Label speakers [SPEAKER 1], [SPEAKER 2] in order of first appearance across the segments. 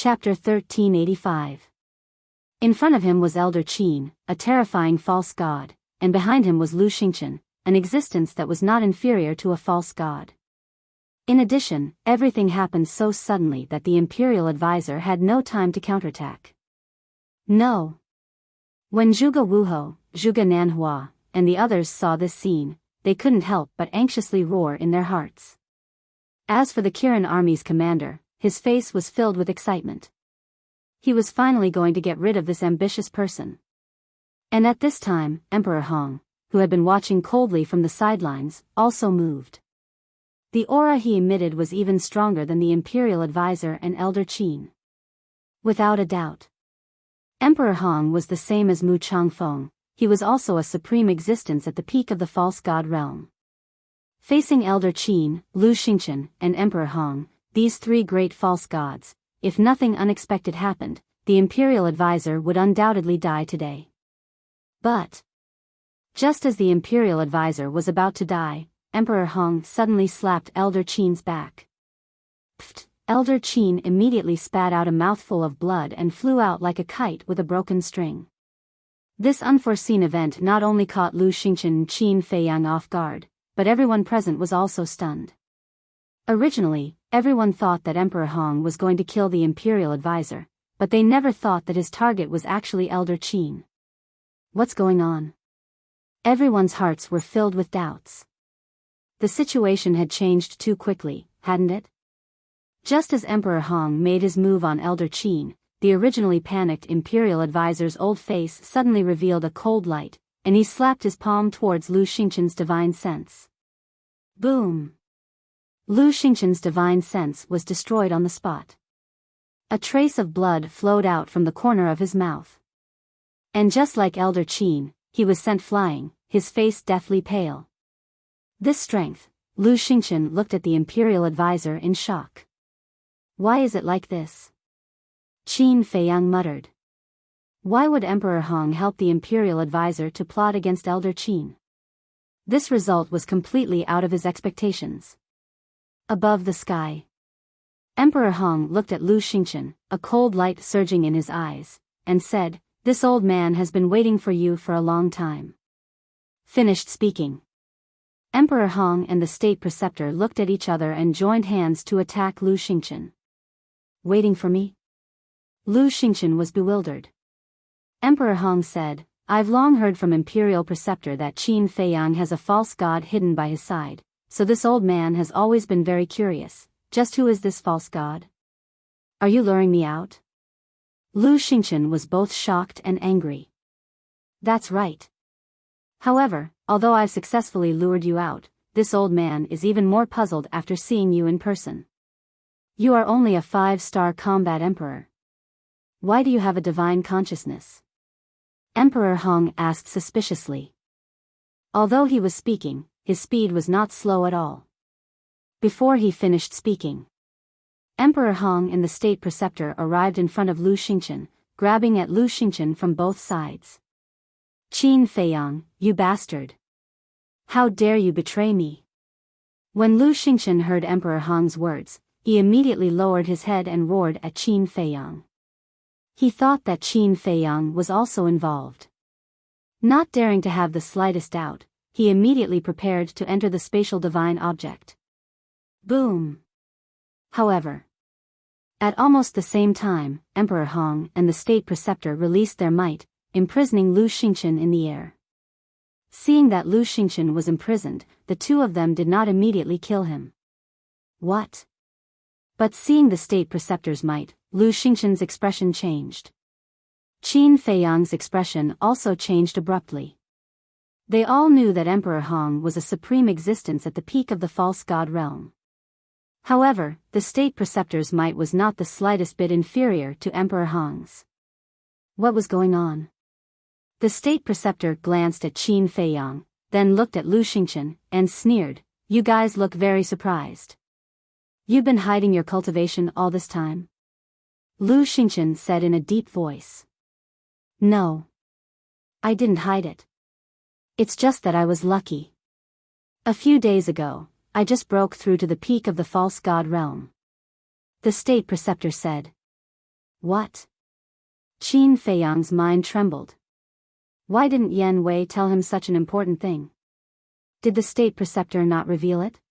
[SPEAKER 1] Chapter 1385. In front of him was Elder Qin, a terrifying false god, and behind him was Lu Xingchen, an existence that was not inferior to a false god. In addition, everything happened so suddenly that the imperial advisor had no time to counterattack. No. When Zhuge Wuhou, Zhuge Nanhua, and the others saw this scene, they couldn't help but anxiously roar in their hearts. As for the Kirin army's commander, his face was filled with excitement. He was finally going to get rid of this ambitious person. And at this time, Emperor Hong, who had been watching coldly from the sidelines, also moved. The aura he emitted was even stronger than the imperial advisor and Elder Qin. Without a doubt. Emperor Hong was the same as Mu Changfeng. He was also a supreme existence at the peak of the false god realm. Facing Elder Qin, Lu Xingchen, and Emperor Hong, these three great false gods, if nothing unexpected happened, the imperial advisor would undoubtedly die today. But just as the imperial advisor was about to die, Emperor Hong suddenly slapped Elder Qin's back. Pfft! Elder Qin immediately spat out a mouthful of blood and flew out like a kite with a broken string. This unforeseen event not only caught Lu Xingchen and Qin Feiyang off guard, but everyone present was also stunned. Originally, everyone thought that Emperor Hong was going to kill the imperial advisor, but they never thought that his target was actually Elder Qin. What's going on? Everyone's hearts were filled with doubts. The situation had changed too quickly, hadn't it? Just as Emperor Hong made his move on Elder Qin, the originally panicked imperial advisor's old face suddenly revealed a cold light, and he slapped his palm towards Lu Xingchen's divine sense. Boom! Lu Xingchen's divine sense was destroyed on the spot. A trace of blood flowed out from the corner of his mouth. And just like Elder Qin, he was sent flying, his face deathly pale. This strength, Lu Xingchen looked at the imperial advisor in shock. Why is it like this? Qin Feiyang muttered. Why would Emperor Hong help the imperial advisor to plot against Elder Qin? This result was completely out of his expectations. Above the sky, Emperor Hong looked at Lu Xingchen, a cold light surging in his eyes, and said, "This old man has been waiting for you for a long time." Finished speaking. Emperor Hong and the state preceptor looked at each other and joined hands to attack Lu Xingchen. Waiting for me? Lu Xingchen was bewildered. Emperor Hong said, "I've long heard from Imperial Preceptor that Qin Feiyang has a false god hidden by his side, so this old man has always been very curious. Just who is this false god? Are you luring me out?" Lu Xingchen was both shocked and angry. "That's right. However, although I've successfully lured you out, this old man is even more puzzled after seeing you in person. You are only a 5-star combat emperor. Why do you have a divine consciousness?" Emperor Hong asked suspiciously. Although he was speaking, his speed was not slow at all. Before he finished speaking, Emperor Hong and the state preceptor arrived in front of Lu Xingchen, grabbing at Lu Xingchen from both sides. "Qin Feiyang, you bastard! How dare you betray me?" When Lu Xingchen heard Emperor Hong's words, he immediately lowered his head and roared at Qin Feiyang. He thought that Qin Feiyang was also involved. Not daring to have the slightest doubt, he immediately prepared to enter the spatial divine object. Boom! However, at almost the same time, Emperor Hong and the state preceptor released their might, imprisoning Lu Xingchen in the air. Seeing that Lu Xingchen was imprisoned, the two of them did not immediately kill him. What? But seeing the state preceptor's might, Lu Xingchen's expression changed. Qin Feiyang's expression also changed abruptly. They all knew that Emperor Hong was a supreme existence at the peak of the false god realm. However, the state preceptor's might was not the slightest bit inferior to Emperor Hong's. What was going on? The state preceptor glanced at Qin Feiyang, then looked at Lu Xingchen, and sneered, "You guys look very surprised. You've been hiding your cultivation all this time?" Lu Xingchen said in a deep voice. "No. I didn't hide it. It's just that I was lucky. A few days ago, I just broke through to the peak of the false god realm," the state preceptor said. What? Qin Feiyang's mind trembled. Why didn't Yan Wei tell him such an important thing? Did the state preceptor not reveal it?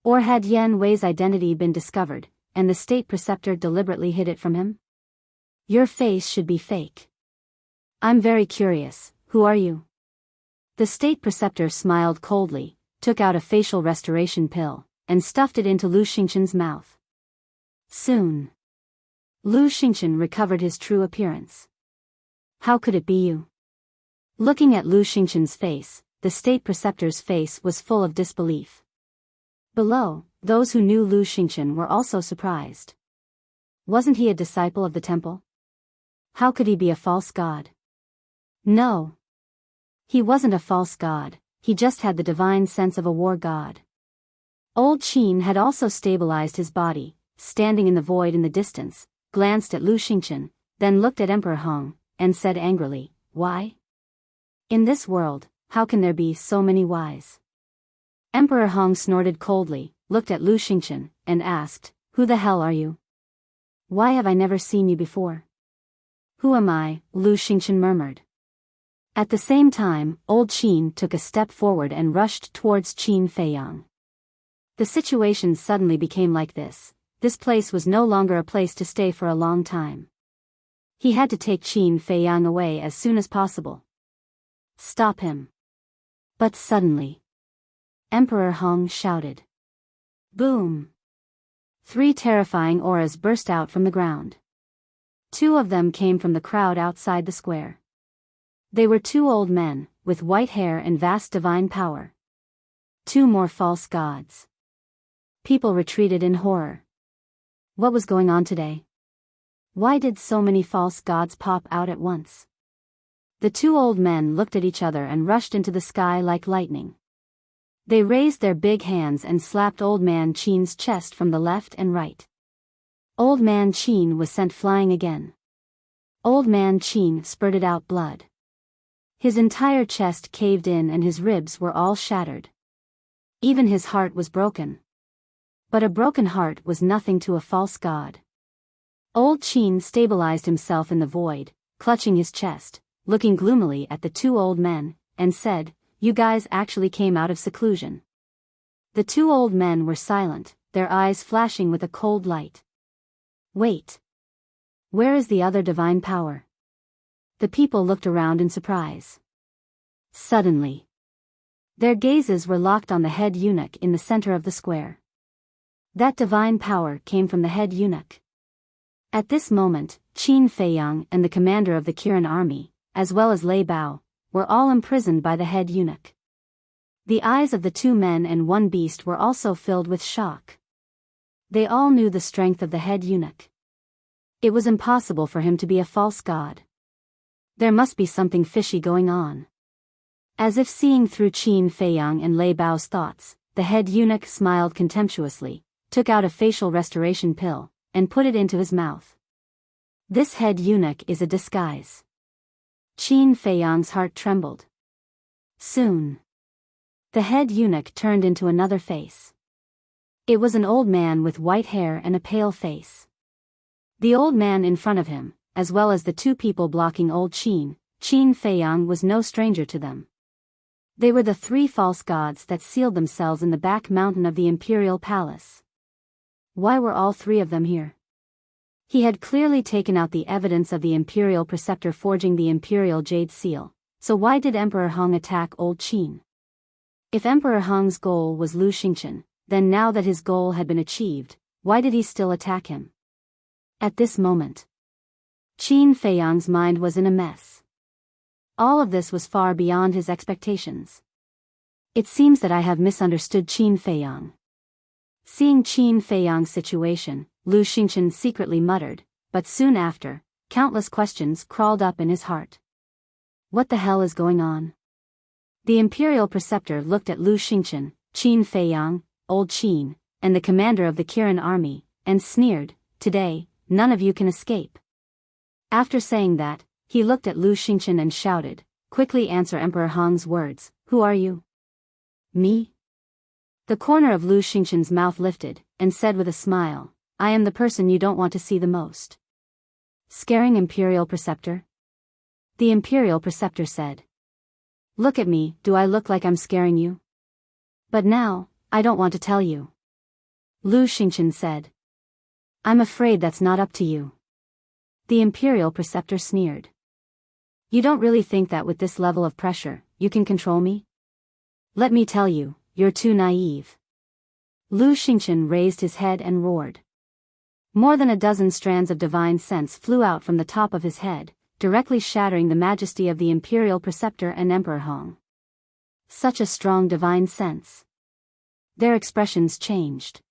[SPEAKER 1] Or had Yan Wei's identity been discovered, and the state preceptor deliberately hid it from him? Your face should be fake. I'm very curious, who are you? The state preceptor smiled coldly, took out a facial restoration pill, and stuffed it into Lu Xingqian's mouth. Soon, Lu Xingqian recovered his true appearance. How could it be you? Looking at Lu Xingqian's face, the state preceptor's face was full of disbelief. Below, those who knew Lu Xingqian were also surprised. Wasn't he a disciple of the temple? How could he be a false god? No. He wasn't a false god, he just had the divine sense of a war god. Old Qin had also stabilized his body, standing in the void in the distance, glanced at Lu Xingqian, then looked at Emperor Hong, and said angrily, "Why? In this world, how can there be so many whys?" Emperor Hong snorted coldly, looked at Lu Xingqian, and asked, "Who the hell are you? Why have I never seen you before?" "Who am I?" Lu Xingqian murmured. At the same time, old Qin took a step forward and rushed towards Qin Feiyang. The situation suddenly became like this. This place was no longer a place to stay for a long time. He had to take Qin Feiyang away as soon as possible. Stop him. But suddenly, Emperor Hong shouted. Boom! 3 terrifying auras burst out from the ground. 2 of them came from the crowd outside the square. They were 2 old men, with white hair and vast divine power. 2 more false gods. People retreated in horror. What was going on today? Why did so many false gods pop out at once? The 2 old men looked at each other and rushed into the sky like lightning. They raised their big hands and slapped Old Man Qin's chest from the left and right. Old Man Qin was sent flying again. Old Man Qin spurted out blood. His entire chest caved in and his ribs were all shattered. Even his heart was broken. But a broken heart was nothing to a false god. Old Qin stabilized himself in the void, clutching his chest, looking gloomily at the 2 old men, and said, "You guys actually came out of seclusion." The 2 old men were silent, their eyes flashing with a cold light. Wait. Where is the other divine power? The people looked around in surprise. Suddenly, their gazes were locked on the head eunuch in the center of the square. That divine power came from the head eunuch. At this moment, Qin Feiyang and the commander of the Kirin army, as well as Lei Bao, were all imprisoned by the head eunuch. The eyes of the 2 men and 1 beast were also filled with shock. They all knew the strength of the head eunuch. It was impossible for him to be a false god. There must be something fishy going on. As if seeing through Qin Feiyang and Lei Bao's thoughts, the head eunuch smiled contemptuously, took out a facial restoration pill, and put it into his mouth. This head eunuch is a disguise. Qin Feiyang's heart trembled. Soon, the head eunuch turned into another face. It was an old man with white hair and a pale face. The old man in front of him, as well as the 2 people blocking old Qin Feiyang was no stranger to them. They were the 3 false gods that sealed themselves in the back mountain of the imperial palace. Why were all 3 of them here? He had clearly taken out the evidence of the imperial preceptor forging the imperial jade seal, so why did Emperor Hong attack old Qin? If Emperor Hong's goal was Lu Xingqian, then now that his goal had been achieved, why did he still attack him? At this moment, Qin Feiyang's mind was in a mess. All of this was far beyond his expectations. It seems that I have misunderstood Qin Feiyang. Seeing Qin Feiyang's situation, Lu Xingqian secretly muttered, but soon after, countless questions crawled up in his heart. What the hell is going on? The imperial preceptor looked at Lu Xingqian, Qin Feiyang, old Qin, and the commander of the Kirin army, and sneered, "Today, none of you can escape." After saying that, he looked at Lu Xingqian and shouted, "Quickly answer Emperor Hong's words, who are you?" "Me?" The corner of Lu Xingqian's mouth lifted, and said with a smile, "I am the person you don't want to see the most." Scaring Imperial Preceptor? The Imperial Preceptor said. Look at me, do I look like I'm scaring you? But now, I don't want to tell you. Lu Xingchen said. I'm afraid that's not up to you. The Imperial Preceptor sneered. You don't really think that with this level of pressure, you can control me? Let me tell you, you're too naive. Lu Xingchen raised his head and roared. More than a dozen strands of divine sense flew out from the top of his head, directly shattering the majesty of the Imperial Preceptor and Emperor Hong. Such a strong divine sense. Their expressions changed.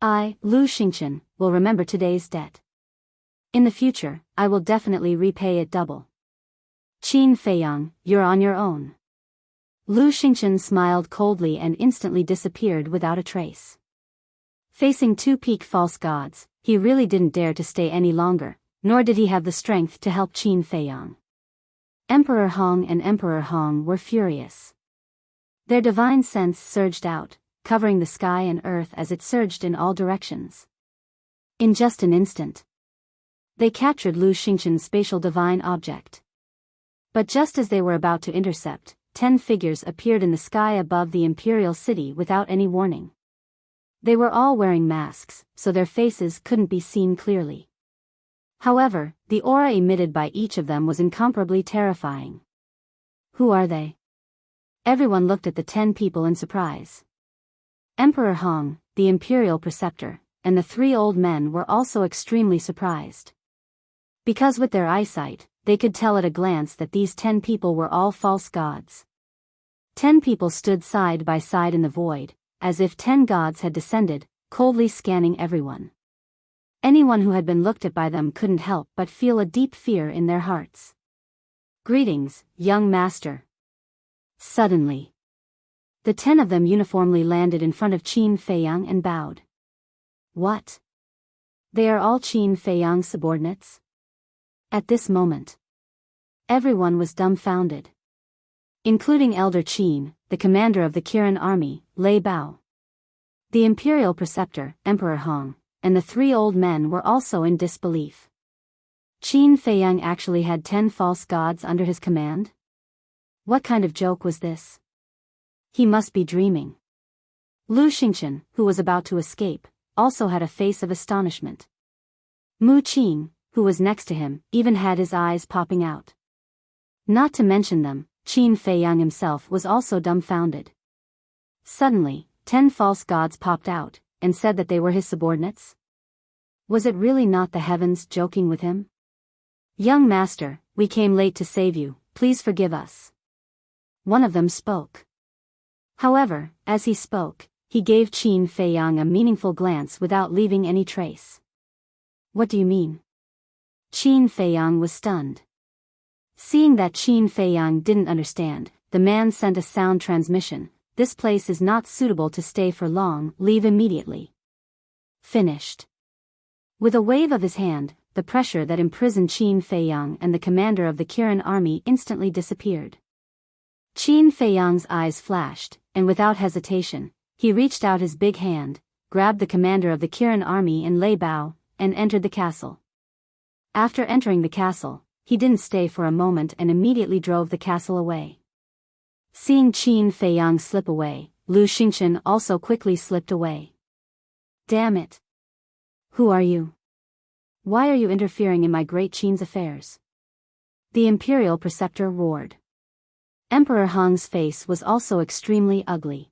[SPEAKER 1] I, Lu Xingchen, will remember today's debt. In the future, I will definitely repay it double. Qin Feiyang, you're on your own. Lu Xingchen smiled coldly and instantly disappeared without a trace. Facing two peak false gods, he really didn't dare to stay any longer, nor did he have the strength to help Qin Feiyang. Emperor Hong and Emperor Hong were furious. Their divine sense surged out, covering the sky and earth as it surged in all directions. In just an instant, they captured Lu Xingchen's spatial divine object. But just as they were about to intercept, 10 figures appeared in the sky above the imperial city without any warning. They were all wearing masks, so their faces couldn't be seen clearly. However, the aura emitted by each of them was incomparably terrifying. Who are they? Everyone looked at the 10 people in surprise. Emperor Hong, the Imperial Preceptor, and the 3 old men were also extremely surprised. Because with their eyesight, they could tell at a glance that these 10 people were all false gods. 10 people stood side by side in the void, as if 10 gods had descended, coldly scanning everyone. Anyone who had been looked at by them couldn't help but feel a deep fear in their hearts. Greetings, young master. Suddenly, the 10 of them uniformly landed in front of Qin Feiyang and bowed. What? They are all Qin Feiyang's subordinates? At this moment, everyone was dumbfounded. Including Elder Qin, the commander of the Kirin army, Lei Bao. The Imperial Preceptor, Emperor Hong, and the 3 old men were also in disbelief. Qin Feiyang actually had 10 false gods under his command? What kind of joke was this? He must be dreaming. Lu Xingchen, who was about to escape, also had a face of astonishment. Mu Qin, who was next to him, even had his eyes popping out. Not to mention them, Qin Feiyang himself was also dumbfounded. Suddenly, 10 false gods popped out, and said that they were his subordinates? Was it really not the heavens joking with him? Young master, we came late to save you, please forgive us. One of them spoke. However, as he spoke, he gave Qin Feiyang a meaningful glance without leaving any trace. What do you mean? Qin Feiyang was stunned. Seeing that Qin Feiyang didn't understand, the man sent a sound transmission. This place is not suitable to stay for long, leave immediately. Finished. With a wave of his hand, the pressure that imprisoned Qin Feiyang and the commander of the Kirin army instantly disappeared. Qin Feiyang's eyes flashed, and without hesitation, he reached out his big hand, grabbed the commander of the Kirin army and Lei Bao, and entered the castle. After entering the castle, he didn't stay for a moment and immediately drove the castle away. Seeing Qin Feiyang slip away, Lu Xingchen also quickly slipped away. Damn it! Who are you? Why are you interfering in my great Qin's affairs? The Imperial Preceptor roared. Emperor Hong's face was also extremely ugly.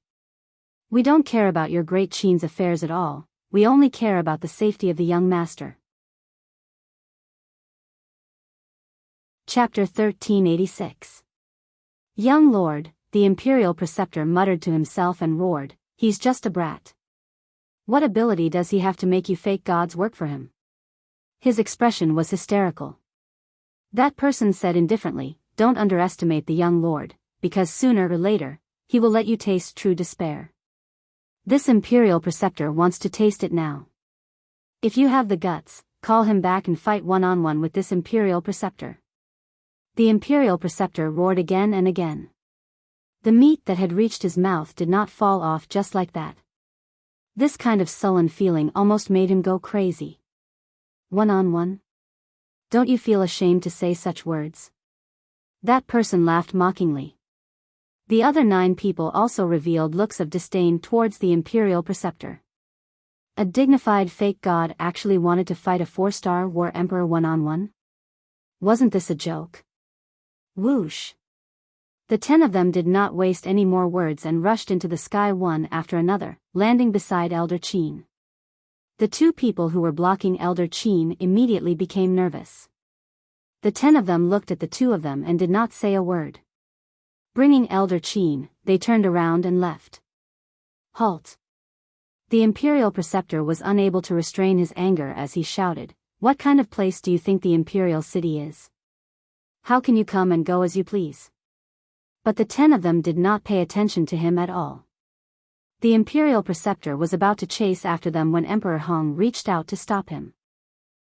[SPEAKER 1] We don't care about your great Qin's affairs at all, we only care about the safety of the young master. Chapter 1386. Young lord, the Imperial Preceptor muttered to himself and roared, he's just a brat. What ability does he have to make you fake gods work for him? His expression was hysterical. That person said indifferently, don't underestimate the young lord, because sooner or later, he will let you taste true despair. This Imperial Preceptor wants to taste it now. If you have the guts, call him back and fight one-on-one with this Imperial Preceptor. The Imperial Preceptor roared again and again. The meat that had reached his mouth did not fall off just like that. This kind of sullen feeling almost made him go crazy. One-on-one? Don't you feel ashamed to say such words? That person laughed mockingly. The other 9 people also revealed looks of disdain towards the imperial preceptor. A dignified fake god actually wanted to fight a 4-star war emperor one-on-one? Wasn't this a joke? Whoosh! The 10 of them did not waste any more words and rushed into the sky one after another, landing beside Elder Qin. The 2 people who were blocking Elder Qin immediately became nervous. The 10 of them looked at the 2 of them and did not say a word. Bringing Elder Qin, they turned around and left. Halt! The imperial preceptor was unable to restrain his anger as he shouted, "What kind of place do you think the imperial city is? How can you come and go as you please?" But the 10 of them did not pay attention to him at all. The imperial preceptor was about to chase after them when Emperor Hong reached out to stop him.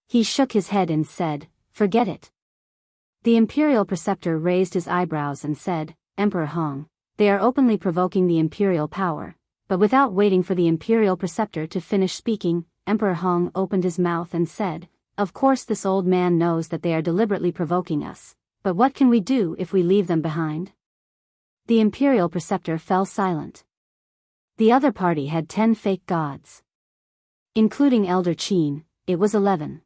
[SPEAKER 1] He shook his head and said, "Forget it." The imperial preceptor raised his eyebrows and said, "Emperor Hong, they are openly provoking the imperial power." But without waiting for the imperial preceptor to finish speaking, Emperor Hong opened his mouth and said, "Of course this old man knows that they are deliberately provoking us, but what can we do if we leave them behind?" The imperial preceptor fell silent. The other party had 10 fake gods. Including Elder Qin, it was 11.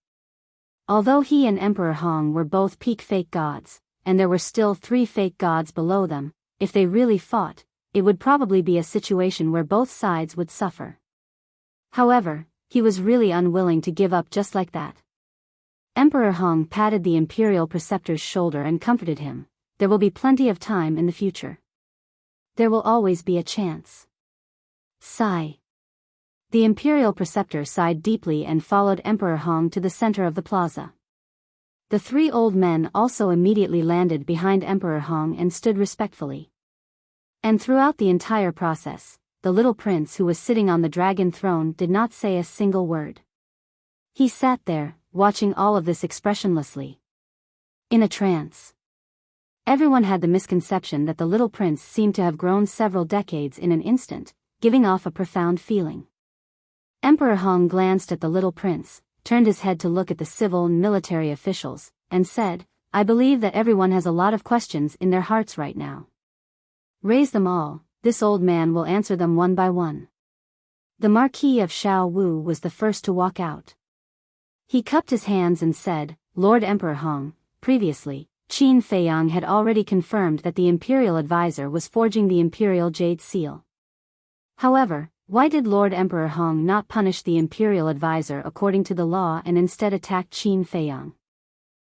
[SPEAKER 1] Although he and Emperor Hong were both peak fake gods, and there were still 3 fake gods below them, if they really fought, it would probably be a situation where both sides would suffer. However, he was really unwilling to give up just like that. Emperor Hong patted the imperial preceptor's shoulder and comforted him. "There will be plenty of time in the future. There will always be a chance." Sigh. The imperial preceptor sighed deeply and followed Emperor Hong to the center of the plaza. The 3 old men also immediately landed behind Emperor Hong and stood respectfully. And throughout the entire process, the little prince who was sitting on the dragon throne did not say a single word. He sat there, watching all of this expressionlessly. In a trance. Everyone had the misconception that the little prince seemed to have grown several decades in an instant, giving off a profound feeling. Emperor Hong glanced at the little prince, turned his head to look at the civil and military officials, and said, "I believe that everyone has a lot of questions in their hearts right now. Raise them all, this old man will answer them one by one." The Marquis of Shao Wu was the first to walk out. He cupped his hands and said, "Lord Emperor Hong, previously, Qin Feiyang had already confirmed that the imperial advisor was forging the imperial jade seal. However, why did Lord Emperor Hong not punish the imperial advisor according to the law and instead attack Qin Feiyang?"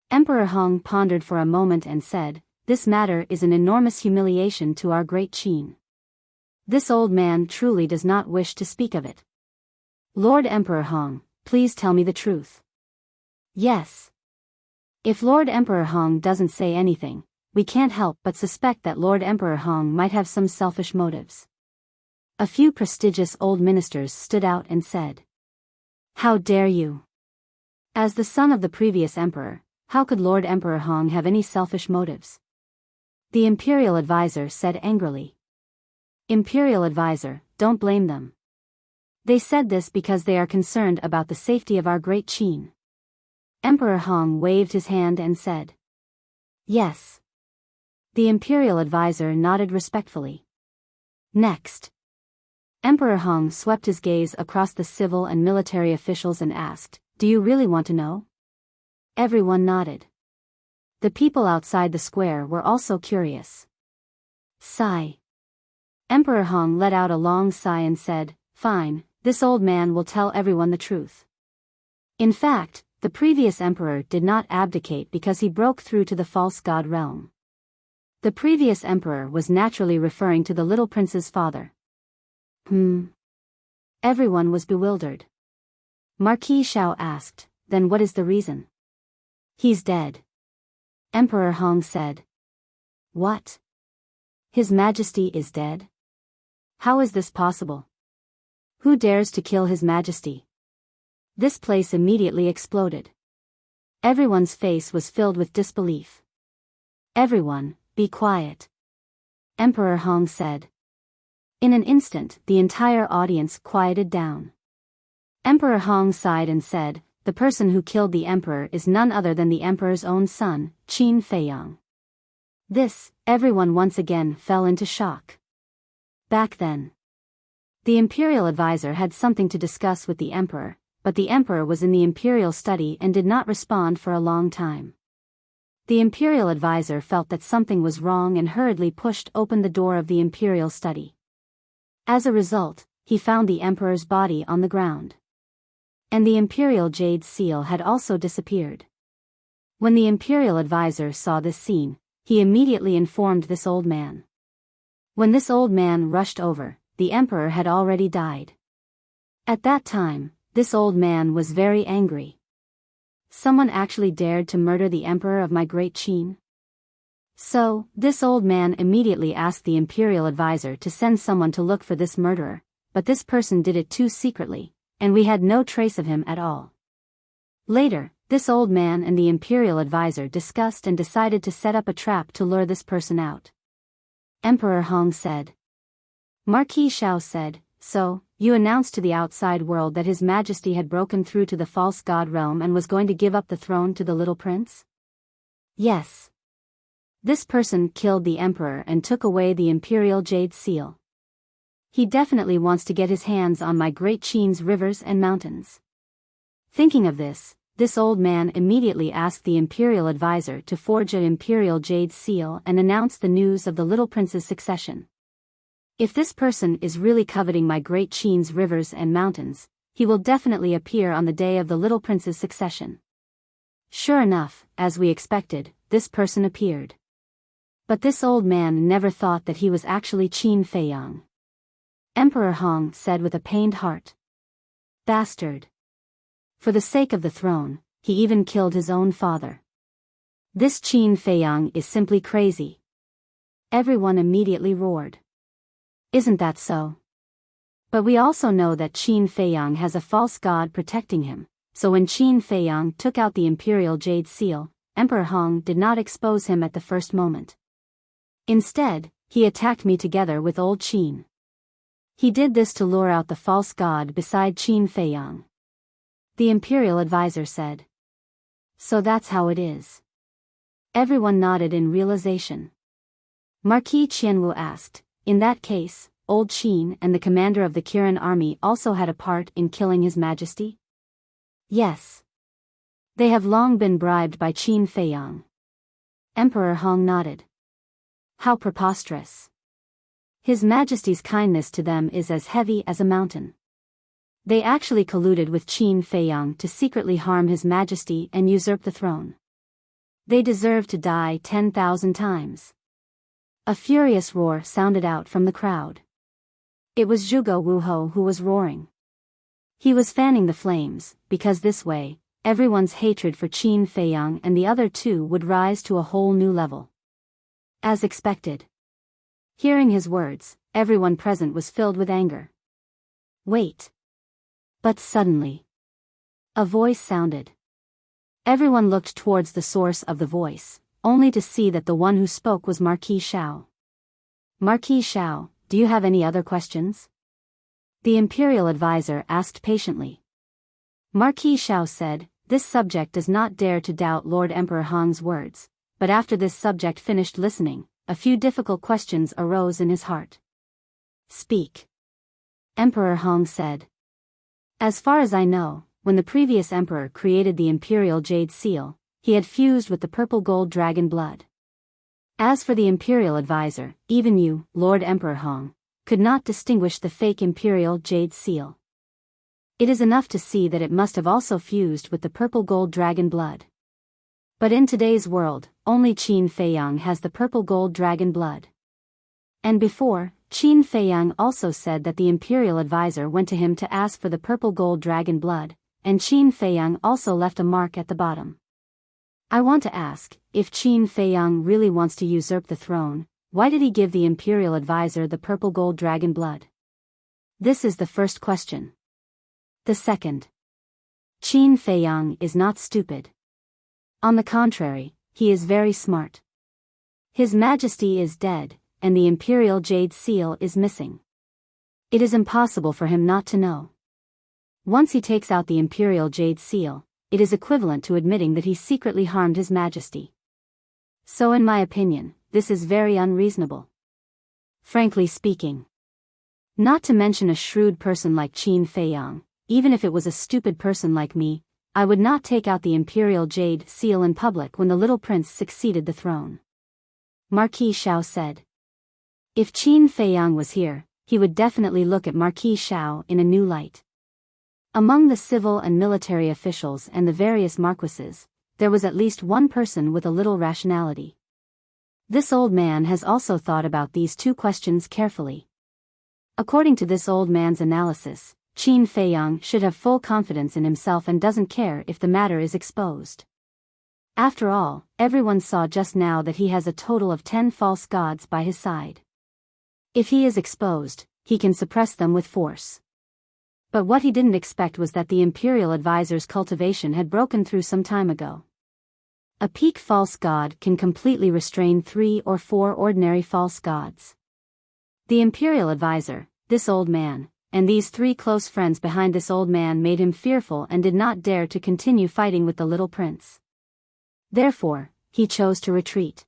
[SPEAKER 1] Emperor Hong pondered for a moment and said, "This matter is an enormous humiliation to our great Qin. This old man truly does not wish to speak of it. Lord Emperor Hong, please tell me the truth." "Yes." If Lord Emperor Hong doesn't say anything, we can't help but suspect that Lord Emperor Hong might have some selfish motives. A few prestigious old ministers stood out and said, "How dare you? As the son of the previous emperor, how could Lord Emperor Hong have any selfish motives?" The imperial advisor said angrily. "Imperial advisor, don't blame them. They said this because they are concerned about the safety of our great Qin." Emperor Hong waved his hand and said, "Yes." The imperial advisor nodded respectfully. Next. Emperor Hong swept his gaze across the civil and military officials and asked, "Do you really want to know?" Everyone nodded. The people outside the square were also curious. Sigh. Emperor Hong let out a long sigh and said, "Fine, this old man will tell everyone the truth." In fact, the previous emperor did not abdicate because he broke through to the false god realm. The previous emperor was naturally referring to the little prince's father. Everyone was bewildered. Marquis Shao asked, "Then what is the reason?" "He's dead." Emperor Hong said. "What? His Majesty is dead? How is this possible? Who dares to kill His Majesty?" This place immediately exploded. Everyone's face was filled with disbelief. "Everyone, be quiet," Emperor Hong said. In an instant, the entire audience quieted down. Emperor Hong sighed and said, the person who killed the emperor is none other than the emperor's own son, Qin Feiyang. This, everyone once again fell into shock. Back then, the imperial advisor had something to discuss with the emperor, but the emperor was in the imperial study and did not respond for a long time. The imperial advisor felt that something was wrong and hurriedly pushed open the door of the imperial study. As a result, he found the emperor's body on the ground. And the imperial jade seal had also disappeared. When the imperial advisor saw this scene, he immediately informed this old man. When this old man rushed over, the emperor had already died. At that time, this old man was very angry. Someone actually dared to murder the emperor of my great Qin? So, this old man immediately asked the imperial advisor to send someone to look for this murderer, but this person did it too secretly, and we had no trace of him at all. Later, this old man and the imperial advisor discussed and decided to set up a trap to lure this person out. Emperor Hong said. Marquis Xiao said, "So, you announced to the outside world that His Majesty had broken through to the false god realm and was going to give up the throne to the little prince?" Yes. This person killed the emperor and took away the imperial jade seal. He definitely wants to get his hands on my great Qin's rivers and mountains. Thinking of this old man immediately asked the imperial advisor to forge an imperial jade seal and announce the news of the little prince's succession. If this person is really coveting my great Qin's rivers and mountains, he will definitely appear on the day of the little prince's succession. Sure enough, as we expected, this person appeared. But this old man never thought that he was actually Qin Feiyang. Emperor Hong said with a pained heart. Bastard. For the sake of the throne, he even killed his own father. This Qin Feiyang is simply crazy. Everyone immediately roared. Isn't that so? But we also know that Qin Feiyang has a false god protecting him, so when Qin Feiyang took out the imperial jade seal, Emperor Hong did not expose him at the first moment. Instead, he attacked me together with old Qin. He did this to lure out the false god beside Qin Feiyang. The imperial advisor said. So that's how it is. Everyone nodded in realization. Marquis Qianwu asked, in that case, old Qin and the commander of the Kirin army also had a part in killing His Majesty? Yes. They have long been bribed by Qin Feiyang. Emperor Hong nodded. How preposterous. His Majesty's kindness to them is as heavy as a mountain. They actually colluded with Qin Feiyang to secretly harm His Majesty and usurp the throne. They deserve to die 10,000 times. A furious roar sounded out from the crowd. It was Zhuge Wuho who was roaring. He was fanning the flames, because this way, everyone's hatred for Qin Feiyang and the other two would rise to a whole new level. As expected. Hearing his words, everyone present was filled with anger. Wait. But suddenly, a voice sounded. Everyone looked towards the source of the voice, only to see that the one who spoke was Marquis Xiao. Marquis Xiao, do you have any other questions? The imperial advisor asked patiently. Marquis Xiao said, this subject does not dare to doubt Lord Emperor Hong's words, but after this subject finished listening, a few difficult questions arose in his heart. Speak. Emperor Hong said. As far as I know, when the previous emperor created the imperial jade seal, he had fused with the purple gold dragon blood. As for the imperial advisor, even you, Lord Emperor Hong, could not distinguish the fake imperial jade seal. It is enough to see that it must have also fused with the purple gold dragon blood. But in today's world, only Qin Feiyang has the purple gold dragon blood. And before, Qin Feiyang also said that the imperial advisor went to him to ask for the purple gold dragon blood, and Qin Feiyang also left a mark at the bottom. I want to ask, if Qin Feiyang really wants to usurp the throne, why did he give the imperial advisor the purple gold dragon blood? This is the first question. The second. Qin Feiyang is not stupid. On the contrary, he is very smart. His Majesty is dead, and the imperial jade seal is missing. It is impossible for him not to know. Once he takes out the imperial jade seal, it is equivalent to admitting that he secretly harmed His Majesty. So in my opinion, this is very unreasonable. Frankly speaking. Not to mention a shrewd person like Qin Feiyang, even if it was a stupid person like me, I would not take out the imperial jade seal in public when the little prince succeeded the throne. Marquis Xiao said. If Qin Feiyang was here, he would definitely look at Marquis Xiao in a new light. Among the civil and military officials and the various marquises, there was at least one person with a little rationality. This old man has also thought about these two questions carefully. According to this old man's analysis, Qin Feiyang should have full confidence in himself and doesn't care if the matter is exposed. After all, everyone saw just now that he has a total of 10 false gods by his side. If he is exposed, he can suppress them with force. But what he didn't expect was that the imperial advisor's cultivation had broken through some time ago. A peak false god can completely restrain 3 or 4 ordinary false gods. The imperial advisor, this old man, and these 3 close friends behind this old man made him fearful and did not dare to continue fighting with the little prince. Therefore, he chose to retreat.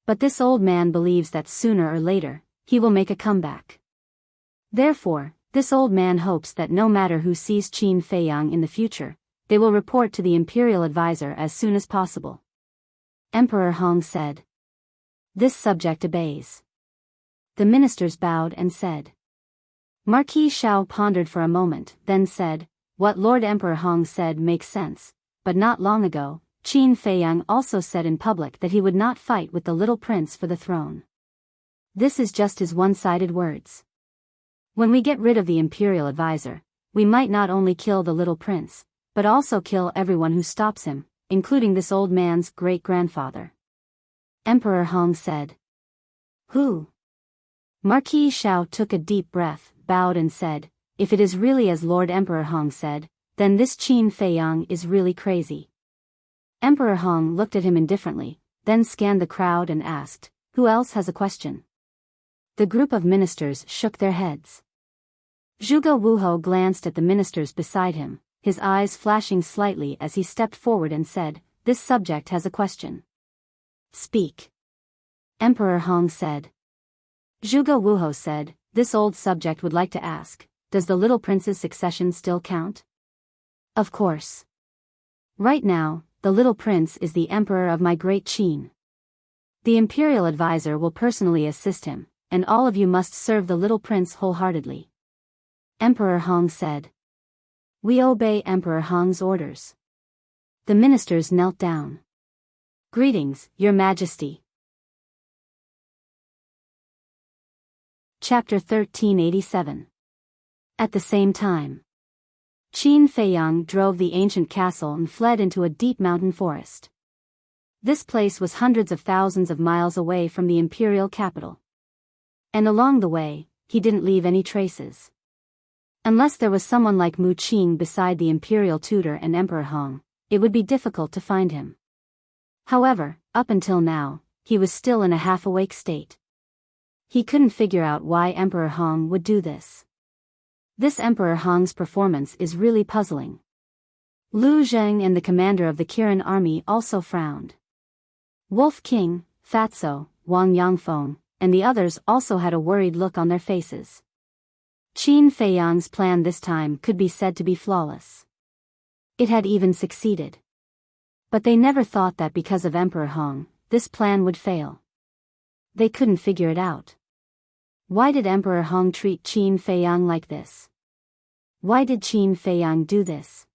[SPEAKER 1] But this old man believes that sooner or later, he will make a comeback. Therefore, this old man hopes that no matter who sees Qin Feiyang in the future, they will report to the imperial advisor as soon as possible. Emperor Hong said. This subject obeys. The ministers bowed and said. Marquis Xiao pondered for a moment, then said, what Lord Emperor Hong said makes sense, but not long ago, Qin Feiyang also said in public that he would not fight with the little prince for the throne. This is just his one-sided words. When we get rid of the imperial advisor, we might not only kill the little prince, but also kill everyone who stops him, including this old man's great-grandfather. Emperor Hong said. Who? Marquis Xiao took a deep breath, bowed and said, if it is really as Lord Emperor Hong said, then this Qin Feiyang is really crazy. Emperor Hong looked at him indifferently, then scanned the crowd and asked, who else has a question? The group of ministers shook their heads. Zhuge Wuhou glanced at the ministers beside him, his eyes flashing slightly as he stepped forward and said, this subject has a question. Speak. Emperor Hong said. Zhuge Wuhou said, this old subject would like to ask, does the little prince's succession still count? Of course. Right now, the little prince is the emperor of my great Qin. The imperial advisor will personally assist him, and all of you must serve the little prince wholeheartedly. Emperor Hong said. We obey Emperor Hong's orders. The ministers knelt down. Greetings, Your Majesty. Chapter 1387. At the same time, Qin Feiyang drove the ancient castle and fled into a deep mountain forest. This place was hundreds of thousands of miles away from the imperial capital. And along the way, he didn't leave any traces. Unless there was someone like Mu Qing beside the imperial tutor and Emperor Hong, it would be difficult to find him. However, up until now, he was still in a half-awake state. He couldn't figure out why Emperor Hong would do this. This Emperor Hong's performance is really puzzling. Lu Zheng and the commander of the Kirin army also frowned. Wolf King, Fatso, Wang Yangfeng, and the others also had a worried look on their faces. Qin Feiyang's plan this time could be said to be flawless. It had even succeeded. But they never thought that because of Emperor Hong, this plan would fail. They couldn't figure it out. Why did Emperor Hong treat Qin Feiyang like this? Why did Qin Feiyang do this?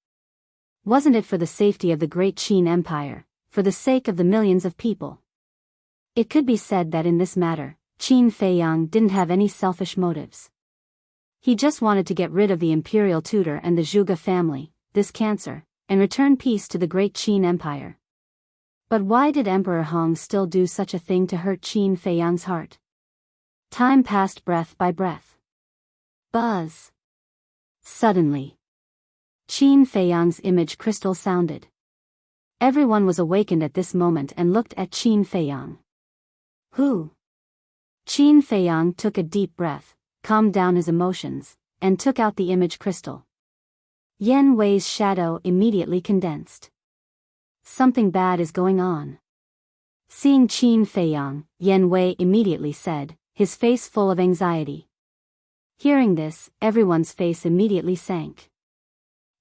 [SPEAKER 1] Wasn't it for the safety of the great Qin Empire, for the sake of the millions of people? It could be said that in this matter, Qin Feiyang didn't have any selfish motives. He just wanted to get rid of the imperial tutor and the Zhuge family, this cancer, and return peace to the great Qin Empire. But why did Emperor Hong still do such a thing to hurt Qin Feiyang's heart? Time passed breath by breath. Buzz. Suddenly, Qin Feiyang's image crystal sounded. Everyone was awakened at this moment and looked at Qin Feiyang. Who? Qin Feiyang took a deep breath, calmed down his emotions, and took out the image crystal. Yan Wei's shadow immediately condensed. Something bad is going on. Seeing Qin Feiyang, Yan Wei immediately said, his face full of anxiety. Hearing this, everyone's face immediately sank.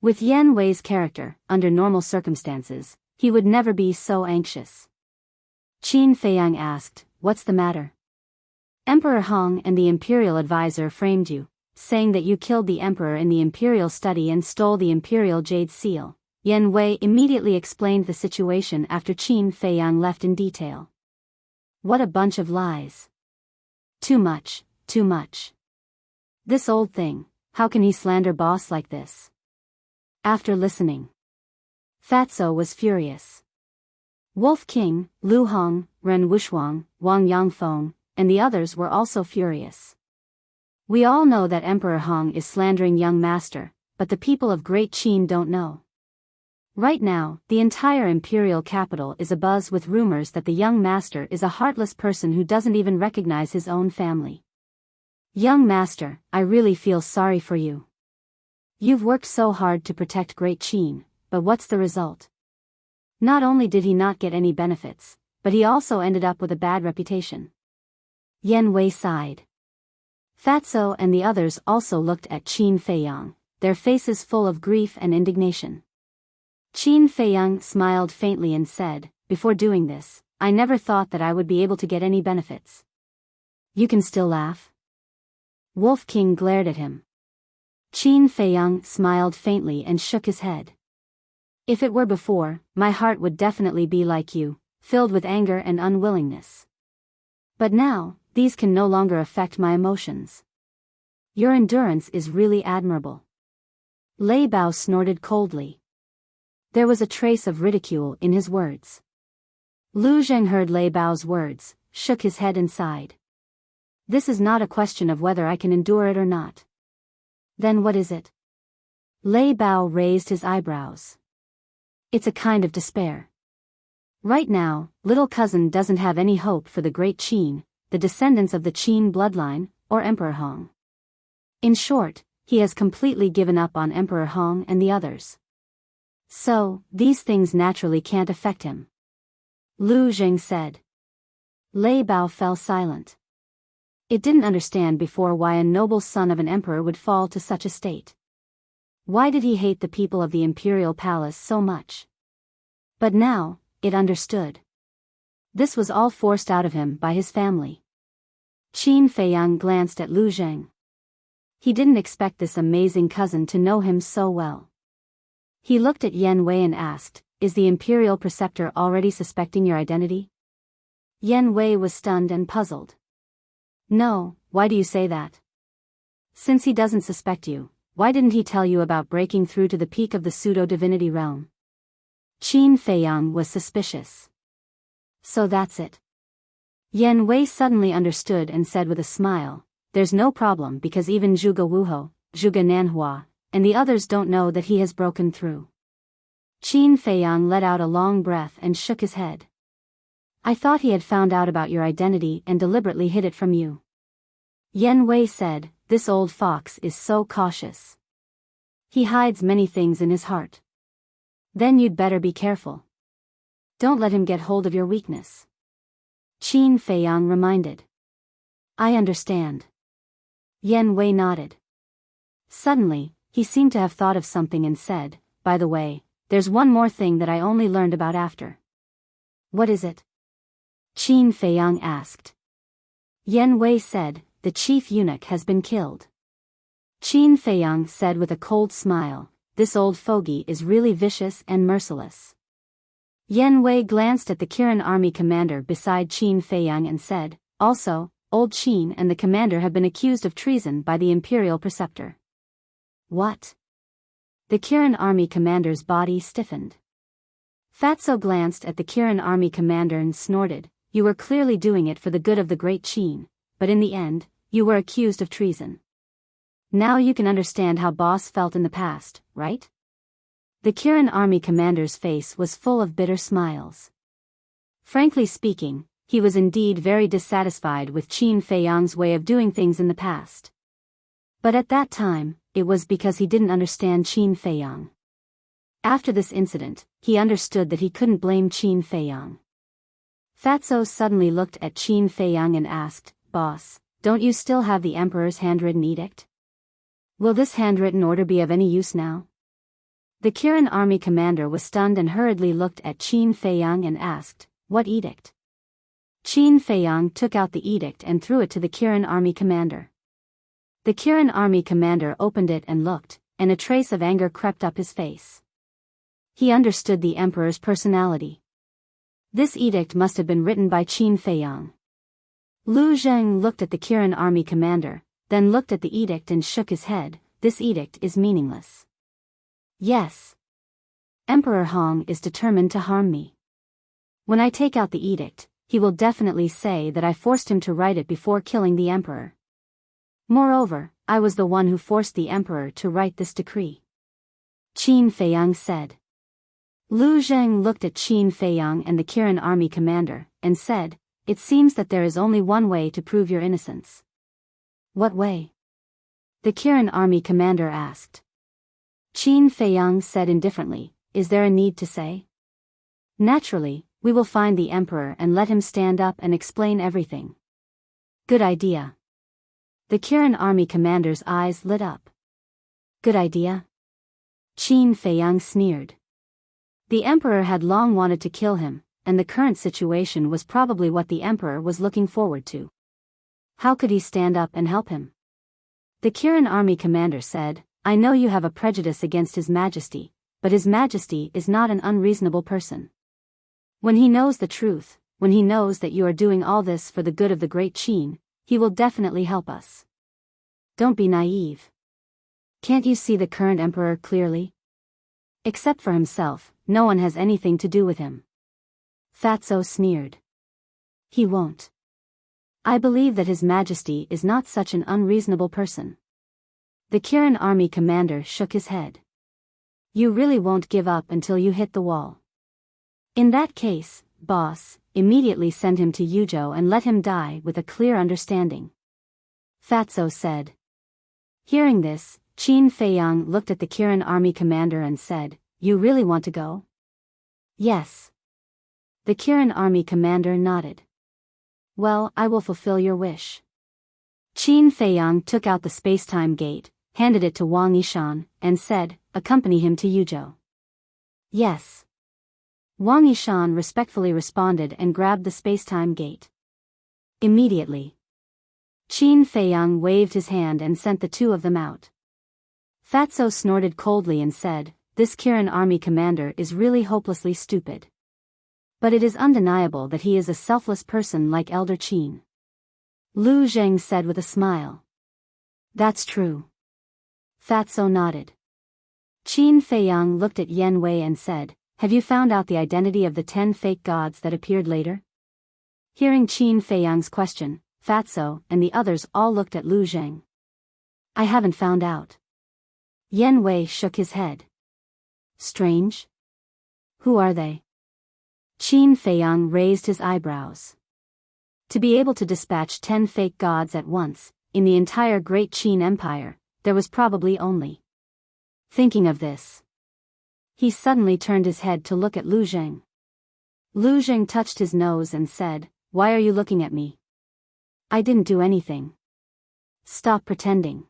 [SPEAKER 1] With Yan Wei's character, under normal circumstances, he would never be so anxious. Qin Feiyang asked, "What's the matter?" "Emperor Hong and the imperial advisor framed you, saying that you killed the emperor in the imperial study and stole the imperial jade seal." Yan Wei immediately explained the situation after Qin Feiyang left in detail. What a bunch of lies. Too much, too much. This old thing, how can he slander boss like this? After listening, Fatso was furious. Wolf King, Lu Hong, Ren Wushuang, Wang Yangfeng, and the others were also furious. We all know that Emperor Hong is slandering young master, but the people of Great Qin don't know. Right now, the entire imperial capital is abuzz with rumors that the young master is a heartless person who doesn't even recognize his own family. Young master, I really feel sorry for you. You've worked so hard to protect Great Qin, but what's the result? Not only did he not get any benefits, but he also ended up with a bad reputation. Yan Wei sighed. Fatso and the others also looked at Qin Feiyang, their faces full of grief and indignation. Qin Feiyang smiled faintly and said, "Before doing this, I never thought that I would be able to get any benefits." "You can still laugh?" Wolf King glared at him. Qin Feiyang smiled faintly and shook his head. "If it were before, my heart would definitely be like you, filled with anger and unwillingness. But now, these can no longer affect my emotions. Your endurance is really admirable." Lei Bao snorted coldly. There was a trace of ridicule in his words. Lu Zheng heard Lei Bao's words, shook his head and sighed. "This is not a question of whether I can endure it or not." "Then what is it?" Lei Bao raised his eyebrows. "It's a kind of despair. Right now, little cousin doesn't have any hope for the Great Qin, the descendants of the Qin bloodline, or Emperor Hong. In short, he has completely given up on Emperor Hong and the others. So, these things naturally can't affect him." Lu Zheng said. Lei Bao fell silent. It didn't understand before why a noble son of an emperor would fall to such a state. Why did he hate the people of the imperial palace so much? But now, it understood. This was all forced out of him by his family. Qin Feiyang glanced at Lu Zheng. He didn't expect this amazing cousin to know him so well. He looked at Yan Wei and asked, "Is the imperial preceptor already suspecting your identity?" Yan Wei was stunned and puzzled. "No, why do you say that? Since he doesn't suspect you, why didn't he tell you about breaking through to the peak of the pseudo-divinity realm?" Qin Feiyang was suspicious. "So that's it." Yan Wei suddenly understood and said with a smile, "There's no problem because even Zhuge Wuho, Zhuge Nanhua, and the others don't know that he has broken through." Qin Feiyang let out a long breath and shook his head. "I thought he had found out about your identity and deliberately hid it from you." Yan Wei said, "This old fox is so cautious. He hides many things in his heart. Then you'd better be careful. Don't let him get hold of your weakness." Qin Feiyang reminded. "I understand." Yan Wei nodded. Suddenly, he seemed to have thought of something and said, "By the way, there's one more thing that I only learned about after." "What is it?" Qin Feiyang asked. Yan Wei said, "The chief eunuch has been killed." Qin Feiyang said with a cold smile, "This old fogey is really vicious and merciless." Yan Wei glanced at the Kirin army commander beside Qin Feiyang and said, "Also, old Qin and the commander have been accused of treason by the imperial preceptor." "What?" The Kirin army commander's body stiffened. Fatso glanced at the Kirin army commander and snorted, "You were clearly doing it for the good of the Great Qin, but in the end, you were accused of treason. Now you can understand how boss felt in the past, right?" The Kirin army commander's face was full of bitter smiles. Frankly speaking, he was indeed very dissatisfied with Qin Feiyang's way of doing things in the past. But at that time, it was because he didn't understand Qin Feiyang. After this incident, he understood that he couldn't blame Qin Feiyang. Fatso suddenly looked at Qin Feiyang and asked, "Boss, don't you still have the emperor's handwritten edict? Will this handwritten order be of any use now?" The Kirin army commander was stunned and hurriedly looked at Qin Feiyang and asked, "What edict?" Qin Feiyang took out the edict and threw it to the Kirin army commander. The Kirin army commander opened it and looked, and a trace of anger crept up his face. He understood the emperor's personality. This edict must have been written by Qin Feiyang. Lu Zheng looked at the Kirin army commander, then looked at the edict and shook his head. "This edict is meaningless." "Yes. Emperor Hong is determined to harm me. When I take out the edict, he will definitely say that I forced him to write it before killing the emperor. Moreover, I was the one who forced the emperor to write this decree," Qin Feiyang said. Lu Zheng looked at Qin Feiyang and the Kirin army commander, and said, "It seems that there is only one way to prove your innocence." "What way?" the Kirin army commander asked. Qin Feiyang said indifferently, "Is there a need to say? Naturally, we will find the emperor and let him stand up and explain everything." "Good idea." The Kirin army commander's eyes lit up. "Good idea?" Qin Feiyang sneered. The emperor had long wanted to kill him, and the current situation was probably what the emperor was looking forward to. How could he stand up and help him? The Kirin army commander said, "I know you have a prejudice against His Majesty, but His Majesty is not an unreasonable person. When he knows the truth, when he knows that you are doing all this for the good of the great Qin, he will definitely help us. Don't be naive. Can't you see the current emperor clearly? Except for himself, no one has anything to do with him." Fatso sneered. "He won't. I believe that His Majesty is not such an unreasonable person." The Kirin army commander shook his head. "You really won't give up until you hit the wall. In that case, boss, immediately send him to Yuzhou and let him die with a clear understanding," Fatso said. Hearing this, Qin Feiyang looked at the Kirin army commander and said, "You really want to go?" "Yes." The Kirin army commander nodded. "Well, I will fulfill your wish." Qin Feiyang took out the space-time gate, handed it to Wang Yishan, and said, "Accompany him to Yuzhou." "Yes." Wang Yishan respectfully responded and grabbed the space-time gate. Immediately, Qin Feiyang waved his hand and sent the two of them out. Fatso snorted coldly and said, "This Kirin army commander is really hopelessly stupid. But it is undeniable that he is a selfless person like Elder Qin." Lu Zheng said with a smile. "That's true." Fatso nodded. Qin Feiyang looked at Yen Wei and said, "Have you found out the identity of the 10 fake gods that appeared later?" Hearing Qin Feiyang's question, Fatso and the others all looked at Lu Zheng. "I haven't found out." Yen Wei shook his head. "Strange? Who are they?" Qin Feiyang raised his eyebrows. To be able to dispatch 10 fake gods at once, in the entire Great Qin Empire, there was probably only. Thinking of this, he suddenly turned his head to look at Lu Zheng. Lu Zheng touched his nose and said, "Why are you looking at me? I didn't do anything. Stop pretending."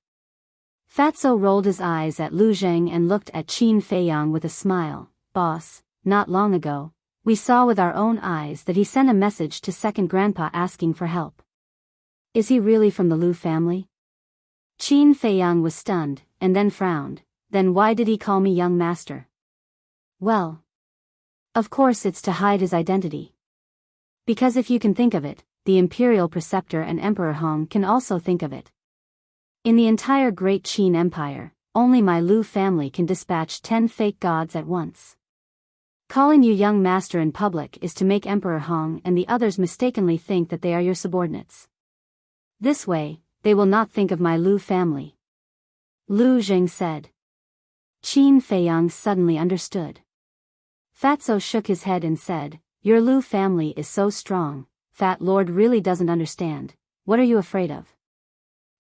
[SPEAKER 1] Fatso rolled his eyes at Lu Zheng and looked at Qin Feiyang with a smile. "Boss, not long ago, we saw with our own eyes that he sent a message to second grandpa asking for help. Is he really from the Lu family?" Qin Feiyang was stunned, and then frowned. "Then why did he call me young master?" "Well, of course it's to hide his identity. Because if you can think of it, the Imperial Preceptor and Emperor Hong can also think of it. In the entire Great Qin Empire, only my Lu family can dispatch 10 fake gods at once. Calling you young master in public is to make Emperor Hong and the others mistakenly think that they are your subordinates. This way, they will not think of my Lu family," Lu Zheng said. Qin Feiyang suddenly understood. Fatso shook his head and said, "Your Lu family is so strong, Fat Lord really doesn't understand. What are you afraid of?"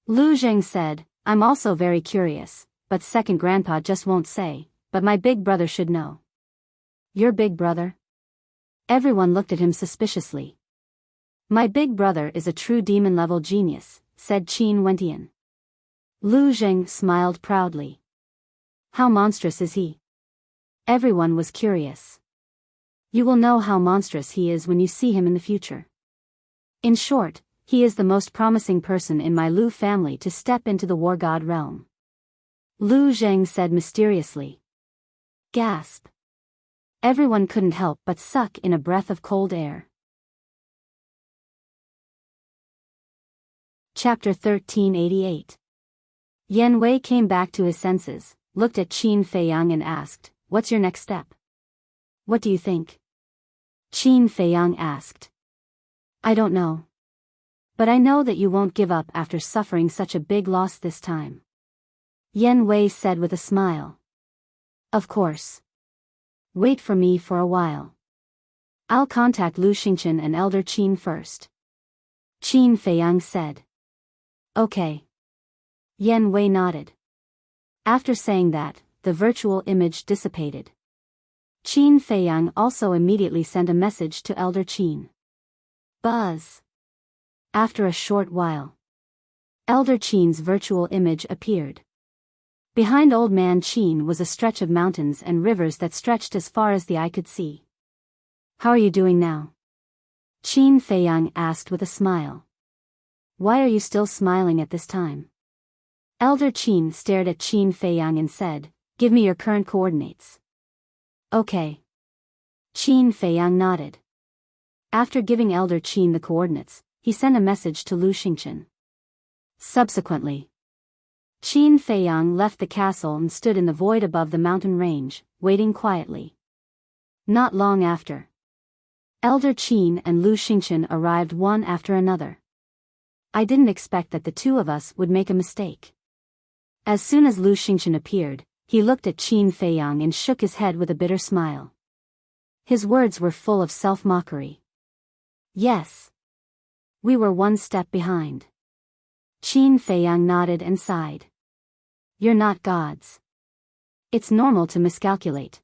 [SPEAKER 1] Lu Zheng said, "I'm also very curious. but second grandpa just won't say, but my big brother should know. Your big brother? Everyone looked at him suspiciously. My big brother is a true demon-level genius, said Qin Wentian. Lu Zheng smiled proudly. How monstrous is he? Everyone was curious. You will know how monstrous he is when you see him in the future. In short, he is the most promising person in my Lu family to step into the war god realm. Lu Zheng said mysteriously. Gasp. Everyone couldn't help but suck in a breath of cold air. Chapter 1388. Yan Wei came back to his senses, looked at Qin Feiyang and asked, "What's your next step?" "What do you think?" Qin Feiyang asked. "I don't know. But I know that you won't give up after suffering such a big loss this time." Yan Wei said with a smile. "Of course. Wait for me for a while. I'll contact Lu Xingchen and Elder Qin first." Qin Feiyang said. "Okay." Yan Wei nodded. After saying that, the virtual image dissipated. Qin Feiyang also immediately sent a message to Elder Qin. Buzz. After a short while, Elder Qin's virtual image appeared. Behind Old Man Qin was a stretch of mountains and rivers that stretched as far as the eye could see. "How are you doing now?" Qin Feiyang asked with a smile. "Why are you still smiling at this time?" Elder Qin stared at Qin Feiyang and said, "Give me your current coordinates." "Okay." Qin Feiyang nodded. After giving Elder Qin the coordinates, he sent a message to Lu Xingchen. Subsequently, Qin Feiyang left the castle and stood in the void above the mountain range, waiting quietly. Not long after, Elder Qin and Lu Xingchen arrived one after another. I didn't expect that the two of us would make a mistake. As soon as Lu Xingchen appeared, he looked at Qin Feiyang and shook his head with a bitter smile. His words were full of self-mockery. Yes. We were one step behind. Qin Feiyang nodded and sighed. You're not gods. It's normal to miscalculate.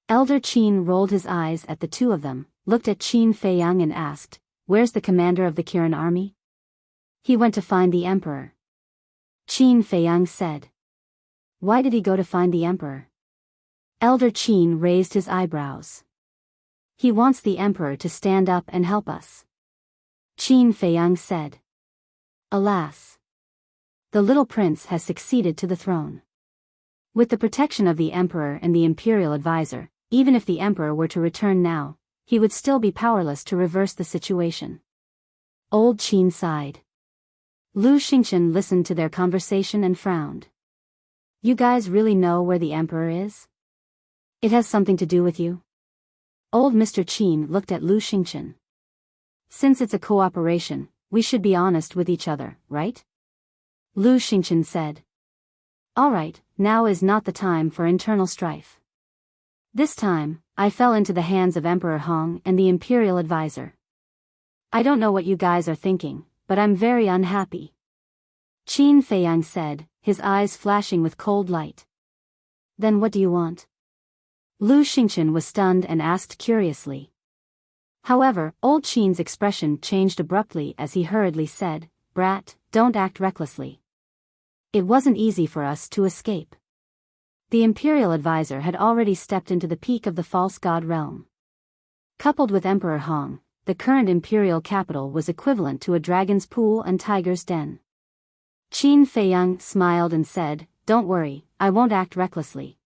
[SPEAKER 1] Elder Qin rolled his eyes at the two of them, looked at Qin Feiyang and asked, "Where's the commander of the Kirin army?" "He went to find the emperor." Qin Feiyang said. "Why did he go to find the emperor?" Elder Qin raised his eyebrows. "He wants the emperor to stand up and help us." Qin Feiyang said. Alas. The little prince has succeeded to the throne. With the protection of the emperor and the imperial advisor, even if the emperor were to return now, he would still be powerless to reverse the situation. Old Qin sighed. Lu Xingchen listened to their conversation and frowned. You guys really know where the emperor is? It has something to do with you? Old Mr. Qin looked at Lu Xingchen. Since it's a cooperation, we should be honest with each other, right? Lu Xingchen said. Alright, now is not the time for internal strife. This time, I fell into the hands of Emperor Hong and the imperial advisor. I don't know what you guys are thinking, but I'm very unhappy. Qin Feiyang said, his eyes flashing with cold light. Then what do you want? Lu Xingchen was stunned and asked curiously. However, old Qin's expression changed abruptly as he hurriedly said, Brat, don't act recklessly. It wasn't easy for us to escape. The imperial advisor had already stepped into the peak of the false god realm. Coupled with Emperor Hong, the current imperial capital was equivalent to a dragon's pool and tiger's den. Qin Feiyang smiled and said, Don't worry, I won't act recklessly.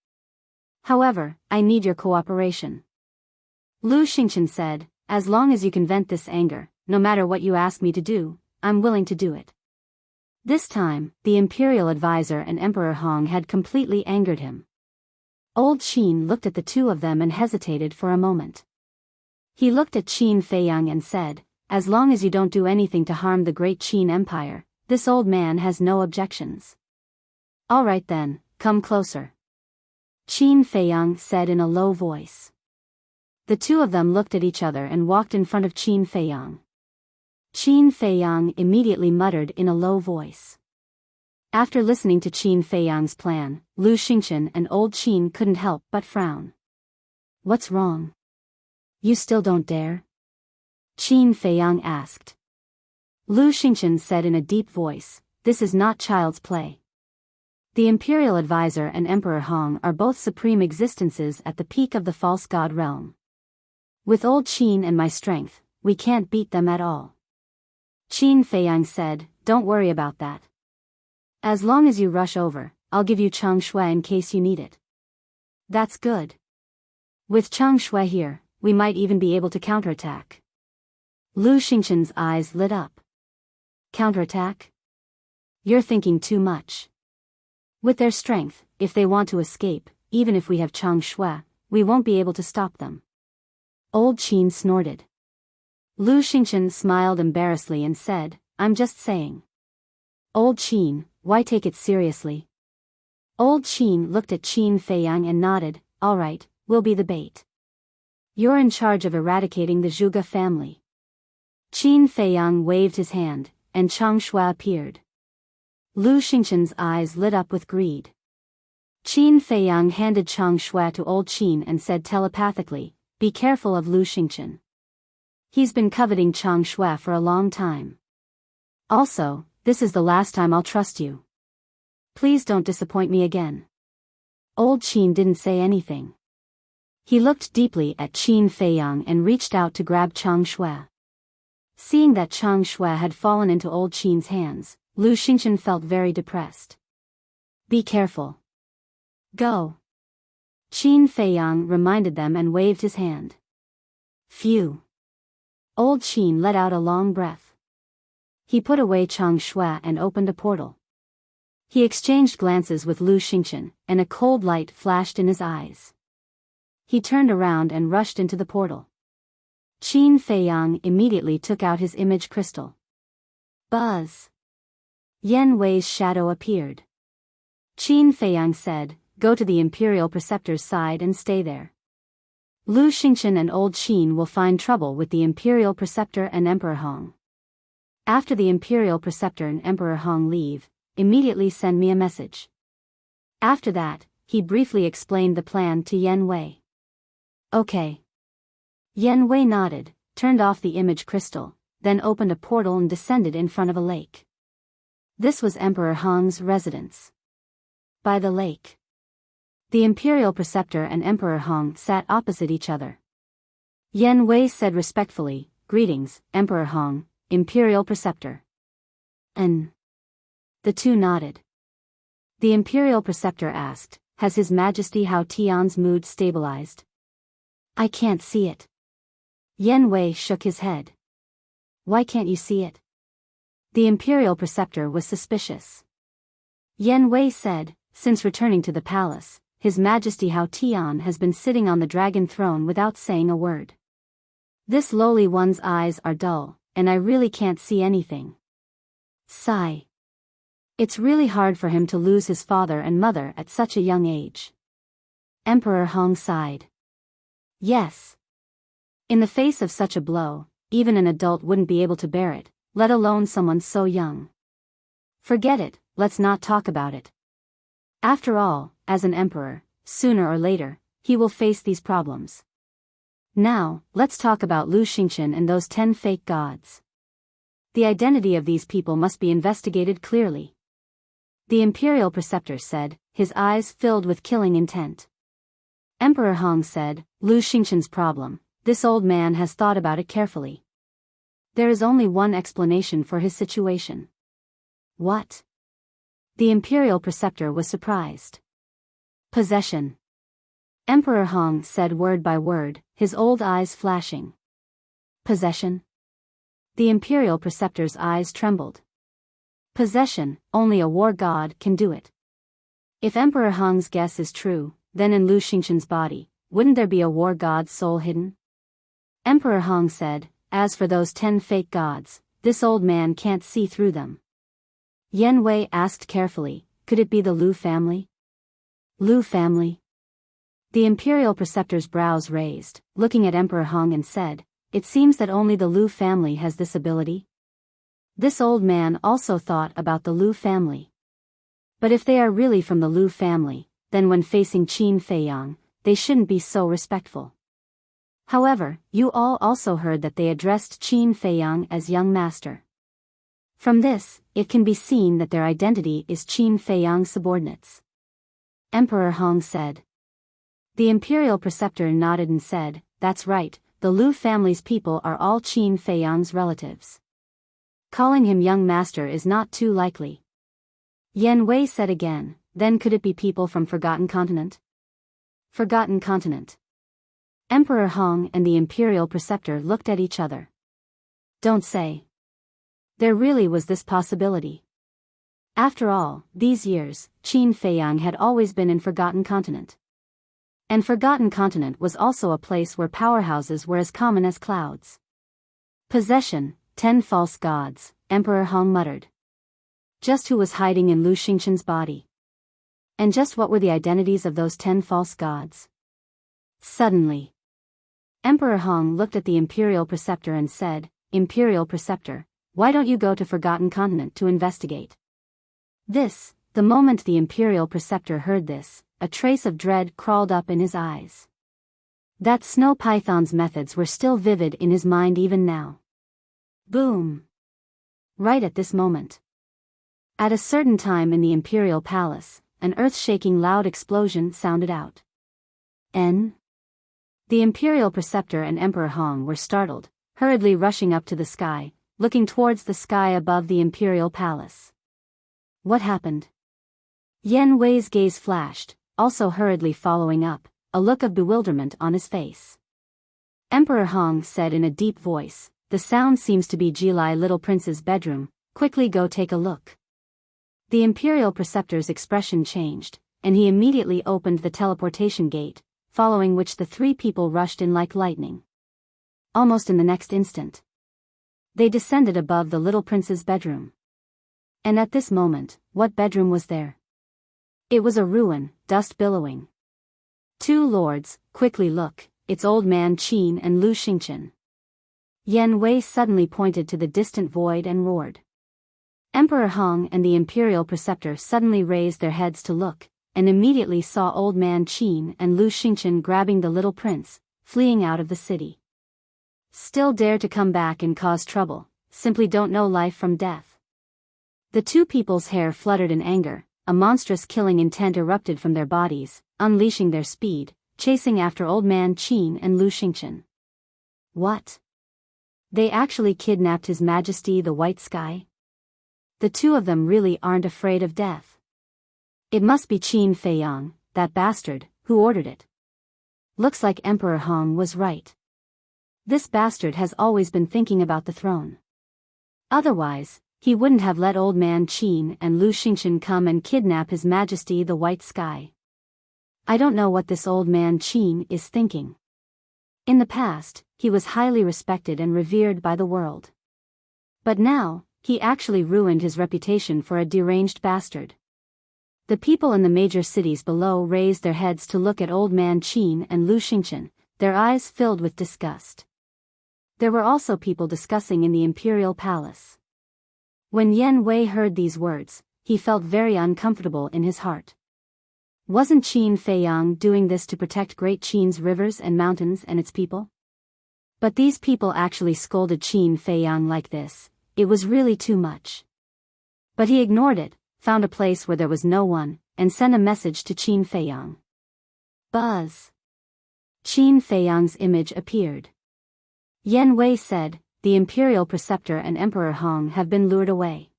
[SPEAKER 1] However, I need your cooperation. Lu Xingchen said, As long as you can vent this anger, no matter what you ask me to do, I'm willing to do it. This time, the imperial advisor and Emperor Hong had completely angered him. Old Qin looked at the two of them and hesitated for a moment. He looked at Qin Feiyang and said, As long as you don't do anything to harm the great Qin Empire, this old man has no objections. All right then, come closer. Qin Feiyang said in a low voice. The two of them looked at each other and walked in front of Qin Feiyang. Qin Feiyang immediately muttered in a low voice. After listening to Qin Feiyang's plan, Lu Xingchen and old Qin couldn't help but frown. What's wrong? You still don't dare? Qin Feiyang asked. Lu Xingchen said in a deep voice, this is not child's play. The Imperial Advisor and Emperor Hong are both supreme existences at the peak of the false god realm. With old Qin and my strength, we can't beat them at all. Qin Feiyang said, don't worry about that. As long as you rush over, I'll give you Chang Shui in case you need it. That's good. With Chang Shui here, we might even be able to counterattack. Lu Xingchen's eyes lit up. Counterattack? You're thinking too much. With their strength, if they want to escape, even if we have Chang Shui, we won't be able to stop them. Old Qin snorted. Lu Xingchen smiled embarrassedly and said, I'm just saying. Old Qin, why take it seriously? Old Qin looked at Qin Feiyang and nodded, all right, we'll be the bait. You're in charge of eradicating the Zhuge family. Qin Feiyang waved his hand, and Chang Shui appeared. Lu Xingchen's eyes lit up with greed. Qin Feiyang handed Chang Shui to old Qin and said telepathically, be careful of Lu Xingchen. He's been coveting Chang Shui for a long time. Also, this is the last time I'll trust you. Please don't disappoint me again. Old Qin didn't say anything. He looked deeply at Qin Feiyang and reached out to grab Chang Shui. Seeing that Chang Shui had fallen into old Qin's hands, Lu Xingchen felt very depressed. Be careful. Go. Qin Feiyang reminded them and waved his hand. Phew. Old Qin let out a long breath. He put away Chang Shui and opened a portal. He exchanged glances with Lu Xingchen, and a cold light flashed in his eyes. He turned around and rushed into the portal. Qin Feiyang immediately took out his image crystal. Buzz. Yan Wei's shadow appeared. Qin Feiyang said, go to the Imperial Preceptor's side and stay there. Lu Xingchen and old Qin will find trouble with the Imperial Preceptor and Emperor Hong. After the Imperial Preceptor and Emperor Hong leave, immediately send me a message. After that, he briefly explained the plan to Yan Wei. Okay. Yan Wei nodded, turned off the image crystal, then opened a portal and descended in front of a lake. This was Emperor Hong's residence. By the lake, the Imperial Preceptor and Emperor Hong sat opposite each other. Yan Wei said respectfully, greetings, Emperor Hong, Imperial Preceptor. The two nodded. The Imperial Preceptor asked, has His Majesty Hao Tian's mood stabilized? I can't see it. Yan Wei shook his head. Why can't you see it? The Imperial Preceptor was suspicious. Yan Wei said, since returning to the palace, His Majesty Hao Tian has been sitting on the dragon throne without saying a word. This lowly one's eyes are dull, and I really can't see anything. Sigh. It's really hard for him to lose his father and mother at such a young age. Emperor Hong sighed. Yes. In the face of such a blow, even an adult wouldn't be able to bear it, let alone someone so young. Forget it, let's not talk about it. After all, as an emperor, sooner or later, he will face these problems. Now, let's talk about Lu Xingchen and those 10 fake gods. The identity of these people must be investigated clearly. The Imperial Preceptor said, his eyes filled with killing intent. Emperor Hong said, Lu Xingchen's problem, this old man has thought about it carefully. There is only one explanation for his situation. What? The Imperial Preceptor was surprised. Possession. Emperor Hong said word by word, his old eyes flashing. Possession? The Imperial Preceptor's eyes trembled. Possession, only a war god can do it. If Emperor Hong's guess is true, then in Lu Xingchen's body, wouldn't there be a war god's soul hidden? Emperor Hong said, as for those 10 fake gods, this old man can't see through them. Yan Wei asked carefully, could it be the Lu family? Lu family? The Imperial Preceptor's brows raised, looking at Emperor Hong and said, it seems that only the Lu family has this ability. This old man also thought about the Lu family. But if they are really from the Lu family, then when facing Qin Feiyang, they shouldn't be so respectful. However, you all also heard that they addressed Qin Feiyang as young master. From this, it can be seen that their identity is Qin Feiyang's subordinates. Emperor Hong said. The imperial preceptor nodded and said, "That's right, the Lu family's people are all Qin Feiyang's relatives. Calling him young master is not too likely." Yan Wei said again, "Then could it be people from Forgotten Continent?" Forgotten Continent. Emperor Hong and the imperial preceptor looked at each other. Don't say. There really was this possibility. After all, these years, Qin Feiyang had always been in Forgotten Continent. And Forgotten Continent was also a place where powerhouses were as common as clouds. Possession, 10 false gods, Emperor Hong muttered. Just who was hiding in Lu Xingqian's body? And just what were the identities of those 10 false gods? Suddenly, Emperor Hong looked at the imperial preceptor and said, "Imperial preceptor, why don't you go to Forgotten Continent to investigate?" The moment the imperial preceptor heard this, a trace of dread crawled up in his eyes. That snow python's methods were still vivid in his mind even now. Boom! Right at this moment. At a certain time in the imperial palace, an earth-shaking loud explosion sounded out. The imperial preceptor and Emperor Hong were startled, hurriedly rushing up to the sky, looking towards the sky above the imperial palace. What happened? Yan Wei's gaze flashed, also hurriedly following up, a look of bewilderment on his face. Emperor Hong said in a deep voice, "The sound seems to be Jilai little prince's bedroom, quickly go take a look." The imperial preceptor's expression changed, and he immediately opened the teleportation gate, following which the 3 people rushed in like lightning. Almost in the next instant, they descended above the little prince's bedroom. And at this moment, what bedroom was there? It was a ruin, dust billowing. 2 lords, quickly look, it's old man Qin and Lu Xingqian. Yan Wei suddenly pointed to the distant void and roared. Emperor Hong and the imperial preceptor suddenly raised their heads to look, and immediately saw old man Qin and Lu Xingqian grabbing the little prince, fleeing out of the city. Still dare to come back and cause trouble, simply don't know life from death. The 2 people's hair fluttered in anger, a monstrous killing intent erupted from their bodies, unleashing their speed, chasing after old man Qin and Lu Xingqian. What? They actually kidnapped His Majesty the White Sky? The 2 of them really aren't afraid of death. It must be Qin Feiyang, that bastard, who ordered it. Looks like Emperor Hong was right. This bastard has always been thinking about the throne. Otherwise, he wouldn't have let old man Qin and Lu Xingqian come and kidnap His Majesty the White Sky. I don't know what this old man Qin is thinking. In the past, he was highly respected and revered by the world. But now, he actually ruined his reputation for a deranged bastard. The people in the major cities below raised their heads to look at old man Qin and Lu Xingqian, their eyes filled with disgust. There were also people discussing in the imperial palace. When Yan Wei heard these words, he felt very uncomfortable in his heart. Wasn't Qin Feiyang doing this to protect Great Qin's rivers and mountains and its people? But these people actually scolded Qin Feiyang like this. It was really too much. But he ignored it, found a place where there was no one, and sent a message to Qin Feiyang. Buzz. Qin Feiyang's image appeared. Yan Wei said, "The imperial preceptor and Emperor Hong have been lured away."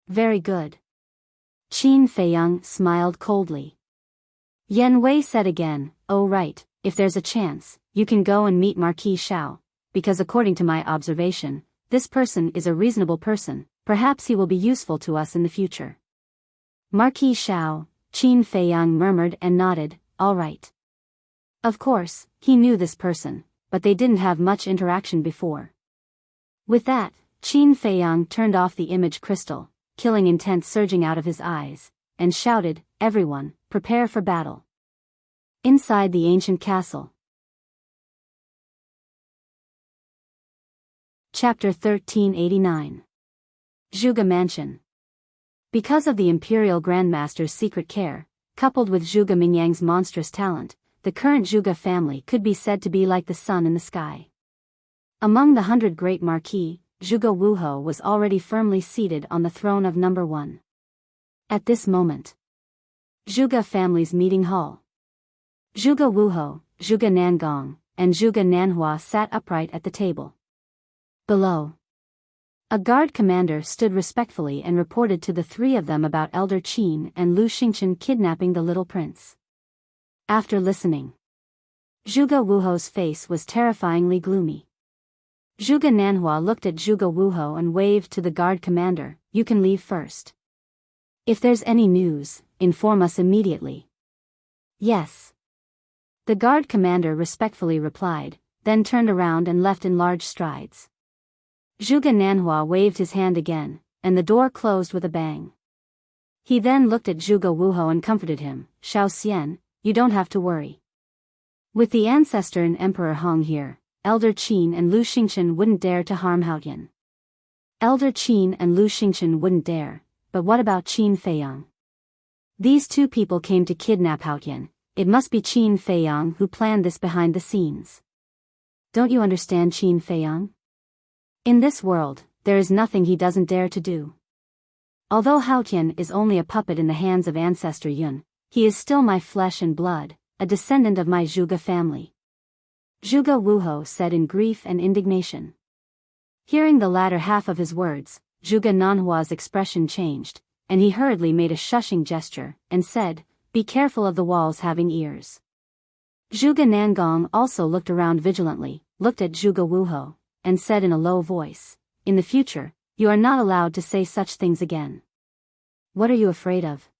[SPEAKER 1] Very good. Qin Feiyang smiled coldly. Yan Wei said again, "Oh right, if there's a chance, you can go and meet Marquis Shao, because according to my observation, this person is a reasonable person, perhaps he will be useful to us in the future." Marquis Shao, Qin Feiyang murmured and nodded, "All right." Of course, he knew this person, but they didn't have much interaction before. With that, Qin Feiyang turned off the image crystal, killing intent surging out of his eyes, and shouted, "Everyone, prepare for battle." Inside the ancient castle. Chapter 1389. Zhuge Mansion. Because of the Imperial Grandmaster's secret care, coupled with Zhuge Mingyang's monstrous talent, the current Zhuge family could be said to be like the sun in the sky. Among the 100 great marquis, Zhuge Wuhou was already firmly seated on the throne of number 1. At this moment, Zhuge family's meeting hall. Zhuge Wuhou, Zhuge Nangong, and Zhuge Nanhua sat upright at the table. Below, a guard commander stood respectfully and reported to the three of them about Elder Qin and Lu Xingchen kidnapping the little prince. After listening, Zhuge Wuhou's face was terrifyingly gloomy. Zhuge Nanhua looked at Zhuge Wuhou and waved to the guard commander, "You can leave first. If there's any news, inform us immediately." "Yes." The guard commander respectfully replied, then turned around and left in large strides. Zhuge Nanhua waved his hand again, and the door closed with a bang. He then looked at Zhuge Wuhou and comforted him, "Xiao Xian, you don't have to worry. With the ancestor and Emperor Hong here, Elder Qin and Lu Xingchen wouldn't dare to harm Haotian." Elder Qin and Lu Xingchen wouldn't dare, but what about Qin Feiyang? These two people came to kidnap Haotian. It must be Qin Feiyang who planned this behind the scenes. Don't you understand Qin Feiyang? In this world, there is nothing he doesn't dare to do. Although Haotian is only a puppet in the hands of Ancestor Yun, he is still my flesh and blood, a descendant of my Zhuge family. Zhuge Wuhou said in grief and indignation. Hearing the latter half of his words, Zhuge Nanhua's expression changed, and he hurriedly made a shushing gesture, and said, "Be careful of the walls having ears." Zhuge Nangong also looked around vigilantly, looked at Zhuge Wuhou, and said in a low voice, "In the future, you are not allowed to say such things again." "What are you afraid of?"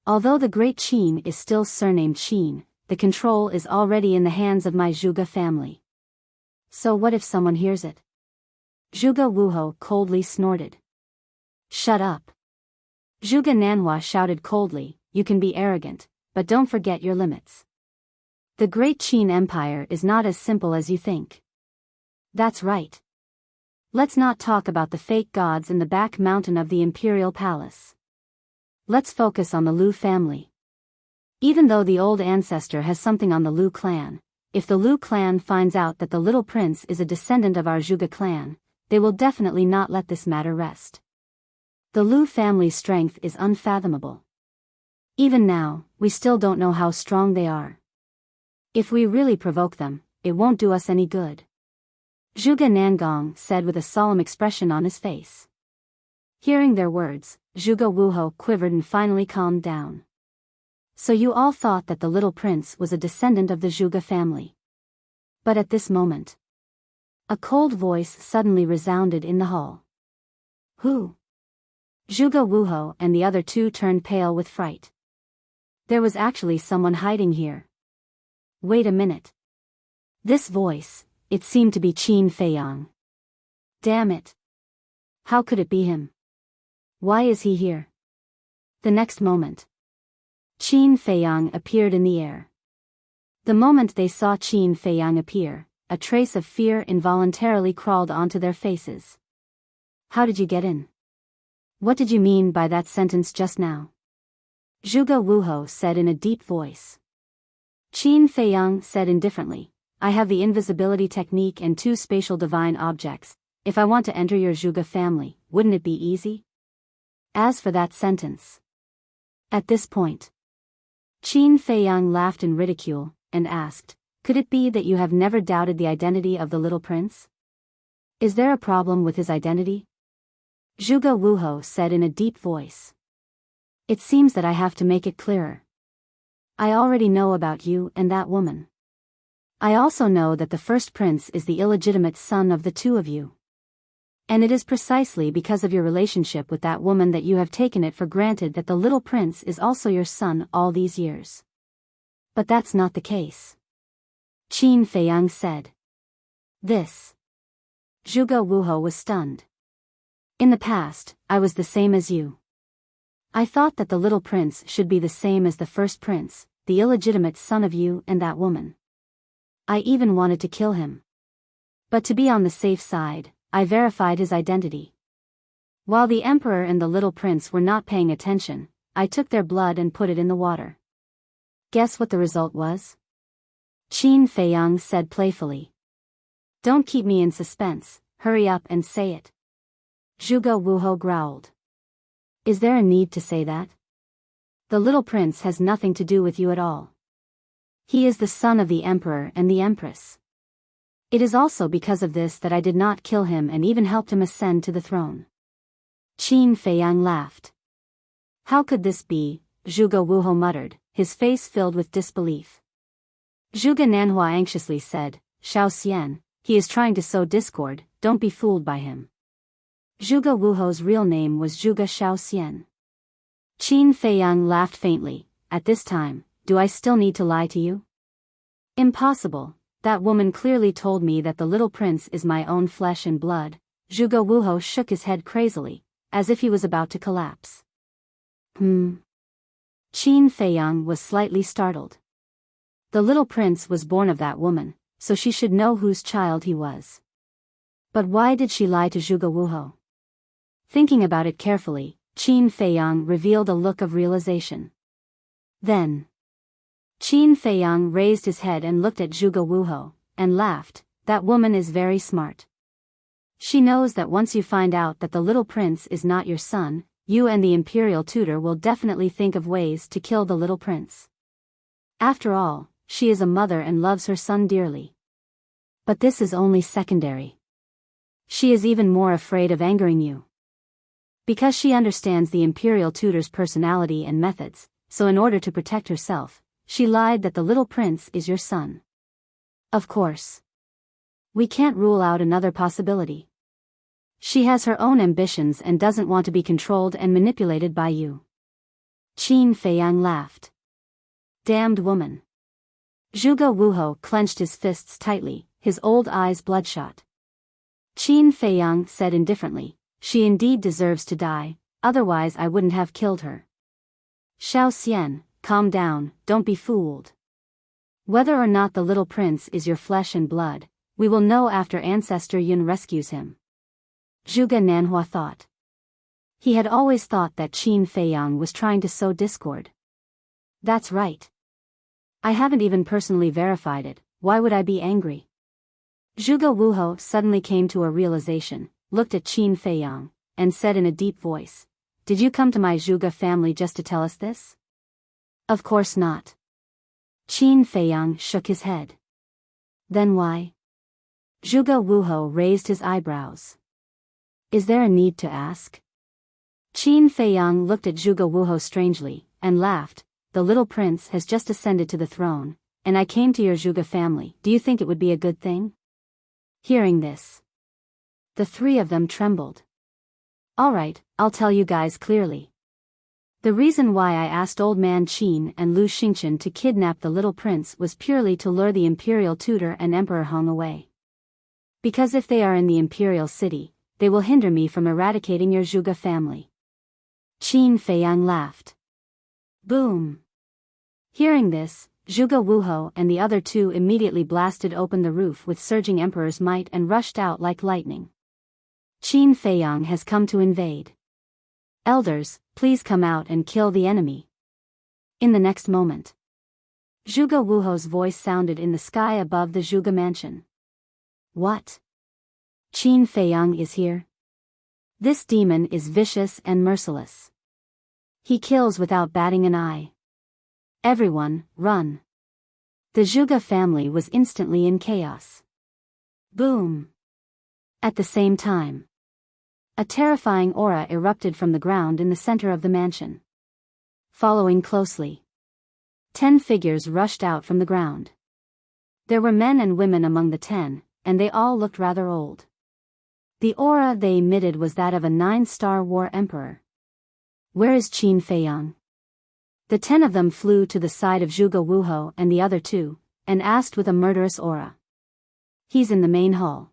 [SPEAKER 1] Although the great Qin is still surnamed Qin, the control is already in the hands of my Zhuge family. So what if someone hears it? Zhuge Wuhou coldly snorted. "Shut up." Zhuge Nanhua shouted coldly, "You can be arrogant, but don't forget your limits. The great Qin Empire is not as simple as you think." "That's right. Let's not talk about the fake gods in the back mountain of the Imperial Palace. Let's focus on the Lu family. Even though the old ancestor has something on the Lu clan, if the Lu clan finds out that the little prince is a descendant of our Zhuge clan, they will definitely not let this matter rest. The Lu family's strength is unfathomable. Even now, we still don't know how strong they are. If we really provoke them, it won't do us any good." Zhuge Nangong said with a solemn expression on his face. Hearing their words, Zhuge Wuhou quivered and finally calmed down. "So you all thought that the little prince was a descendant of the Zhuge family." But at this moment, a cold voice suddenly resounded in the hall. "Who?" Zhuge Wuhou and the other two turned pale with fright. There was actually someone hiding here. Wait a minute. This voice, it seemed to be Qin Feiyang. Damn it. How could it be him? Why is he here? The next moment, Qin Feiyang appeared in the air. The moment they saw Qin Feiyang appear, a trace of fear involuntarily crawled onto their faces. "How did you get in? What did you mean by that sentence just now?" Zhuge Wuhou said in a deep voice. Qin Feiyang said indifferently, "I have the invisibility technique and 2 spatial divine objects. If I want to enter your Zhuge family, wouldn't it be easy?" As for that sentence. At this point, Qin Feiyang laughed in ridicule, and asked, "Could it be that you have never doubted the identity of the little prince? Is there a problem with his identity?" Zhuge Wuhou said in a deep voice. "It seems that I have to make it clearer. I already know about you and that woman. I also know that the first prince is the illegitimate son of the two of you. And it is precisely because of your relationship with that woman that you have taken it for granted that the little prince is also your son all these years. But that's not the case." Qin Feiyang said. "This." Zhuge Wuhou was stunned. "In the past, I was the same as you. I thought that the little prince should be the same as the first prince, the illegitimate son of you and that woman. I even wanted to kill him. But to be on the safe side, I verified his identity. While the emperor and the little prince were not paying attention, I took their blood and put it in the water. Guess what the result was? Qin Feiyang said playfully. Don't keep me in suspense, hurry up and say it. Zhuge Wuhou growled. Is there a need to say that? The little prince has nothing to do with you at all. He is the son of the emperor and the empress. It is also because of this that I did not kill him and even helped him ascend to the throne. Qin Feiyang laughed. How could this be? Zhuge Wuhou muttered, his face filled with disbelief. Zhuge Nanhua anxiously said, Xiao Xian, he is trying to sow discord, don't be fooled by him. Zhuge Wuhou's real name was Zhuge Xiao Xian. Qin Feiyang laughed faintly. At this time, do I still need to lie to you? Impossible, that woman clearly told me that the little prince is my own flesh and blood. Zhuge Wuhou shook his head crazily, as if he was about to collapse. Qin Feiyang was slightly startled. The little prince was born of that woman, so she should know whose child he was. But why did she lie to Zhuge Wuhou? Thinking about it carefully, Qin Feiyang revealed a look of realization. Then, Qin Feiyang raised his head and looked at Zhuge Wuhou, and laughed. That woman is very smart. She knows that once you find out that the little prince is not your son, you and the imperial tutor will definitely think of ways to kill the little prince. After all, she is a mother and loves her son dearly. But this is only secondary. She is even more afraid of angering you. Because she understands the imperial tutor's personality and methods, so in order to protect herself, she lied that the little prince is your son. Of course. We can't rule out another possibility. She has her own ambitions and doesn't want to be controlled and manipulated by you. Qin Feiyang laughed. Damned woman. Zhuge Wuhou clenched his fists tightly, his old eyes bloodshot. Qin Feiyang said indifferently, she indeed deserves to die, otherwise I wouldn't have killed her. Xiao Xian, calm down, don't be fooled. Whether or not the little prince is your flesh and blood, we will know after Ancestor Yun rescues him. Zhuge Nanhua thought. He had always thought that Qin Feiyang was trying to sow discord. That's right. I haven't even personally verified it, why would I be angry? Zhuge Wuhou suddenly came to a realization, looked at Qin Feiyang, and said in a deep voice, Did you come to my Zhuge family just to tell us this? Of course not. Qin Feiyang shook his head. Then why? Zhuge Wuhou raised his eyebrows. Is there a need to ask? Qin Feiyang looked at Zhuge Wuhou strangely, and laughed. The little prince has just ascended to the throne, and I came to your Zhuge family. Do you think it would be a good thing? Hearing this, the three of them trembled. All right, I'll tell you guys clearly. The reason why I asked Old Man Qin and Lu Xingchen to kidnap the little prince was purely to lure the imperial tutor and Emperor Hong away. Because if they are in the imperial city, they will hinder me from eradicating your Zhuge family. Qin Feiyang laughed. Boom. Hearing this, Zhuge Wuhou and the other two immediately blasted open the roof with surging emperor's might and rushed out like lightning. Qin Feiyang has come to invade. Elders, please come out and kill the enemy. In the next moment, Zhuge Wuhou's voice sounded in the sky above the Zhuge mansion. What? Qin Feiyang is here? This demon is vicious and merciless. He kills without batting an eye. Everyone, run. The Zhuge family was instantly in chaos. Boom. At the same time, a terrifying aura erupted from the ground in the center of the mansion. Following closely, 10 figures rushed out from the ground. There were men and women among the 10, and they all looked rather old. The aura they emitted was that of a 9-star war emperor. Where is Qin Feiyang? The 10 of them flew to the side of Zhuge Wuhou and the other two, and asked with a murderous aura. He's in the main hall.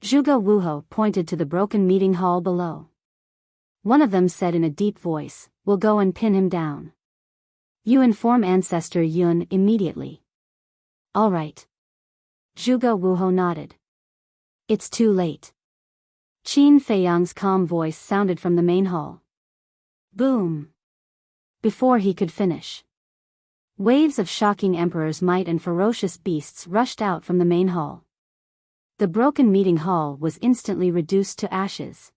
[SPEAKER 1] Zhuge Wuhou pointed to the broken meeting hall below. One of them said in a deep voice, We'll go and pin him down. You inform Ancestor Yun immediately. All right. Zhuge Wuhou nodded. It's too late. Qin Feiyang's calm voice sounded from the main hall. Boom! Before he could finish, waves of shocking emperor's might and ferocious beasts rushed out from the main hall. The broken meeting hall was instantly reduced to ashes.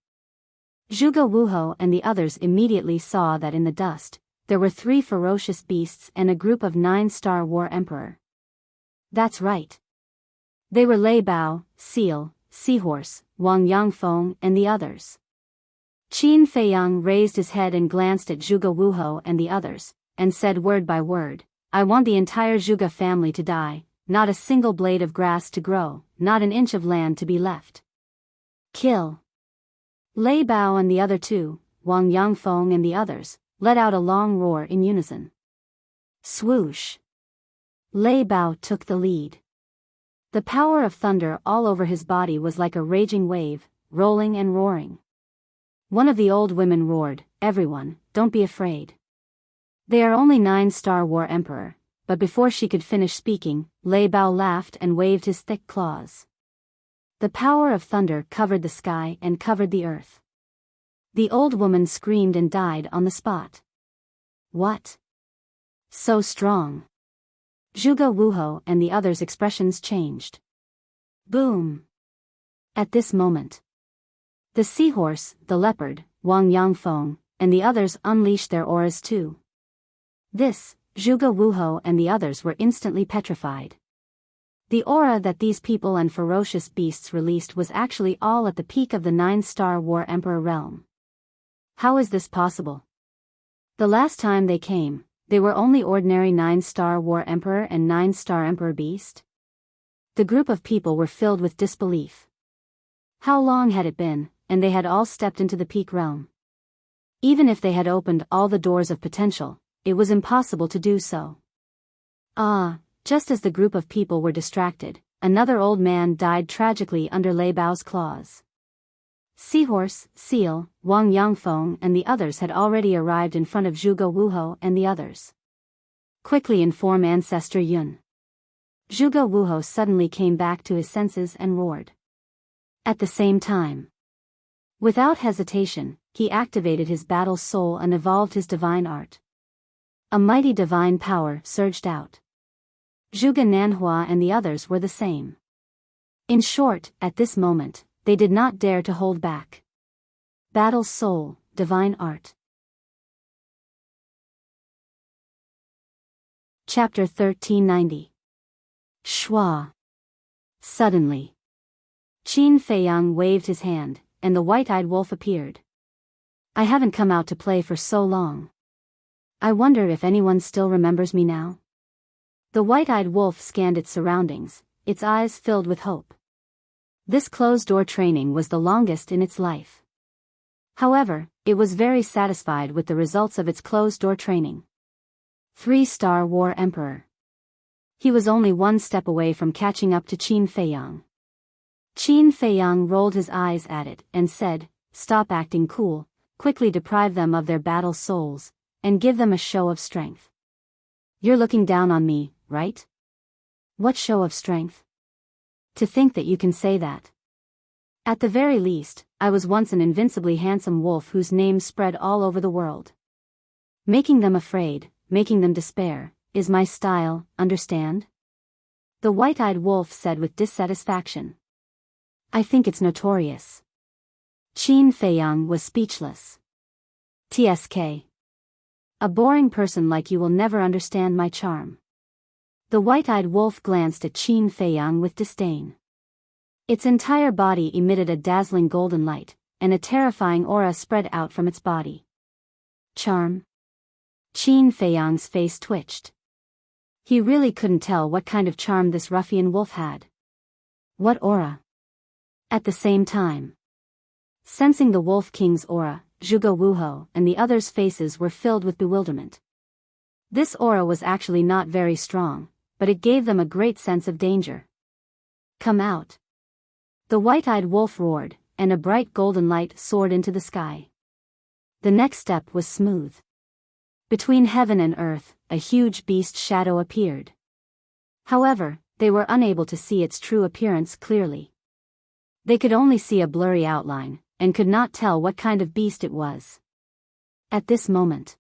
[SPEAKER 1] Zhuge Wuhou and the others immediately saw that in the dust, there were 3 ferocious beasts and a group of 9-star war emperor. That's right. They were Lei Bao, Seal, Seahorse, Wang Yangfeng and the others. Qin Feiyang raised his head and glanced at Zhuge Wuhou and the others, and said word by word, I want the entire Zhuge family to die, not a single blade of grass to grow, not an inch of land to be left. Kill. Lei Bao and the other 2, Wang Yangfeng and the others, let out a long roar in unison. Swoosh. Lei Bao took the lead. The power of thunder all over his body was like a raging wave, rolling and roaring. One of the old women roared, Everyone, don't be afraid. They are only 9-star war emperor, but before she could finish speaking, Lei Bao laughed and waved his thick claws. The power of thunder covered the sky and covered the earth. The old woman screamed and died on the spot. What? So strong. Zhuge Wuhou and the others' expressions changed. Boom. At this moment, the seahorse, the leopard, Wang Yangfeng, and the others unleashed their auras too. This, Zhuge Wuhou and the others were instantly petrified. The aura that these people and ferocious beasts released was actually all at the peak of the 9-star war emperor realm. How is this possible? The last time they came, they were only ordinary 9-star war emperor and 9-star emperor beast? The group of people were filled with disbelief. How long had it been, and they had all stepped into the peak realm? Even if they had opened all the doors of potential, it was impossible to do so. Just as the group of people were distracted, another old man died tragically under Lei Bao's claws. Seahorse, Seal, Wang Yangfeng and the others had already arrived in front of Zhuge Wuhou and the others. Quickly inform Ancestor Yun. Zhuge Wuhou suddenly came back to his senses and roared. At the same time, without hesitation, he activated his battle soul and evolved his divine art. A mighty divine power surged out. Zhuge Nanhua and the others were the same. In short, at this moment, they did not dare to hold back. Battle soul, divine art. Chapter 1390. Shua. Suddenly, Qin Feiyang waved his hand, and the white-eyed wolf appeared. I haven't come out to play for so long. I wonder if anyone still remembers me now? The white-eyed wolf scanned its surroundings, its eyes filled with hope. This closed-door training was the longest in its life. However, it was very satisfied with the results of its closed-door training. 3-star war emperor. He was only one step away from catching up to Qin Feiyang. Qin Feiyang rolled his eyes at it and said, Stop acting cool, quickly deprive them of their battle souls, and give them a show of strength. You're looking down on me, right? What show of strength? To think that you can say that. At the very least, I was once an invincibly handsome wolf whose name spread all over the world. Making them afraid, making them despair, is my style, understand? The white-eyed wolf said with dissatisfaction. I think it's notorious. Qin Feiyang was speechless. TSK. A boring person like you will never understand my charm. The white-eyed wolf glanced at Qin Feiyang with disdain. Its entire body emitted a dazzling golden light, and a terrifying aura spread out from its body. Charm? Qin Feiyang's face twitched. He really couldn't tell what kind of charm this ruffian wolf had. What aura? At the same time, sensing the Wolf King's aura, Zhuge Wuhou and the others' faces were filled with bewilderment. This aura was actually not very strong, but it gave them a great sense of danger. Come out. The white-eyed wolf roared, and a bright golden light soared into the sky. The next step was smooth. Between heaven and earth, a huge beast shadow appeared. However, they were unable to see its true appearance clearly. They could only see a blurry outline, and could not tell what kind of beast it was. At this moment,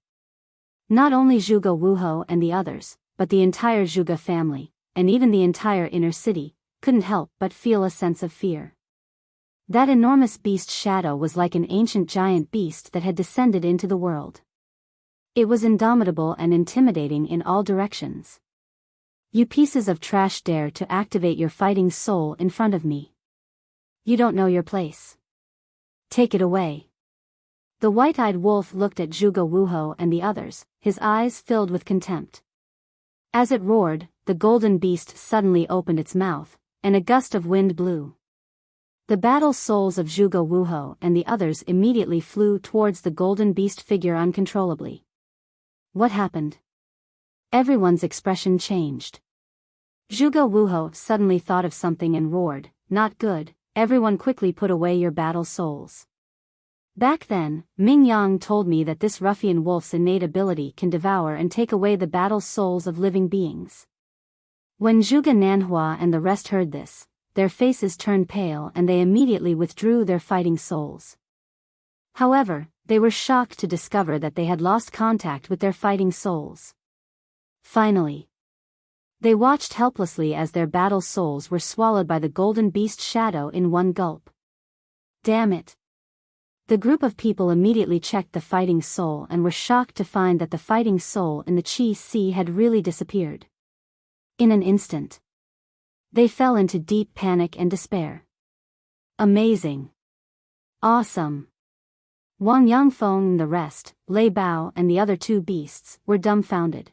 [SPEAKER 1] not only Zhuge Wuho and the others, but the entire Zhuge family, and even the entire inner city, couldn't help but feel a sense of fear. That enormous beast's shadow was like an ancient giant beast that had descended into the world. It was indomitable and intimidating in all directions. You pieces of trash dare to activate your fighting soul in front of me. You don't know your place. Take it away. The white-eyed wolf looked at Zhuge Wuho and the others, his eyes filled with contempt. As it roared, the golden beast suddenly opened its mouth, and a gust of wind blew. The battle souls of Zhuge Wuho and the others immediately flew towards the golden beast figure uncontrollably. What happened? Everyone's expression changed. Zhuge Wuho suddenly thought of something and roared, "Not good, everyone quickly put away your battle souls." Back then, Ming Yang told me that this ruffian wolf's innate ability can devour and take away the battle souls of living beings. When Zhuge Nanhua and the rest heard this, their faces turned pale and they immediately withdrew their fighting souls. However, they were shocked to discover that they had lost contact with their fighting souls. Finally, they watched helplessly as their battle souls were swallowed by the golden beast shadow in one gulp. Damn it! The group of people immediately checked the fighting soul and were shocked to find that the fighting soul in the Qi Sea had really disappeared. In an instant, they fell into deep panic and despair. Amazing! Awesome! Wang Yangfeng and the rest, Lei Bao and the other two beasts, were dumbfounded.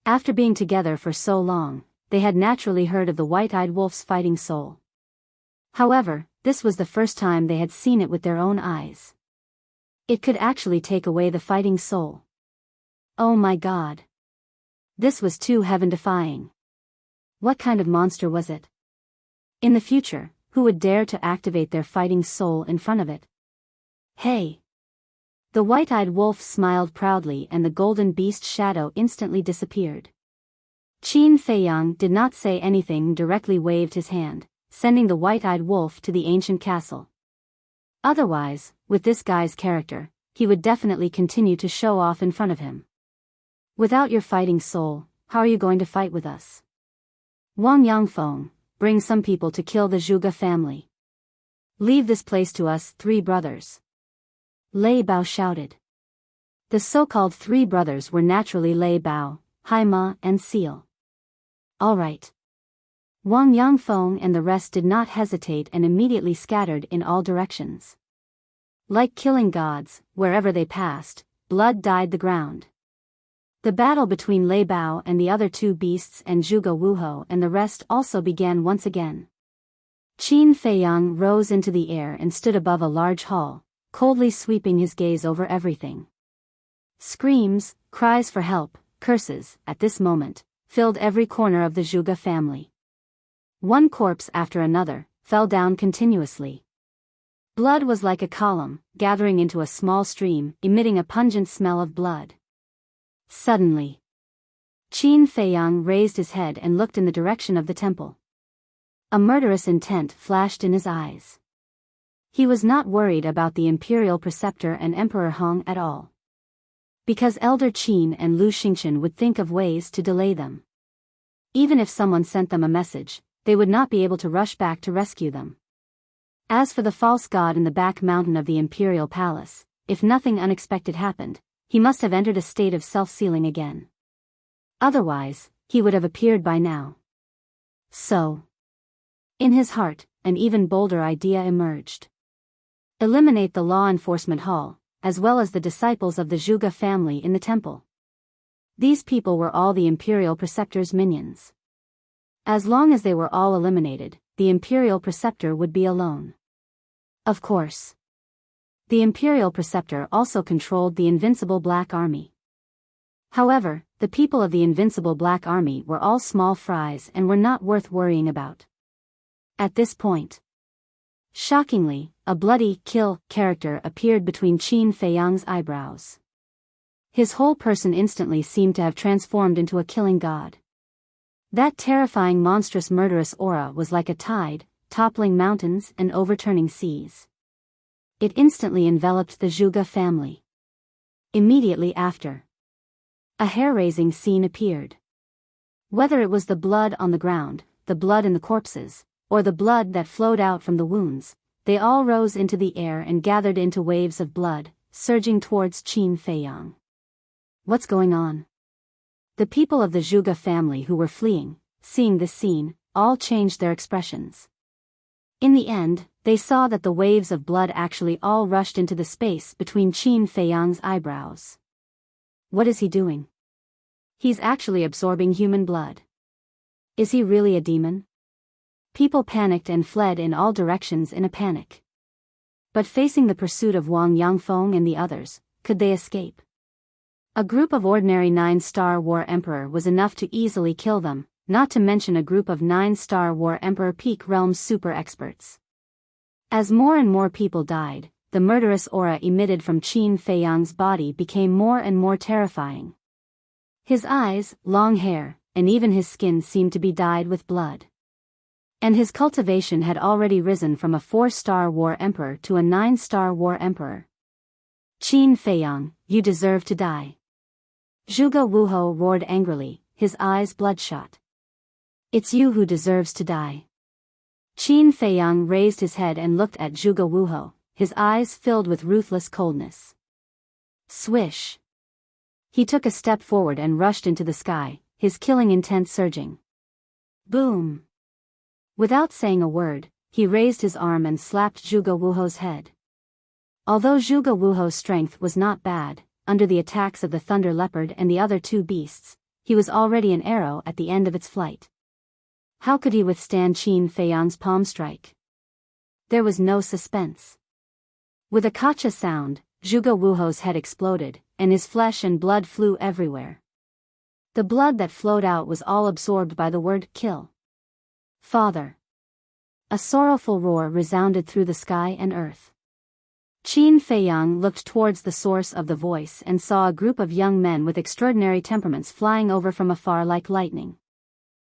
[SPEAKER 1] After being together for so long, they had naturally heard of the white-eyed wolf's fighting soul. However, this was the first time they had seen it with their own eyes. It could actually take away the fighting soul. Oh my God! This was too heaven-defying. What kind of monster was it? In the future, who would dare to activate their fighting soul in front of it? Hey! The white-eyed wolf smiled proudly and the golden beast shadow instantly disappeared. Qin Feiyang did not say anything, directly waved his hand, sending the white-eyed wolf to the ancient castle. Otherwise, with this guy's character, he would definitely continue to show off in front of him. Without your fighting soul, how are you going to fight with us? Wang Yangfeng, bring some people to kill the Zhuge family. Leave this place to us three brothers. Lei Bao shouted. The so-called three brothers were naturally Lei Bao, Haima and Seal. All right. Wang Yangfeng and the rest did not hesitate and immediately scattered in all directions. Like killing gods, wherever they passed, blood dyed the ground. The battle between Lei Bao and the other two beasts and Zhuge Wuho and the rest also began once again. Qin Feiyang rose into the air and stood above a large hall, coldly sweeping his gaze over everything. Screams, cries for help, curses, at this moment, filled every corner of the Zhuge family. One corpse after another fell down continuously. Blood was like a column, gathering into a small stream, emitting a pungent smell of blood. Suddenly, Qin Feiyang raised his head and looked in the direction of the temple. A murderous intent flashed in his eyes. He was not worried about the imperial preceptor and Emperor Hong at all. Because Elder Qin and Lu Xingchen would think of ways to delay them. Even if someone sent them a message, they would not be able to rush back to rescue them. As for the false god in the back mountain of the imperial palace, if nothing unexpected happened, he must have entered a state of self-sealing again. Otherwise, he would have appeared by now. So, in his heart, an even bolder idea emerged. Eliminate the law enforcement hall, as well as the disciples of the Zhuge family in the temple. These people were all the imperial preceptor's minions. As long as they were all eliminated, the imperial preceptor would be alone. Of course. The imperial preceptor also controlled the invincible Black Army. However, the people of the invincible Black Army were all small fries and were not worth worrying about. At this point, shockingly, a bloody kill character appeared between Qin Feiyang's eyebrows. His whole person instantly seemed to have transformed into a killing god. That terrifying monstrous murderous aura was like a tide, toppling mountains and overturning seas. It instantly enveloped the Zhuge family. Immediately after, a hair-raising scene appeared. Whether it was the blood on the ground, the blood in the corpses, or the blood that flowed out from the wounds, they all rose into the air and gathered into waves of blood, surging towards Qin Feiyang. What's going on? The people of the Zhuge family who were fleeing, seeing this scene, all changed their expressions. In the end, they saw that the waves of blood actually all rushed into the space between Qin Feiyang's eyebrows. What is he doing? He's actually absorbing human blood. Is he really a demon? People panicked and fled in all directions in a panic. But facing the pursuit of Wang Yangfeng and the others, could they escape? A group of ordinary 9-star war emperor was enough to easily kill them, not to mention a group of 9-star war emperor peak realm super experts. As more and more people died, the murderous aura emitted from Qin Feiyang's body became more and more terrifying. His eyes, long hair, and even his skin seemed to be dyed with blood. And his cultivation had already risen from a 4-star war emperor to a 9-star war emperor. Qin Feiyang, you deserve to die. Zhuge Wuho roared angrily, his eyes bloodshot. It's you who deserves to die. Qin Feiyang raised his head and looked at Zhuge Wuho, his eyes filled with ruthless coldness. Swish. He took a step forward and rushed into the sky, his killing intent surging. Boom. Without saying a word, he raised his arm and slapped Zhuge Wuho's head. Although Zhuge Wuho's strength was not bad, under the attacks of the thunder leopard and the other 2 beasts, he was already an arrow at the end of its flight. How could he withstand Qin Feiyang's palm strike? There was no suspense. With a kacha sound, Zhuge Wuho's head exploded, and his flesh and blood flew everywhere. The blood that flowed out was all absorbed by the word kill. Father. A sorrowful roar resounded through the sky and earth. Qin Feiyang looked towards the source of the voice and saw a group of young men with extraordinary temperaments flying over from afar like lightning.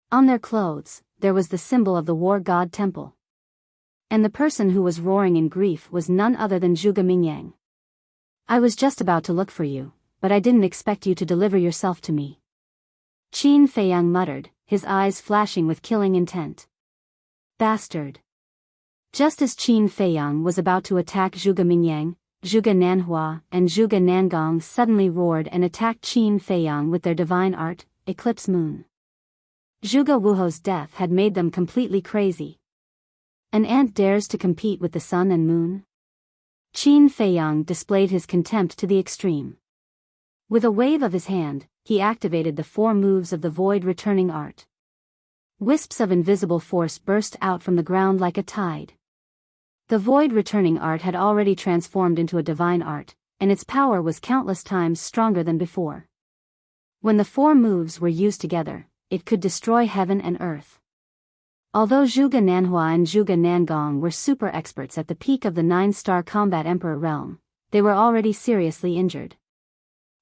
[SPEAKER 1] On their clothes, there was the symbol of the war god temple. And the person who was roaring in grief was none other than Zhuge Mingyang. I was just about to look for you, but I didn't expect you to deliver yourself to me. Qin Feiyang muttered, his eyes flashing with killing intent. Bastard. Just as Qin Feiyang was about to attack Zhuge Mingyang, Zhuge Nanhua and Zhuge Nangong suddenly roared and attacked Qin Feiyang with their divine art, Eclipse Moon. Zhuge Wuho's death had made them completely crazy. An ant dares to compete with the sun and moon? Qin Feiyang displayed his contempt to the extreme. With a wave of his hand, he activated the 4 moves of the void returning art. Wisps of invisible force burst out from the ground like a tide. The void returning art had already transformed into a divine art, and its power was countless times stronger than before. When the 4 moves were used together, it could destroy heaven and earth. Although Zhuge Nanhua and Zhuge Nangong were super experts at the peak of the 9-star combat emperor realm, they were already seriously injured.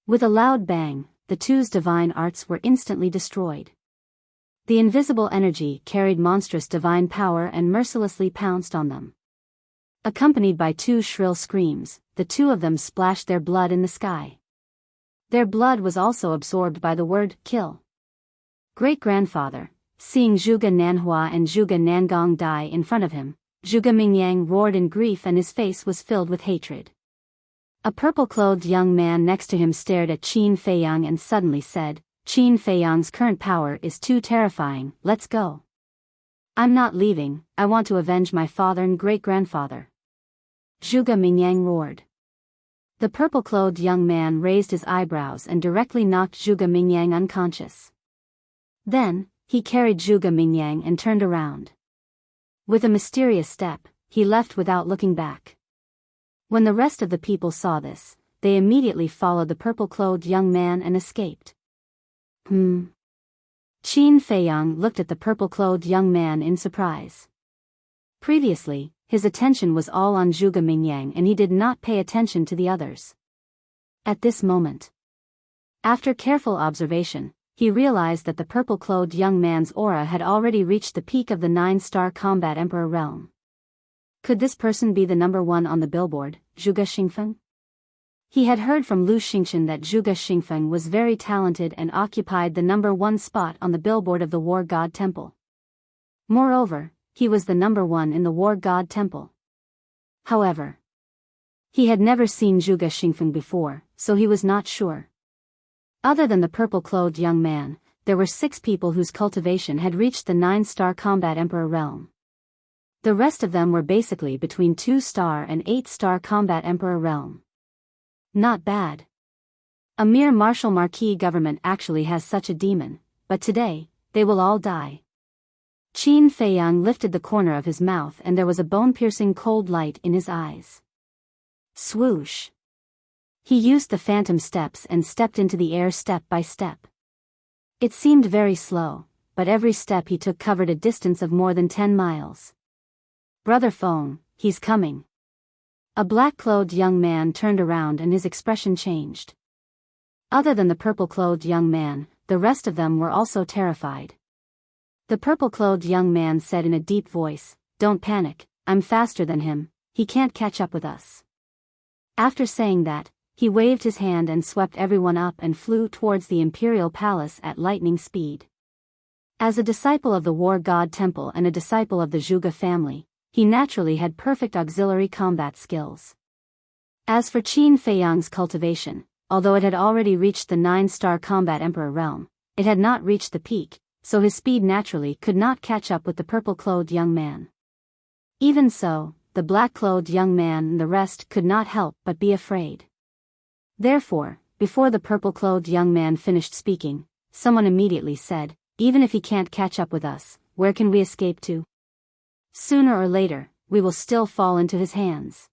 [SPEAKER 1] With a loud bang, the 2's divine arts were instantly destroyed. The invisible energy carried monstrous divine power and mercilessly pounced on them. Accompanied by 2 shrill screams, the 2 of them splashed their blood in the sky. Their blood was also absorbed by the word kill. Great-grandfather, seeing Zhuge Nanhua and Zhuge Nangong die in front of him, Zhuge Mingyang roared in grief and his face was filled with hatred. A purple-clothed young man next to him stared at Qin Feiyang and suddenly said, Qin Feiyang's current power is too terrifying, let's go. I'm not leaving, I want to avenge my father and great-grandfather. Zhuge Mingyang roared. The purple-clothed young man raised his eyebrows and directly knocked Zhuge Mingyang unconscious. Then, he carried Zhuge Mingyang and turned around. With a mysterious step, he left without looking back. When the rest of the people saw this, they immediately followed the purple-clothed young man and escaped. Qin Feiyang looked at the purple-clothed young man in surprise. Previously, his attention was all on Zhuge Mingyang and he did not pay attention to the others. At this moment, after careful observation, he realized that the purple-clothed young man's aura had already reached the peak of the 9-star combat emperor realm. Could this person be the number one on the billboard, Zhuge Xingfeng? He had heard from Lu Xingchen that Zhuge Xingfeng was very talented and occupied the number one spot on the billboard of the War God Temple. Moreover, he was the number one in the War God Temple. However, he had never seen Zhuge Xingfeng before, so he was not sure. Other than the purple-clothed young man, there were 6 people whose cultivation had reached the 9-star combat emperor realm. The rest of them were basically between 2-star and 8-star combat emperor realm. Not bad. A mere martial marquis government actually has such a demon, but today, they will all die. Qin Feiyang lifted the corner of his mouth and there was a bone-piercing cold light in his eyes. Swoosh. He used the phantom steps and stepped into the air step by step. It seemed very slow, but every step he took covered a distance of more than 10 miles. Brother Feng, he's coming. A black-clothed young man turned around and his expression changed. Other than the purple-clothed young man, the rest of them were also terrified. The purple-clothed young man said in a deep voice, "Don't panic, I'm faster than him, he can't catch up with us." After saying that, he waved his hand and swept everyone up and flew towards the imperial palace at lightning speed. As a disciple of the War God Temple and a disciple of the Zhuge family, he naturally had perfect auxiliary combat skills. As for Qin Feiyang's cultivation, although it had already reached the 9-star combat emperor realm, it had not reached the peak, so his speed naturally could not catch up with the purple-clothed young man. Even so, the black-clothed young man and the rest could not help but be afraid. Therefore, before the purple-clothed young man finished speaking, someone immediately said, "Even if he can't catch up with us, where can we escape to? Sooner or later, we will still fall into his hands.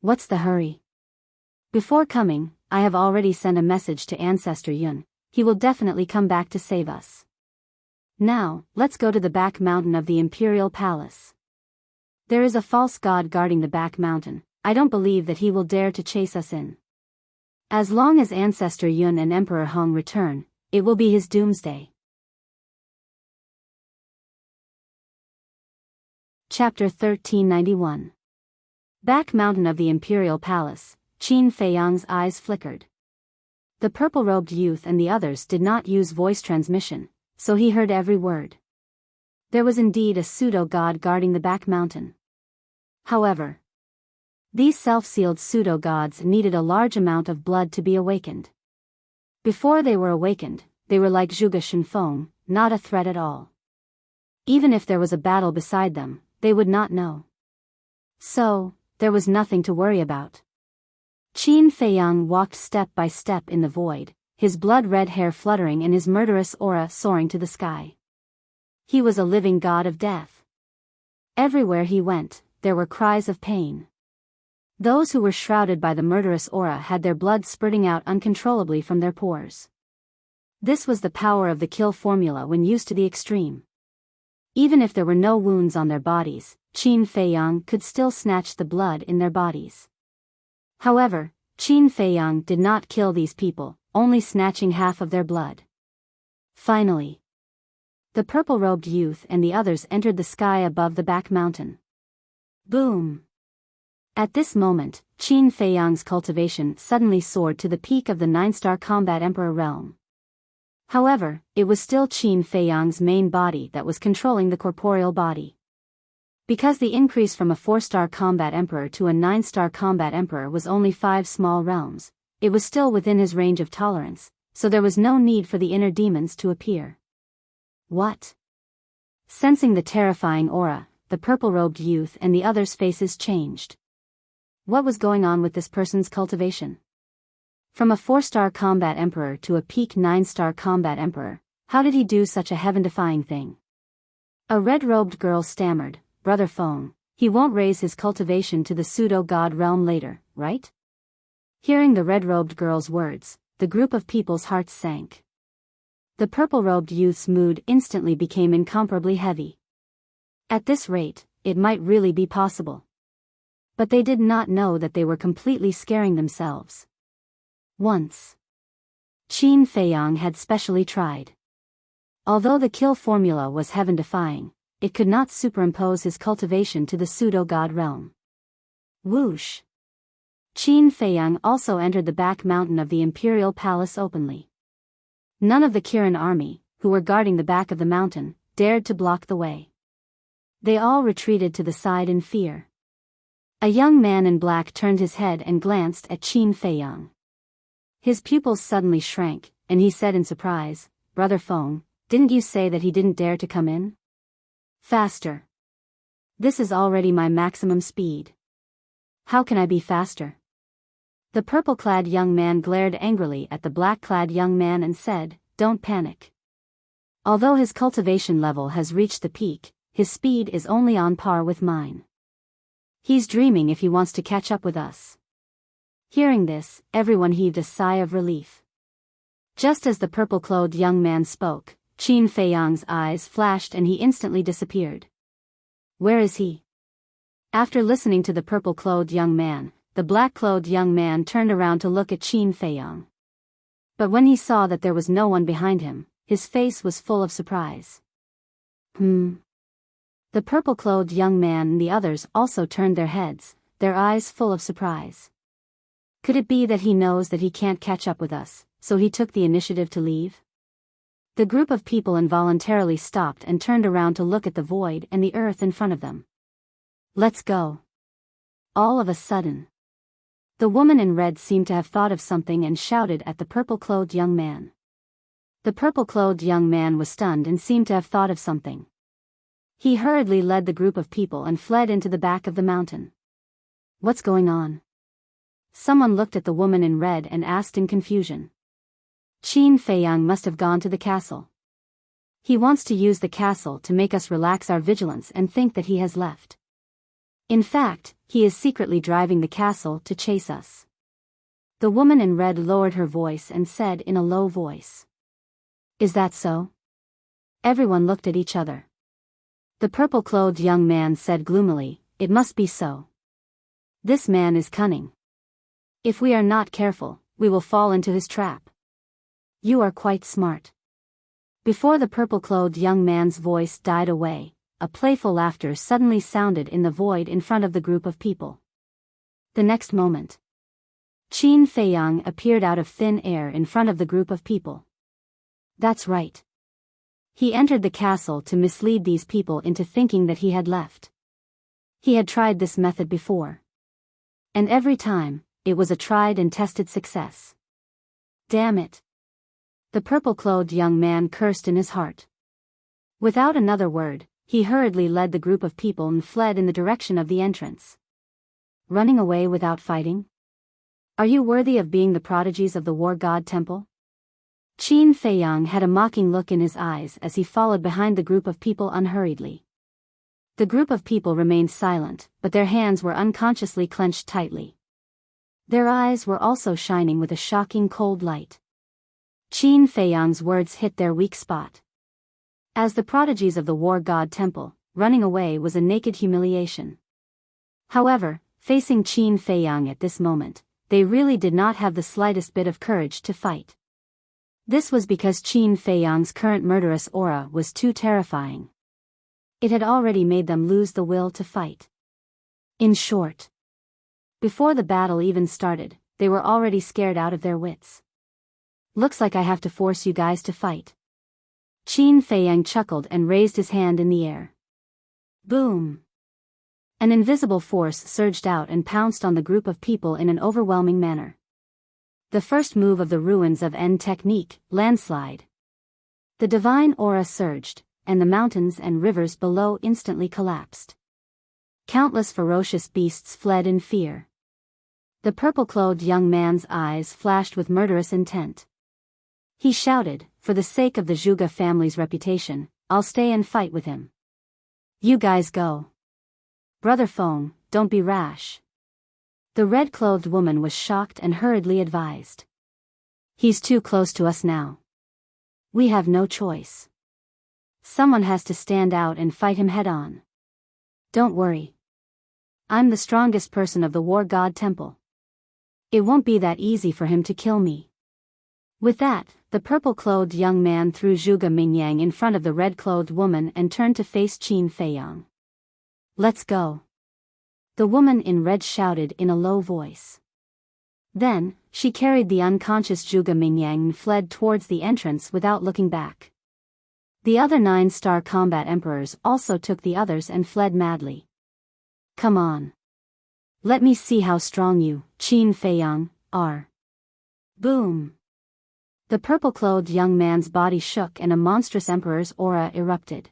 [SPEAKER 1] What's the hurry? Before coming, I have already sent a message to Ancestor Yun, he will definitely come back to save us. Now, let's go to the back mountain of the Imperial Palace. There is a false god guarding the back mountain, I don't believe that he will dare to chase us in. As long as Ancestor Yun and Emperor Hong return, it will be his doomsday." Chapter 1391. Back mountain of the Imperial Palace, Qin Feiyang's eyes flickered. The purple-robed youth and the others did not use voice transmission, so he heard every word. There was indeed a pseudo-god guarding the back mountain. However, these self-sealed pseudo-gods needed a large amount of blood to be awakened. Before they were awakened, they were like Zhuge Xingfeng, not a threat at all. Even if there was a battle beside them, they would not know. So, there was nothing to worry about. Qin Feiyang walked step by step in the void, his blood-red hair fluttering and his murderous aura soaring to the sky. He was a living god of death. Everywhere he went, there were cries of pain. Those who were shrouded by the murderous aura had their blood spurting out uncontrollably from their pores. This was the power of the kill formula when used to the extreme. Even if there were no wounds on their bodies, Qin Feiyang could still snatch the blood in their bodies. However, Qin Feiyang did not kill these people, only snatching half of their blood. Finally, the purple-robed youth and the others entered the sky above the back mountain. Boom! At this moment, Qin Feiyang's cultivation suddenly soared to the peak of the 9-star combat emperor realm. However, it was still Qin Feiyang's main body that was controlling the corporeal body. Because the increase from a 4-star combat emperor to a 9-star combat emperor was only 5 small realms, it was still within his range of tolerance, so there was no need for the inner demons to appear. What? Sensing the terrifying aura, the purple-robed youth and the others' faces changed. What was going on with this person's cultivation? From a 4-star combat emperor to a peak 9-star combat emperor, how did he do such a heaven-defying thing? A red-robed girl stammered, "Brother Feng, he won't raise his cultivation to the pseudo-god realm later, right?" Hearing the red-robed girl's words, the group of people's hearts sank. The purple-robed youth's mood instantly became incomparably heavy. At this rate, it might really be possible. But they did not know that they were completely scaring themselves. Once Qin Feiyang had specially tried. Although the kill formula was heaven-defying, it could not superimpose his cultivation to the pseudo-god realm. Whoosh! Qin Feiyang also entered the back mountain of the imperial palace openly. None of the Kirin army, who were guarding the back of the mountain, dared to block the way. They all retreated to the side in fear. A young man in black turned his head and glanced at Qin Feiyang. His pupils suddenly shrank, and he said in surprise, "Brother Feng, didn't you say that he didn't dare to come in? Faster. This is already my maximum speed. How can I be faster?" The purple-clad young man glared angrily at the black-clad young man and said, "Don't panic. Although his cultivation level has reached the peak, his speed is only on par with mine. He's dreaming if he wants to catch up with us." Hearing this, everyone heaved a sigh of relief. Just as the purple-clothed young man spoke, Qin Feiyang's eyes flashed and he instantly disappeared. Where is he? After listening to the purple-clothed young man, the black-clothed young man turned around to look at Qin Feiyang. But when he saw that there was no one behind him, his face was full of surprise. The purple-clothed young man and the others also turned their heads, their eyes full of surprise. Could it be that he knows that he can't catch up with us, so he took the initiative to leave? The group of people involuntarily stopped and turned around to look at the void and the earth in front of them. Let's go. All of a sudden, the woman in red seemed to have thought of something and shouted at the purple-clothed young man. The purple-clothed young man was stunned and seemed to have thought of something. He hurriedly led the group of people and fled into the back of the mountain. What's going on? Someone looked at the woman in red and asked in confusion. Qin Feiyang must have gone to the castle. He wants to use the castle to make us relax our vigilance and think that he has left. In fact, he is secretly driving the castle to chase us. The woman in red lowered her voice and said in a low voice. Is that so? Everyone looked at each other. The purple-clothed young man said gloomily, "It must be so. This man is cunning. If we are not careful, we will fall into his trap. You are quite smart." Before the purple-clothed young man's voice died away, a playful laughter suddenly sounded in the void in front of the group of people. The next moment, Qin Feiyang appeared out of thin air in front of the group of people. That's right. He entered the castle to mislead these people into thinking that he had left. He had tried this method before. And every time, it was a tried and tested success. Damn it. The purple-clothed young man cursed in his heart. Without another word, he hurriedly led the group of people and fled in the direction of the entrance. Running away without fighting? Are you worthy of being the prodigies of the war god temple? Qin Feiyang had a mocking look in his eyes as he followed behind the group of people unhurriedly. The group of people remained silent, but their hands were unconsciously clenched tightly. Their eyes were also shining with a shocking cold light. Qin Feiyang's words hit their weak spot. As the prodigies of the war god temple, running away was a naked humiliation. However, facing Qin Feiyang at this moment, they really did not have the slightest bit of courage to fight. This was because Qin Feiyang's current murderous aura was too terrifying. It had already made them lose the will to fight. In short, before the battle even started, they were already scared out of their wits. Looks like I have to force you guys to fight. Qin Feiyang chuckled and raised his hand in the air. Boom! An invisible force surged out and pounced on the group of people in an overwhelming manner. The first move of the ruins of N technique, landslide. The divine aura surged, and the mountains and rivers below instantly collapsed. Countless ferocious beasts fled in fear. The purple-clothed young man's eyes flashed with murderous intent. He shouted, "For the sake of the Zhuge family's reputation, I'll stay and fight with him. You guys go. Brother Feng, don't be rash." The red-clothed woman was shocked and hurriedly advised. He's too close to us now. We have no choice. Someone has to stand out and fight him head-on. Don't worry. I'm the strongest person of the war god temple. It won't be that easy for him to kill me. With that, the purple-clothed young man threw Zhuge Mingyang in front of the red-clothed woman and turned to face Qin Feiyang. "Let's go," the woman in red shouted in a low voice. Then, she carried the unconscious Zhuge Mingyang and fled towards the entrance without looking back. The other 9-star combat emperors also took the others and fled madly. "Come on. Let me see how strong you, Qin Feiyang, are." Boom! The purple-clothed young man's body shook and a monstrous emperor's aura erupted.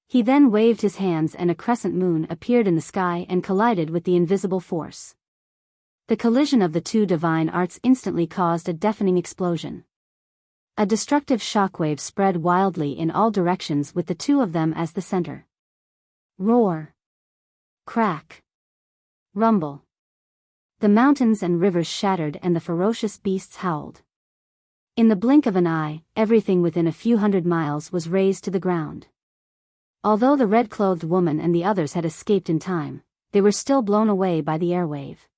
[SPEAKER 1] He then waved his hands and a crescent moon appeared in the sky and collided with the invisible force. The collision of the two divine arts instantly caused a deafening explosion. A destructive shockwave spread wildly in all directions with the two of them as the center. Roar! Crack! Rumble! The mountains and rivers shattered and the ferocious beasts howled. In the blink of an eye, everything within a few hundred miles was razed to the ground. Although the red-clothed woman and the others had escaped in time, they were still blown away by the airwave.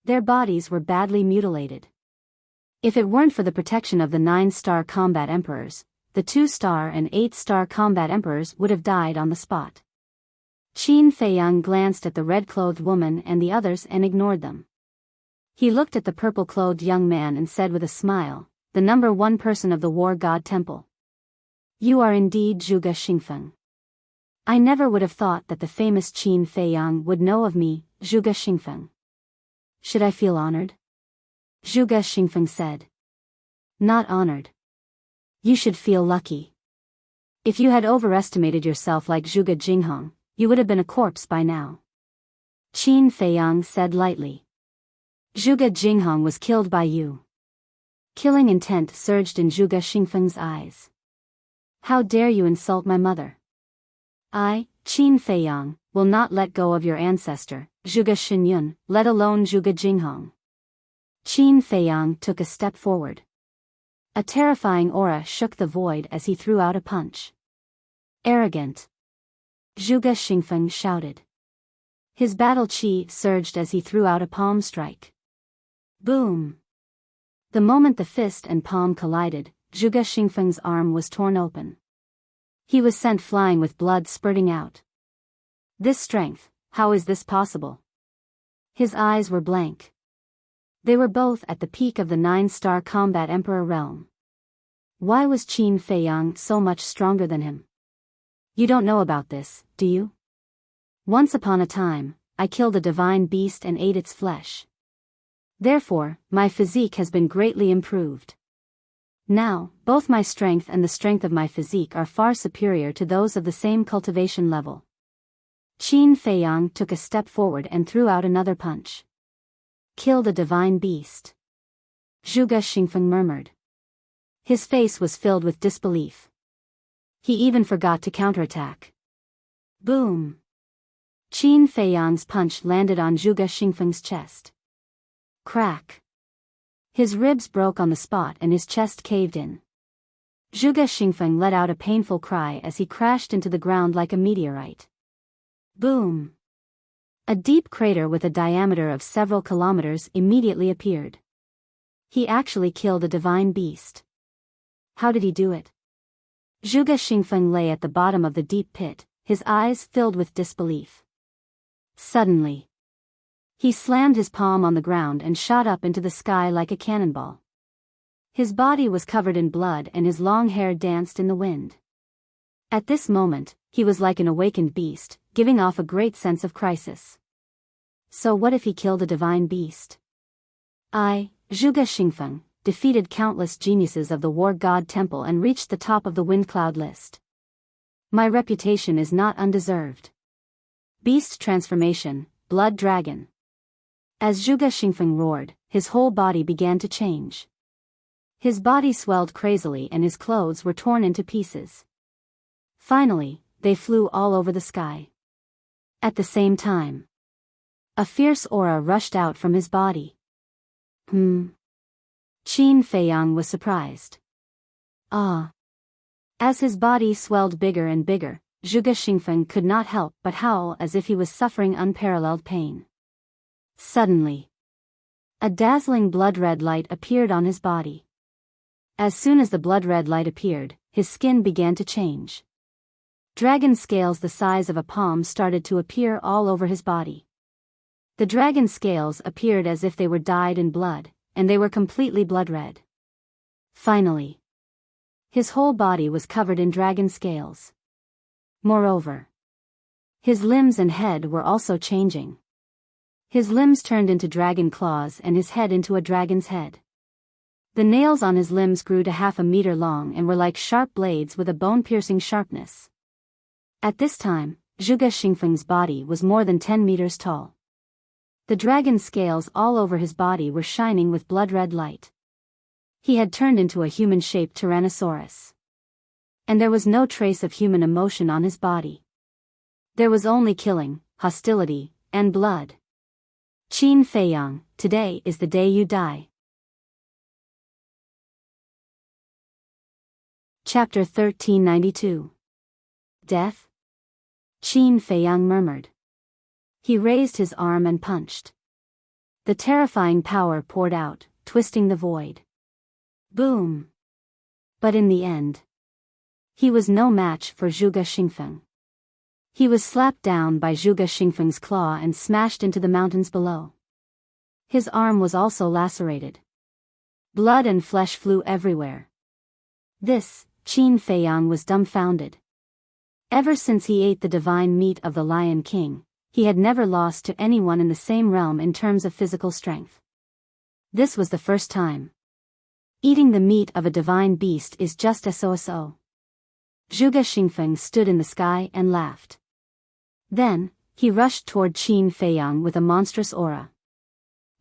[SPEAKER 1] Their bodies were badly mutilated. If it weren't for the protection of the 9-star combat emperors, the 2-star and 8-star combat emperors would have died on the spot. Qin Feiyang glanced at the red-clothed woman and the others and ignored them. He looked at the purple-clothed young man and said with a smile, "The number 1 person of the War God Temple. You are indeed Zhuge Xingfeng. I never would have thought that the famous Qin Feiyang would know of me, Zhuge Xingfeng. Should I feel honored?" Zhuge Xingfeng said. "Not honored. You should feel lucky. If you had overestimated yourself like Zhuge Jinghong, you would have been a corpse by now." Qin Feiyang said lightly. "Zhuge Jinghong was killed by you." Killing intent surged in Zhuge Xingfeng's eyes. "How dare you insult my mother? I, Qin Feiyang, will not let go of your ancestor, Zhuge Xinyun, let alone Zhuge Jinghong." Qin Feiyang took a step forward. A terrifying aura shook the void as he threw out a punch. "Arrogant!" Zhuge Xingfeng shouted. His battle chi surged as he threw out a palm strike. Boom! The moment the fist and palm collided, Zhuge Xingfeng's arm was torn open. He was sent flying with blood spurting out. This strength, how is this possible? His eyes were blank. They were both at the peak of the 9-star combat emperor realm. Why was Qin Feiyang so much stronger than him? You don't know about this, do you? Once upon a time, I killed a divine beast and ate its flesh. Therefore, my physique has been greatly improved. Now, both my strength and the strength of my physique are far superior to those of the same cultivation level. Qin Feiyang took a step forward and threw out another punch. Killed a divine beast. Zhuge Xingfeng murmured. His face was filled with disbelief. He even forgot to counterattack. Boom! Qin Feiyang's punch landed on Zhuge Xingfeng's chest. Crack! His ribs broke on the spot and his chest caved in. Zhuge Xingfeng let out a painful cry as he crashed into the ground like a meteorite. Boom! A deep crater with a diameter of several kilometers immediately appeared. He actually killed a divine beast. How did he do it? Zhuge Xingfeng lay at the bottom of the deep pit, his eyes filled with disbelief. Suddenly, he slammed his palm on the ground and shot up into the sky like a cannonball. His body was covered in blood and his long hair danced in the wind. At this moment, he was like an awakened beast, giving off a great sense of crisis. So what if he killed a divine beast? I, Zhuge Xingfeng, defeated countless geniuses of the War God Temple and reached the top of the wind cloud list. My reputation is not undeserved. Beast transformation, blood dragon. As Zhuge Xingfeng roared, his whole body began to change. His body swelled crazily and his clothes were torn into pieces. Finally, they flew all over the sky. At the same time, a fierce aura rushed out from his body. Qin Feiyang was surprised. Ah! As his body swelled bigger and bigger, Zhuge Xingfeng could not help but howl as if he was suffering unparalleled pain. Suddenly, a dazzling blood-red light appeared on his body. As soon as the blood-red light appeared, his skin began to change. Dragon scales the size of a palm started to appear all over his body. The dragon scales appeared as if they were dyed in blood, and they were completely blood-red. Finally, his whole body was covered in dragon scales. Moreover, his limbs and head were also changing. His limbs turned into dragon claws and his head into a dragon's head. The nails on his limbs grew to 1/2 meter long and were like sharp blades with a bone-piercing sharpness. At this time, Zhuge Xingfeng's body was more than 10 meters tall. The dragon scales all over his body were shining with blood-red light. He had turned into a human-shaped tyrannosaurus. And there was no trace of human emotion on his body. There was only killing, hostility, and blood. Qin Feiyang, today is the day you die. Chapter 1392. Death? Qin Feiyang murmured. He raised his arm and punched. The terrifying power poured out, twisting the void. Boom! But in the end, he was no match for Zhuge Xingfeng. He was slapped down by Zhuge Xingfeng's claw and smashed into the mountains below. His arm was also lacerated. Blood and flesh flew everywhere. This, Qin Feiyang was dumbfounded. Ever since he ate the divine meat of the Lion King, he had never lost to anyone in the same realm in terms of physical strength. This was the first time. Eating the meat of a divine beast is just so. Zhuge Xingfeng stood in the sky and laughed. Then, he rushed toward Qin Feiyang with a monstrous aura.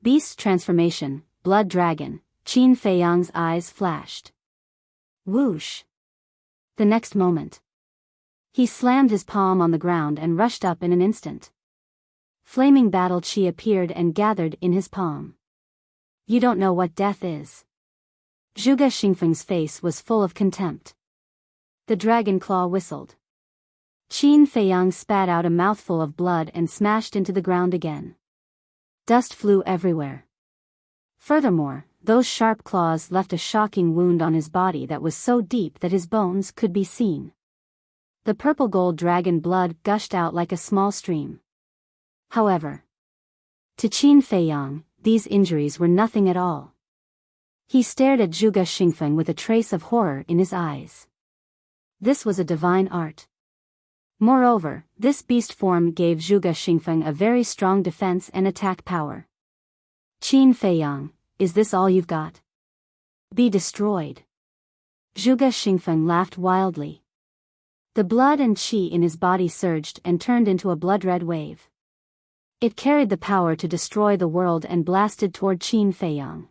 [SPEAKER 1] Beast transformation, blood dragon, Qin Feiyang's eyes flashed. Whoosh! The next moment, he slammed his palm on the ground and rushed up in an instant. Flaming battle chi appeared and gathered in his palm. You don't know what death is. Zhuge Xingfeng's face was full of contempt. The dragon claw whistled. Qin Feiyang spat out a mouthful of blood and smashed into the ground again. Dust flew everywhere. Furthermore, those sharp claws left a shocking wound on his body that was so deep that his bones could be seen. The purple gold dragon blood gushed out like a small stream. However, to Qin Feiyang, these injuries were nothing at all. He stared at Zhuge Xingfeng with a trace of horror in his eyes. This was a divine art. Moreover, this beast form gave Zhuge Xingfeng a very strong defense and attack power. Qin Feiyang, is this all you've got? Be destroyed. Zhuge Xingfeng laughed wildly. The blood and qi in his body surged and turned into a blood-red wave. It carried the power to destroy the world and blasted toward Qin Feiyang.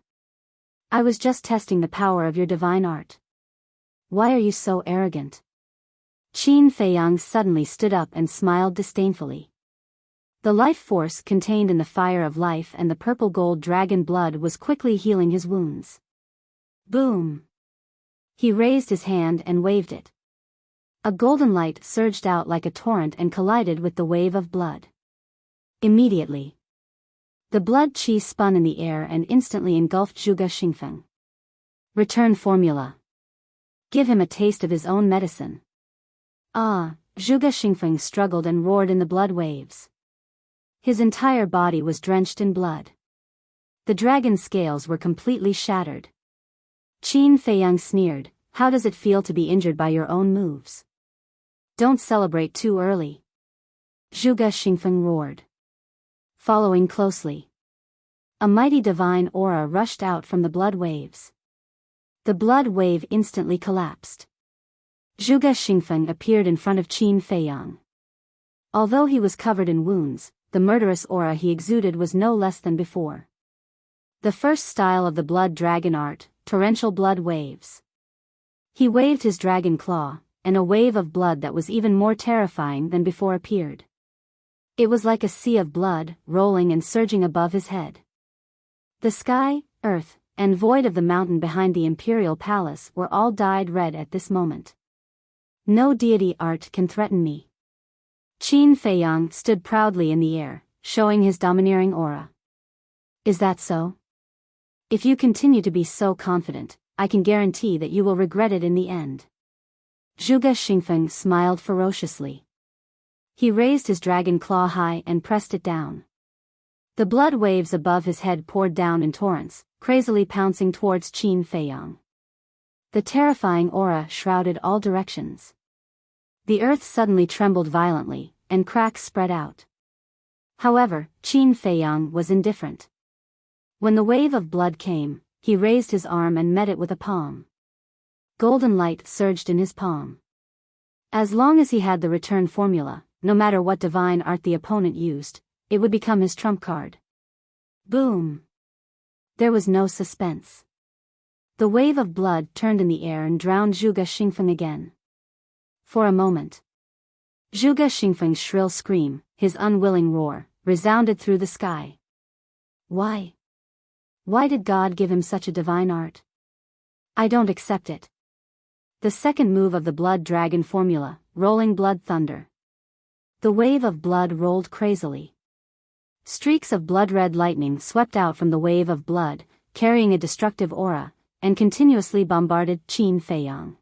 [SPEAKER 1] I was just testing the power of your divine art. Why are you so arrogant? Qin Feiyang suddenly stood up and smiled disdainfully. The life force contained in the fire of life and the purple gold dragon blood was quickly healing his wounds. Boom! He raised his hand and waved it. A golden light surged out like a torrent and collided with the wave of blood. Immediately, the blood qi spun in the air and instantly engulfed Zhuge Xingfeng. Return formula. Give him a taste of his own medicine. Ah, Zhuge Xingfeng struggled and roared in the blood waves. His entire body was drenched in blood. The dragon scales were completely shattered. Qin Feiyang sneered, how does it feel to be injured by your own moves? Don't celebrate too early. Zhuge Xingfeng roared. Following closely, a mighty divine aura rushed out from the blood waves. The blood wave instantly collapsed. Zhuge Xingfeng appeared in front of Qin Feiyang. Although he was covered in wounds, the murderous aura he exuded was no less than before. The first style of the blood dragon art, torrential blood waves. He waved his dragon claw, and a wave of blood that was even more terrifying than before appeared. It was like a sea of blood, rolling and surging above his head. The sky, earth, and void of the mountain behind the imperial palace were all dyed red at this moment. No deity art can threaten me. Qin Feiyang stood proudly in the air, showing his domineering aura. Is that so? If you continue to be so confident, I can guarantee that you will regret it in the end. Zhuge Xingfeng smiled ferociously. He raised his dragon claw high and pressed it down. The blood waves above his head poured down in torrents, crazily pouncing towards Qin Feiyang. The terrifying aura shrouded all directions. The earth suddenly trembled violently, and cracks spread out. However, Qin Feiyang was indifferent. When the wave of blood came, he raised his arm and met it with a palm. Golden light surged in his palm. As long as he had the return formula, no matter what divine art the opponent used, it would become his trump card. Boom! There was no suspense. The wave of blood turned in the air and drowned Zhuge Xingfeng again. For a moment, Zhuge Xingfeng's shrill scream, his unwilling roar, resounded through the sky. Why? Why did God give him such a divine art? I don't accept it. The second move of the blood dragon formula, rolling blood thunder. The wave of blood rolled crazily. Streaks of blood-red lightning swept out from the wave of blood, carrying a destructive aura, and continuously bombarded Qin Feiyang.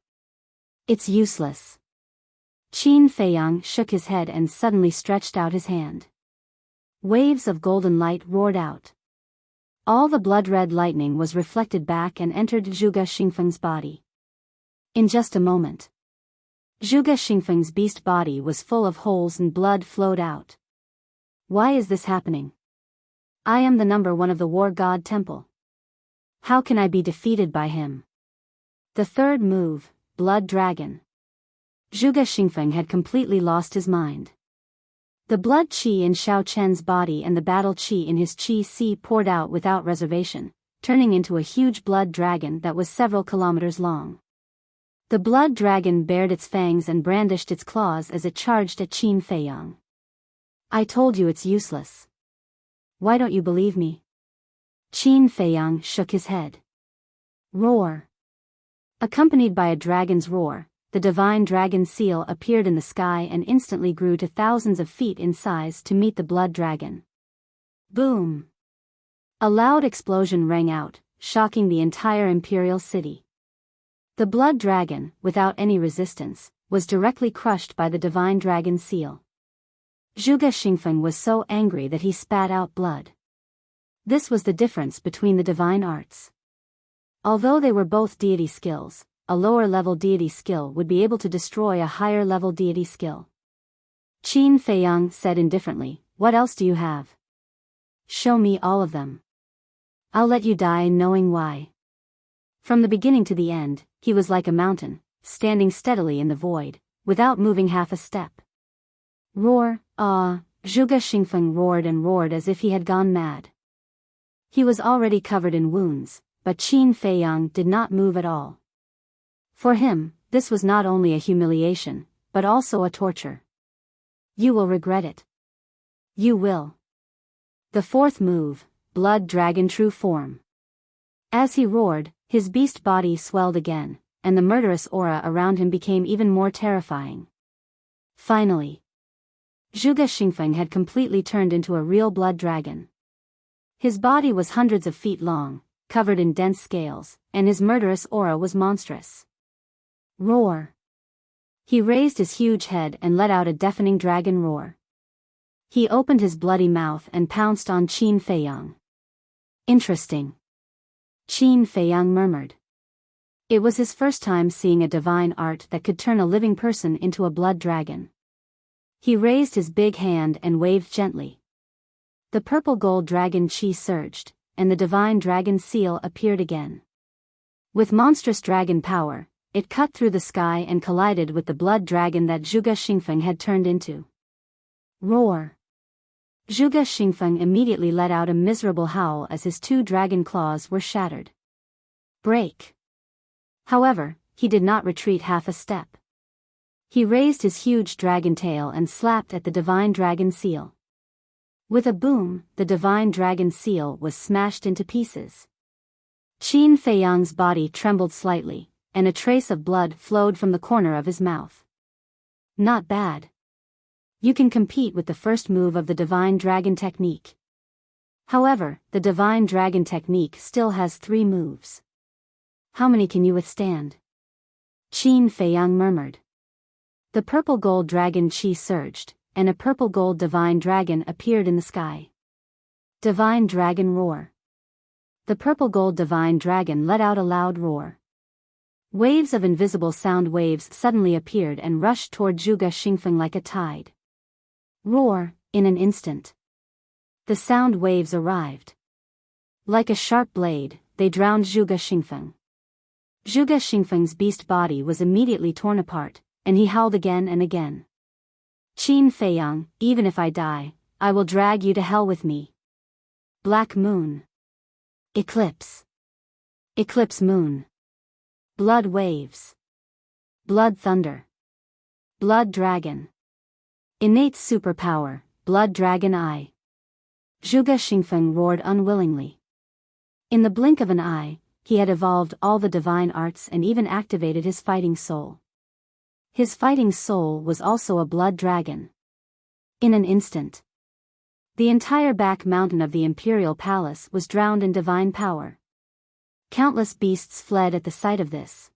[SPEAKER 1] It's useless. Qin Feiyang shook his head and suddenly stretched out his hand. Waves of golden light roared out. All the blood-red lightning was reflected back and entered Zhuge Xingfeng's body. In just a moment, Zhuge Xingfeng's beast body was full of holes and blood flowed out. Why is this happening? I am the number one of the War God Temple. How can I be defeated by him? The third move, Blood Dragon. Zhuge Xingfeng had completely lost his mind. The blood qi in Xiao Chen's body and the battle qi in his qi si poured out without reservation, turning into a huge blood dragon that was several kilometers long. The blood dragon bared its fangs and brandished its claws as it charged at Qin Feiyang. I told you it's useless. Why don't you believe me? Qin Feiyang shook his head. Roar. Accompanied by a dragon's roar, the divine dragon seal appeared in the sky and instantly grew to thousands of feet in size to meet the blood dragon. Boom! A loud explosion rang out, shocking the entire imperial city. The blood dragon, without any resistance, was directly crushed by the divine dragon seal. Zhuge Xingfeng was so angry that he spat out blood. This was the difference between the divine arts. Although they were both deity skills, a lower-level deity skill would be able to destroy a higher-level deity skill. Qin Feiyang said indifferently, "What else do you have? Show me all of them. I'll let you die knowing why." From the beginning to the end, he was like a mountain, standing steadily in the void, without moving half a step. Roar, ah! Zhuge Xingfeng roared and roared as if he had gone mad. He was already covered in wounds, but Qin Feiyang did not move at all. For him, this was not only a humiliation, but also a torture. You will regret it. You will. The fourth move, Blood Dragon True Form. As he roared, his beast body swelled again, and the murderous aura around him became even more terrifying. Finally, Zhuge Xingfeng had completely turned into a real blood dragon. His body was hundreds of feet long, covered in dense scales, and his murderous aura was monstrous. Roar! He raised his huge head and let out a deafening dragon roar. He opened his bloody mouth and pounced on Qin Feiyang. Interesting. Qin Feiyang murmured. It was his first time seeing a divine art that could turn a living person into a blood dragon. He raised his big hand and waved gently. The purple gold dragon chi surged, and the divine dragon seal appeared again. With monstrous dragon power, it cut through the sky and collided with the blood dragon that Zhuge Xingfeng had turned into. Roar! Zhuge Xingfeng immediately let out a miserable howl as his two dragon claws were shattered. Break! However, he did not retreat half a step. He raised his huge dragon tail and slapped at the divine dragon seal. With a boom, the divine dragon seal was smashed into pieces. Qin Feiyang's body trembled slightly, and a trace of blood flowed from the corner of his mouth. Not bad. You can compete with the first move of the divine dragon technique. However, the divine dragon technique still has 3 moves. How many can you withstand? Qin Feiyang murmured. The purple gold dragon Qi surged, and a purple gold divine dragon appeared in the sky. Divine dragon roar. The purple gold divine dragon let out a loud roar. Waves of invisible sound waves suddenly appeared and rushed toward Zhuge Xingfeng like a tide. Roar, in an instant. The sound waves arrived. Like a sharp blade, they drowned Zhuge Xingfeng. Zhuge Xingfeng's beast body was immediately torn apart, and he howled again and again. Qin Feiyang, even if I die, I will drag you to hell with me. Black moon. Eclipse. Eclipse moon. Blood waves. Blood thunder. Blood dragon. Innate superpower, blood dragon eye. Zhuge Xingfeng roared unwillingly. In the blink of an eye, he had evolved all the divine arts and even activated his fighting soul. His fighting soul was also a blood dragon. In an instant, the entire back mountain of the imperial palace was drowned in divine power. Countless beasts fled at the sight of this.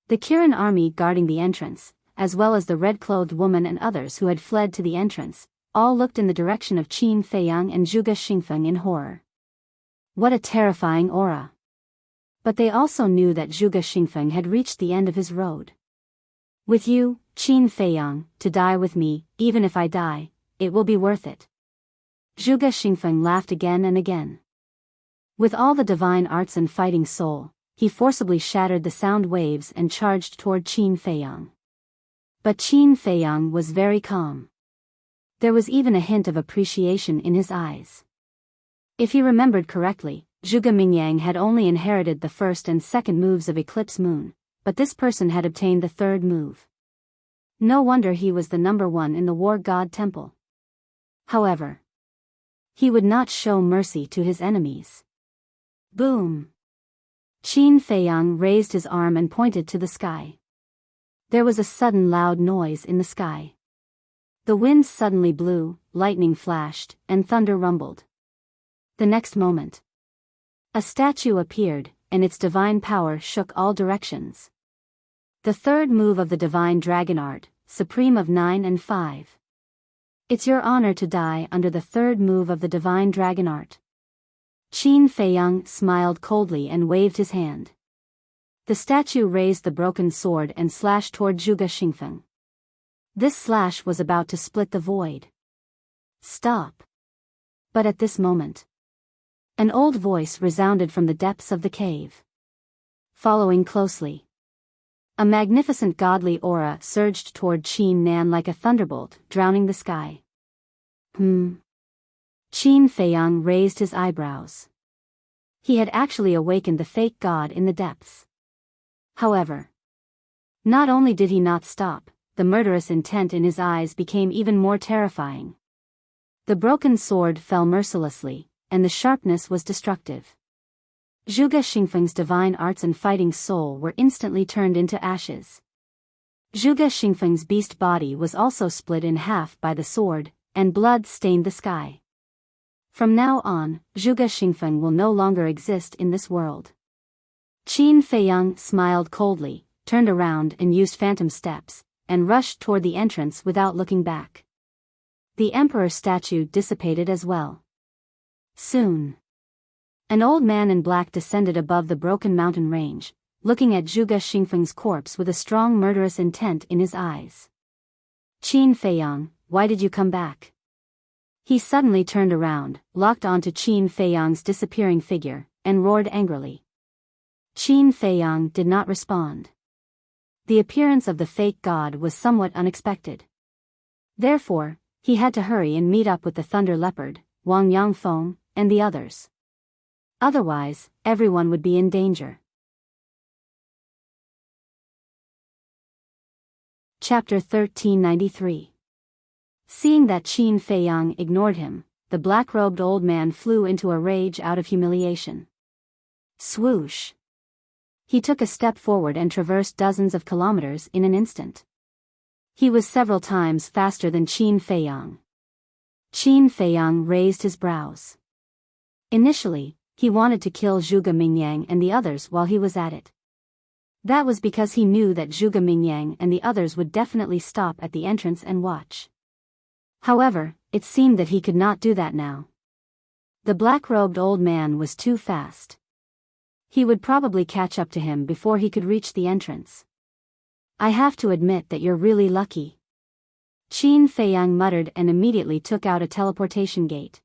[SPEAKER 1] The Kirin army guarding the entrance, as well as the red-clothed woman and others who had fled to the entrance, all looked in the direction of Qin Feiyang and Zhuge Xingfeng in horror. What a terrifying aura! But they also knew that Zhuge Xingfeng had reached the end of his road. With you, Qin Feiyang, to die with me, even if I die, it will be worth it. Zhuge Xingfeng laughed again and again. With all the divine arts and fighting soul, he forcibly shattered the sound waves and charged toward Qin Feiyang. But Qin Feiyang was very calm. There was even a hint of appreciation in his eyes. If he remembered correctly, Zhuge Mingyang had only inherited the first and second moves of Eclipse Moon, but this person had obtained the third move. No wonder he was the number one in the War God Temple. However, he would not show mercy to his enemies. Boom! Qin Feiyang raised his arm and pointed to the sky. There was a sudden loud noise in the sky. The wind suddenly blew, lightning flashed, and thunder rumbled. The next moment, a statue appeared, and its divine power shook all directions. The third move of the divine dragon art, supreme of 9 and 5. It's your honor to die under the third move of the divine dragon art. Qin Feiyang smiled coldly and waved his hand. The statue raised the broken sword and slashed toward Zhuge Xingfeng. This slash was about to split the void. Stop! But at this moment, an old voice resounded from the depths of the cave. Following closely, a magnificent godly aura surged toward Qin Nan like a thunderbolt, drowning the sky. Qin Feiyang raised his eyebrows. He had actually awakened the fake god in the depths. However, not only did he not stop, the murderous intent in his eyes became even more terrifying. The broken sword fell mercilessly, and the sharpness was destructive. Zhuge Xingfeng's divine arts and fighting soul were instantly turned into ashes. Zhuge Xingfeng's beast body was also split in half by the sword, and blood stained the sky. From now on, Zhuge Xingfeng will no longer exist in this world. Qin Feiyang smiled coldly, turned around and used phantom steps, and rushed toward the entrance without looking back. The emperor statue dissipated as well. Soon, an old man in black descended above the broken mountain range, looking at Zhuge Xingfeng's corpse with a strong murderous intent in his eyes. Qin Feiyang, why did you come back? He suddenly turned around, locked onto Qin Feiyang's disappearing figure, and roared angrily. Qin Feiyang did not respond. The appearance of the fake god was somewhat unexpected. Therefore, he had to hurry and meet up with the Thunder Leopard, Wang Yangfeng, and the others. Otherwise, everyone would be in danger. Chapter 1393. Seeing that Qin Feiyang ignored him, the black-robed old man flew into a rage out of humiliation. Swoosh! He took a step forward and traversed dozens of kilometers in an instant. He was several times faster than Qin Feiyang. Qin Feiyang raised his brows. Initially, he wanted to kill Zhuge Mingyang and the others while he was at it. That was because he knew that Zhuge Mingyang and the others would definitely stop at the entrance and watch. However, it seemed that he could not do that now. The black-robed old man was too fast. He would probably catch up to him before he could reach the entrance. I have to admit that you're really lucky. Qin Feiyang muttered and immediately took out a teleportation gate.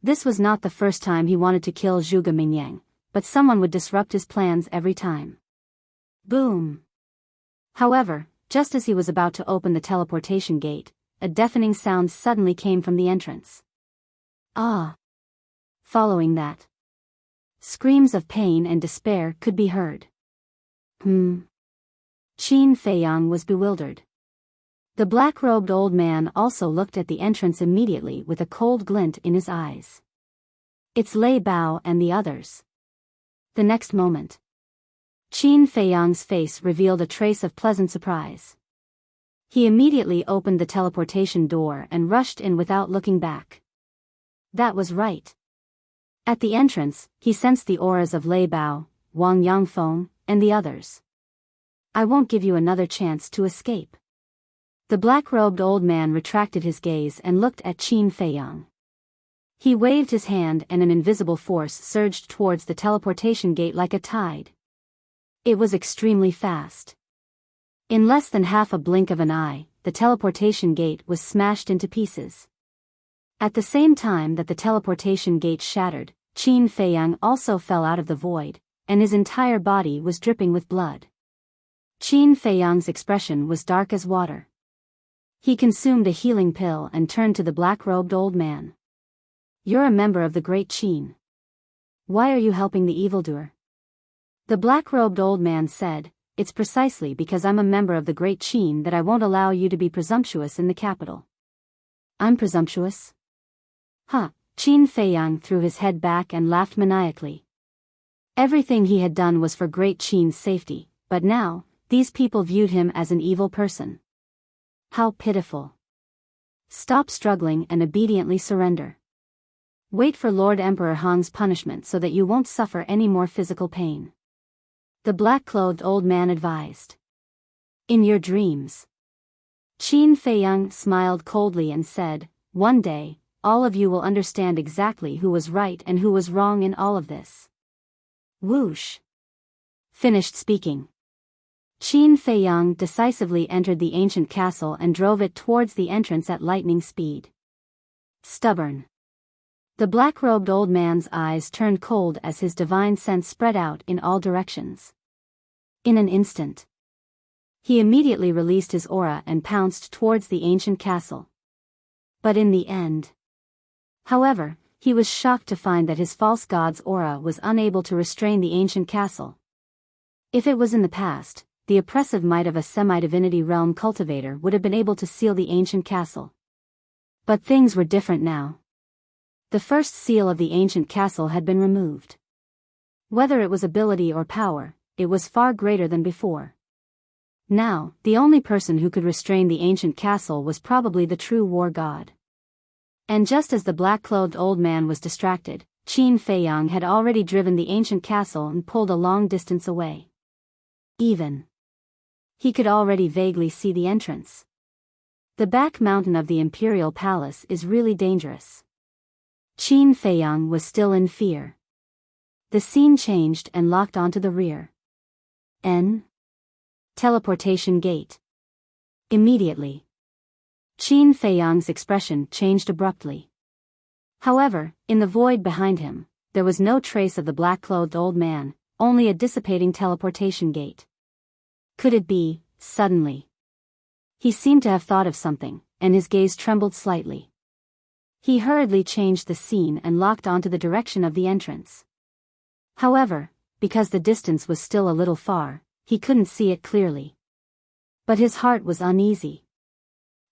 [SPEAKER 1] This was not the first time he wanted to kill Zhuge Mingyang, but someone would disrupt his plans every time. Boom! However, just as he was about to open the teleportation gate, a deafening sound suddenly came from the entrance. Ah! Following that, screams of pain and despair could be heard. Qin Feiyang was bewildered. The black-robed old man also looked at the entrance immediately with a cold glint in his eyes. It's Lei Bao and the others. The next moment, Qin Feiyang's face revealed a trace of pleasant surprise. He immediately opened the teleportation door and rushed in without looking back. That was right. At the entrance, he sensed the auras of Lei Bao, Wang Yangfeng, and the others. I won't give you another chance to escape. The black-robed old man retracted his gaze and looked at Qin Feiyang. He waved his hand and an invisible force surged towards the teleportation gate like a tide. It was extremely fast. In less than half a blink of an eye, the teleportation gate was smashed into pieces. At the same time that the teleportation gate shattered, Qin Feiyang also fell out of the void, and his entire body was dripping with blood. Qin Feiyang's expression was dark as water. He consumed a healing pill and turned to the black-robed old man. You're a member of the Great Qin. Why are you helping the evildoer? The black-robed old man said, It's precisely because I'm a member of the Great Qin that I won't allow you to be presumptuous in the capital. I'm presumptuous? Huh, Qin Feiyang threw his head back and laughed maniacally. Everything he had done was for Great Qin's safety, but now, these people viewed him as an evil person. How pitiful. Stop struggling and obediently surrender. Wait for Lord Emperor Hong's punishment so that you won't suffer any more physical pain. The black-clothed old man advised. In your dreams. Qin Feiyang smiled coldly and said, One day, all of you will understand exactly who was right and who was wrong in all of this. Whoosh. Finished speaking. Qin Feiyang decisively entered the ancient castle and drove it towards the entrance at lightning speed. Stubborn. The black-robed old man's eyes turned cold as his divine sense spread out in all directions. In an instant, he immediately released his aura and pounced towards the ancient castle. But in the end, however, he was shocked to find that his false god's aura was unable to restrain the ancient castle. If it was in the past, the oppressive might of a semi-divinity realm cultivator would have been able to seal the ancient castle. But things were different now. The first seal of the ancient castle had been removed. Whether it was ability or power, it was far greater than before. Now, the only person who could restrain the ancient castle was probably the true war god. And just as the black-clothed old man was distracted, Qin Feiyang had already driven the ancient castle and pulled a long distance away. He could already vaguely see the entrance. The back mountain of the imperial palace is really dangerous. Qin Feiyang was still in fear. The scene changed and locked onto the rear. Teleportation gate. Immediately, Qin Feiyang's expression changed abruptly. However, in the void behind him, there was no trace of the black-clothed old man, only a dissipating teleportation gate. Could it be, suddenly? He seemed to have thought of something, and his gaze trembled slightly. He hurriedly changed the scene and locked onto the direction of the entrance. However, because the distance was still a little far, he couldn't see it clearly. But his heart was uneasy.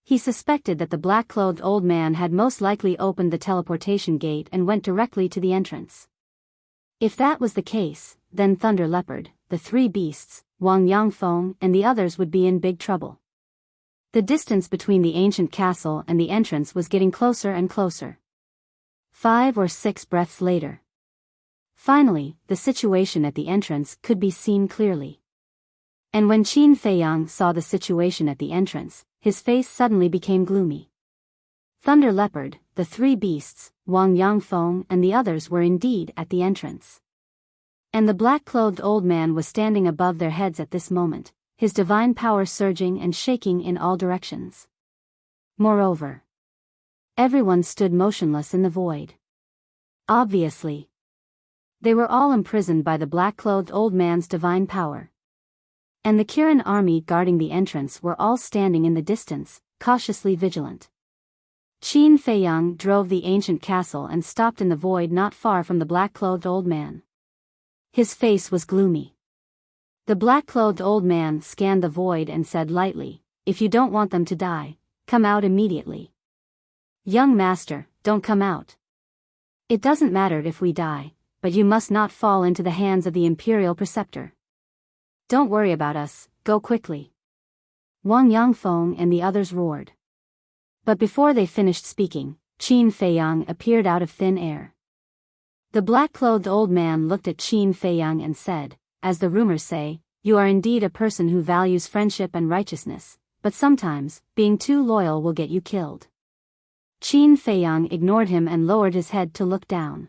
[SPEAKER 1] He suspected that the black-clothed old man had most likely opened the teleportation gate and went directly to the entrance. If that was the case, then Thunder Leopard, the three beasts, Wang Yangfeng and the others would be in big trouble. The distance between the ancient castle and the entrance was getting closer and closer. 5 or 6 breaths later, Finally, the situation at the entrance could be seen clearly. And when Qin Feiyang saw the situation at the entrance, his face suddenly became gloomy. Thunder Leopard, the three beasts, Wang Yangfeng and the others were indeed at the entrance. And the black-clothed old man was standing above their heads at this moment, his divine power surging and shaking in all directions. Moreover, everyone stood motionless in the void. Obviously, they were all imprisoned by the black-clothed old man's divine power. And the Kirin army guarding the entrance were all standing in the distance, cautiously vigilant. Qin Feiyang drove the ancient castle and stopped in the void not far from the black-clothed old man. His face was gloomy. The black-clothed old man scanned the void and said lightly, "If you don't want them to die, come out immediately." "Young master, don't come out. It doesn't matter if we die, but you must not fall into the hands of the imperial preceptor. Don't worry about us, go quickly." Wang Yangfeng and the others roared. But before they finished speaking, Qin Feiyang appeared out of thin air. The black-clothed old man looked at Qin Feiyang and said, "As the rumors say, you are indeed a person who values friendship and righteousness, but sometimes, being too loyal will get you killed." Qin Feiyang ignored him and lowered his head to look down.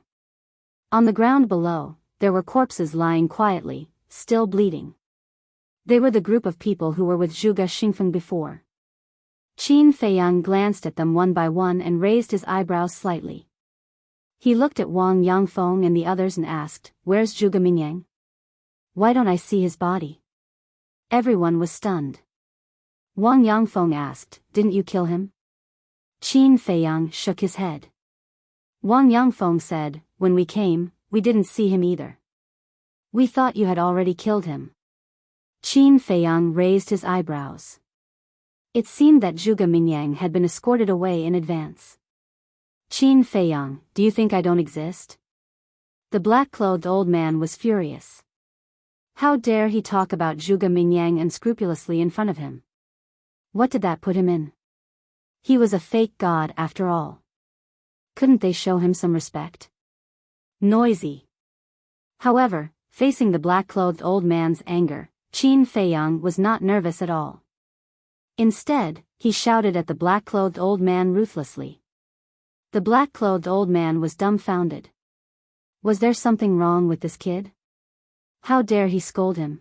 [SPEAKER 1] On the ground below, there were corpses lying quietly, still bleeding. They were the group of people who were with Zhuge Xingfeng before. Qin Feiyang glanced at them one by one and raised his eyebrows slightly. He looked at Wang Yangfeng and the others and asked, "Where's Zhuge Mingyang? Why don't I see his body?" Everyone was stunned. Wang Yangfeng asked, "Didn't you kill him?" Qin Feiyang shook his head. Wang Yangfeng said, "When we came, we didn't see him either. We thought you had already killed him." Qin Feiyang raised his eyebrows. It seemed that Zhuge Mingyang had been escorted away in advance. "Qin Feiyang, do you think I don't exist?" The black-clothed old man was furious. How dare he talk about Zhuge Mingyang unscrupulously in front of him? What did that put him in? He was a fake god after all. Couldn't they show him some respect? Noisy. However, facing the black-clothed old man's anger, Qin Feiyang was not nervous at all. Instead, he shouted at the black-clothed old man ruthlessly. The black-clothed old man was dumbfounded. Was there something wrong with this kid? How dare he scold him?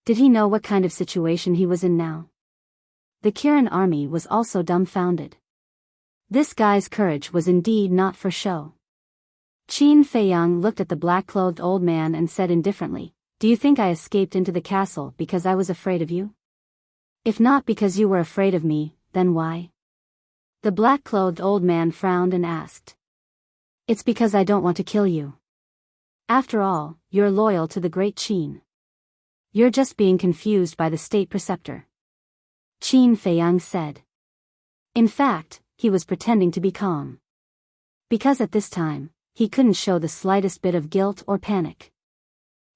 [SPEAKER 1] Did he know what kind of situation he was in now? The Kirin army was also dumbfounded. This guy's courage was indeed not for show. Qin Feiyang looked at the black-clothed old man and said indifferently, "Do you think I escaped into the castle because I was afraid of you? If not because you were afraid of me, then why?" The black-clothed old man frowned and asked. "It's because I don't want to kill you. After all, you're loyal to the great Qin. You're just being confused by the state preceptor," Qin Feiyang said. In fact, he was pretending to be calm. Because at this time, he couldn't show the slightest bit of guilt or panic.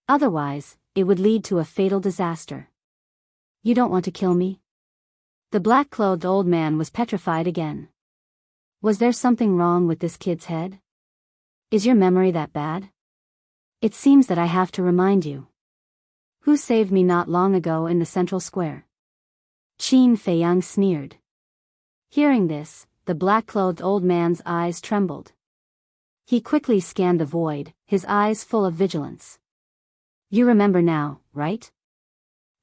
[SPEAKER 1] Otherwise, it would lead to a fatal disaster. "You don't want to kill me?" The black-clothed old man was petrified again. Was there something wrong with this kid's head? Is your memory that bad? It seems that I have to remind you. Who saved me not long ago in the central square? Qin Feiyang sneered. Hearing this, the black-clothed old man's eyes trembled. He quickly scanned the void, his eyes full of vigilance. "You remember now, right?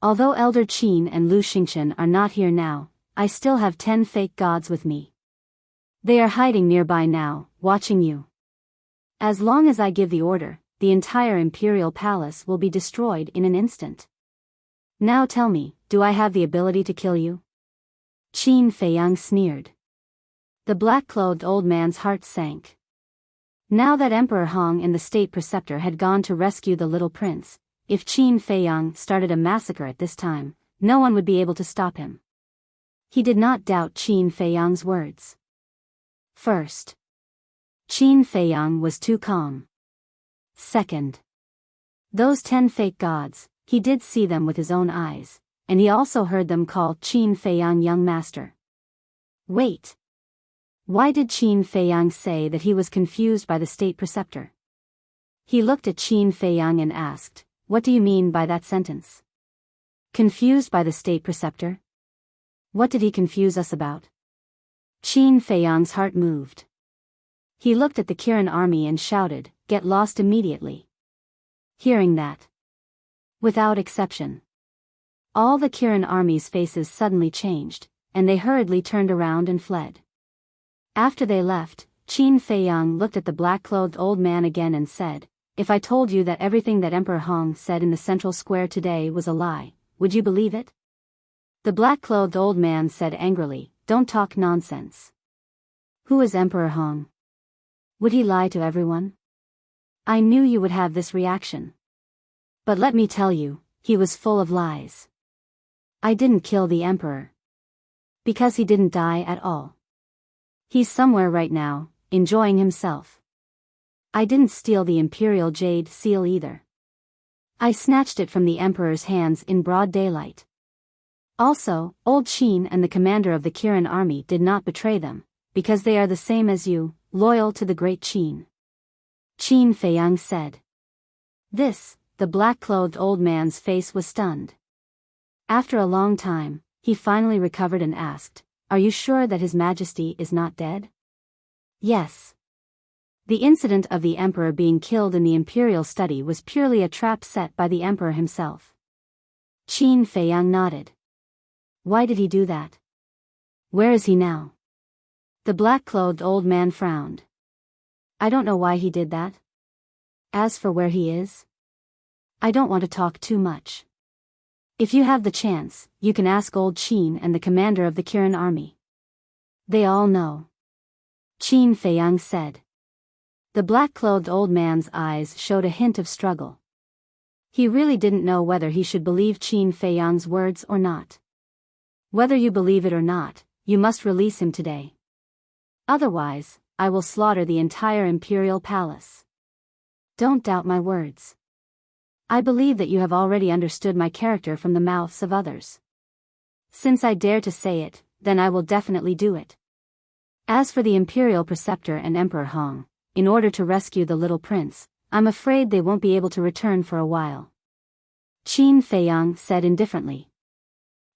[SPEAKER 1] Although Elder Qin and Lu Xingchen are not here now, I still have 10 fake gods with me. They are hiding nearby now, watching you. As long as I give the order, the entire imperial palace will be destroyed in an instant. Now tell me, do I have the ability to kill you?" Qin Feiyang sneered. The black-clothed old man's heart sank. Now that Emperor Hong and the state preceptor had gone to rescue the little prince, if Qin Feiyang started a massacre at this time, no one would be able to stop him. He did not doubt Qin Feiyang's words. First, Qin Feiyang was too calm. Second, those 10 fake gods, he did see them with his own eyes, and he also heard them call Qin Feiyang young master. Wait. Why did Qin Feiyang say that he was confused by the state preceptor? He looked at Qin Feiyang and asked, "What do you mean by that sentence?" Confused by the state preceptor? What did he confuse us about? Qin Feiyang's heart moved. He looked at the Kirin army and shouted, "Get lost immediately." Hearing that, without exception, all the Kirin army's faces suddenly changed, and they hurriedly turned around and fled. After they left, Qin Feiyang looked at the black-clothed old man again and said, "If I told you that everything that Emperor Hong said in the central square today was a lie, would you believe it?" The black-clothed old man said angrily, "Don't talk nonsense. Who is Emperor Hong? Would he lie to everyone? I knew you would have this reaction. But let me tell you, he was full of lies. I didn't kill the emperor. Because he didn't die at all. He's somewhere right now, enjoying himself. I didn't steal the imperial jade seal either. I snatched it from the emperor's hands in broad daylight. Also, old Qin and the commander of the Kirin army did not betray them, because they are the same as you, loyal to the great Qin." Qin Feiyang said. The black-clothed old man's face was stunned. After a long time, he finally recovered and asked, "Are you sure that His Majesty is not dead?" "Yes. The incident of the emperor being killed in the imperial study was purely a trap set by the emperor himself." Qin Feiyang nodded. "Why did he do that? Where is he now?" The black-clothed old man frowned. "I don't know why he did that. As for where he is, I don't want to talk too much. If you have the chance, you can ask old Qin and the commander of the Kirin army. They all know." Qin Feiyang said. The black-clothed old man's eyes showed a hint of struggle. He really didn't know whether he should believe Qin Feiyang's words or not. "Whether you believe it or not, you must release him today. Otherwise, I will slaughter the entire imperial palace. Don't doubt my words. I believe that you have already understood my character from the mouths of others. Since I dare to say it, then I will definitely do it. As for the imperial preceptor and Emperor Hong, in order to rescue the little prince, I'm afraid they won't be able to return for a while." Qin Feiyang said indifferently.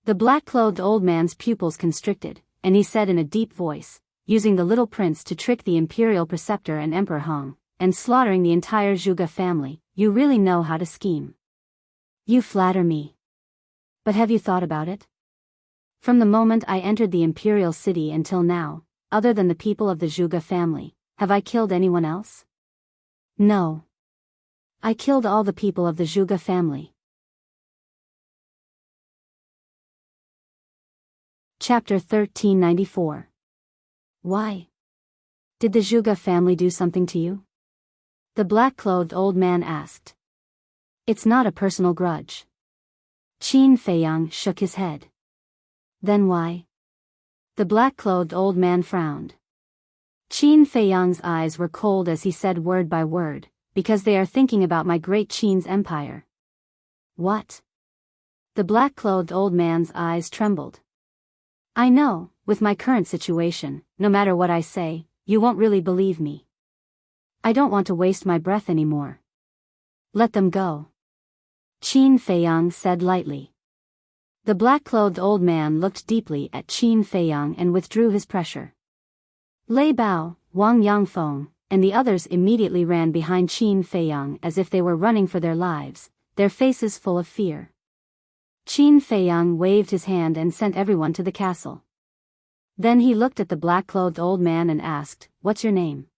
[SPEAKER 1] The black-clothed old man's pupils constricted, and he said in a deep voice, "Using the little prince to trick the imperial preceptor and Emperor Hong, and slaughtering the entire Zhuge family, you really know how to scheme. You flatter me. But have you thought about it? From the moment I entered the imperial city until now, other than the people of the Zhuge family, have I killed anyone else? No. I killed all the people of the Zhuge family." Chapter 1394. Why? Did the Zhuge family do something to you? The black-clothed old man asked. "It's not a personal grudge." Qin Feiyang shook his head. "Then why?" The black-clothed old man frowned. Qin Feiyang's eyes were cold as he said word by word, "Because they are thinking about my great Qin's empire." "What?" The black-clothed old man's eyes trembled. "I know, with my current situation, no matter what I say, you won't really believe me. I don't want to waste my breath anymore. Let them go." Qin Feiyang said lightly. The black-clothed old man looked deeply at Qin Feiyang and withdrew his pressure. Lei Bao, Wang Yangfeng, and the others immediately ran behind Qin Feiyang as if they were running for their lives, their faces full of fear. Qin Feiyang waved his hand and sent everyone to the castle. Then he looked at the black-clothed old man and asked, "What's your name?"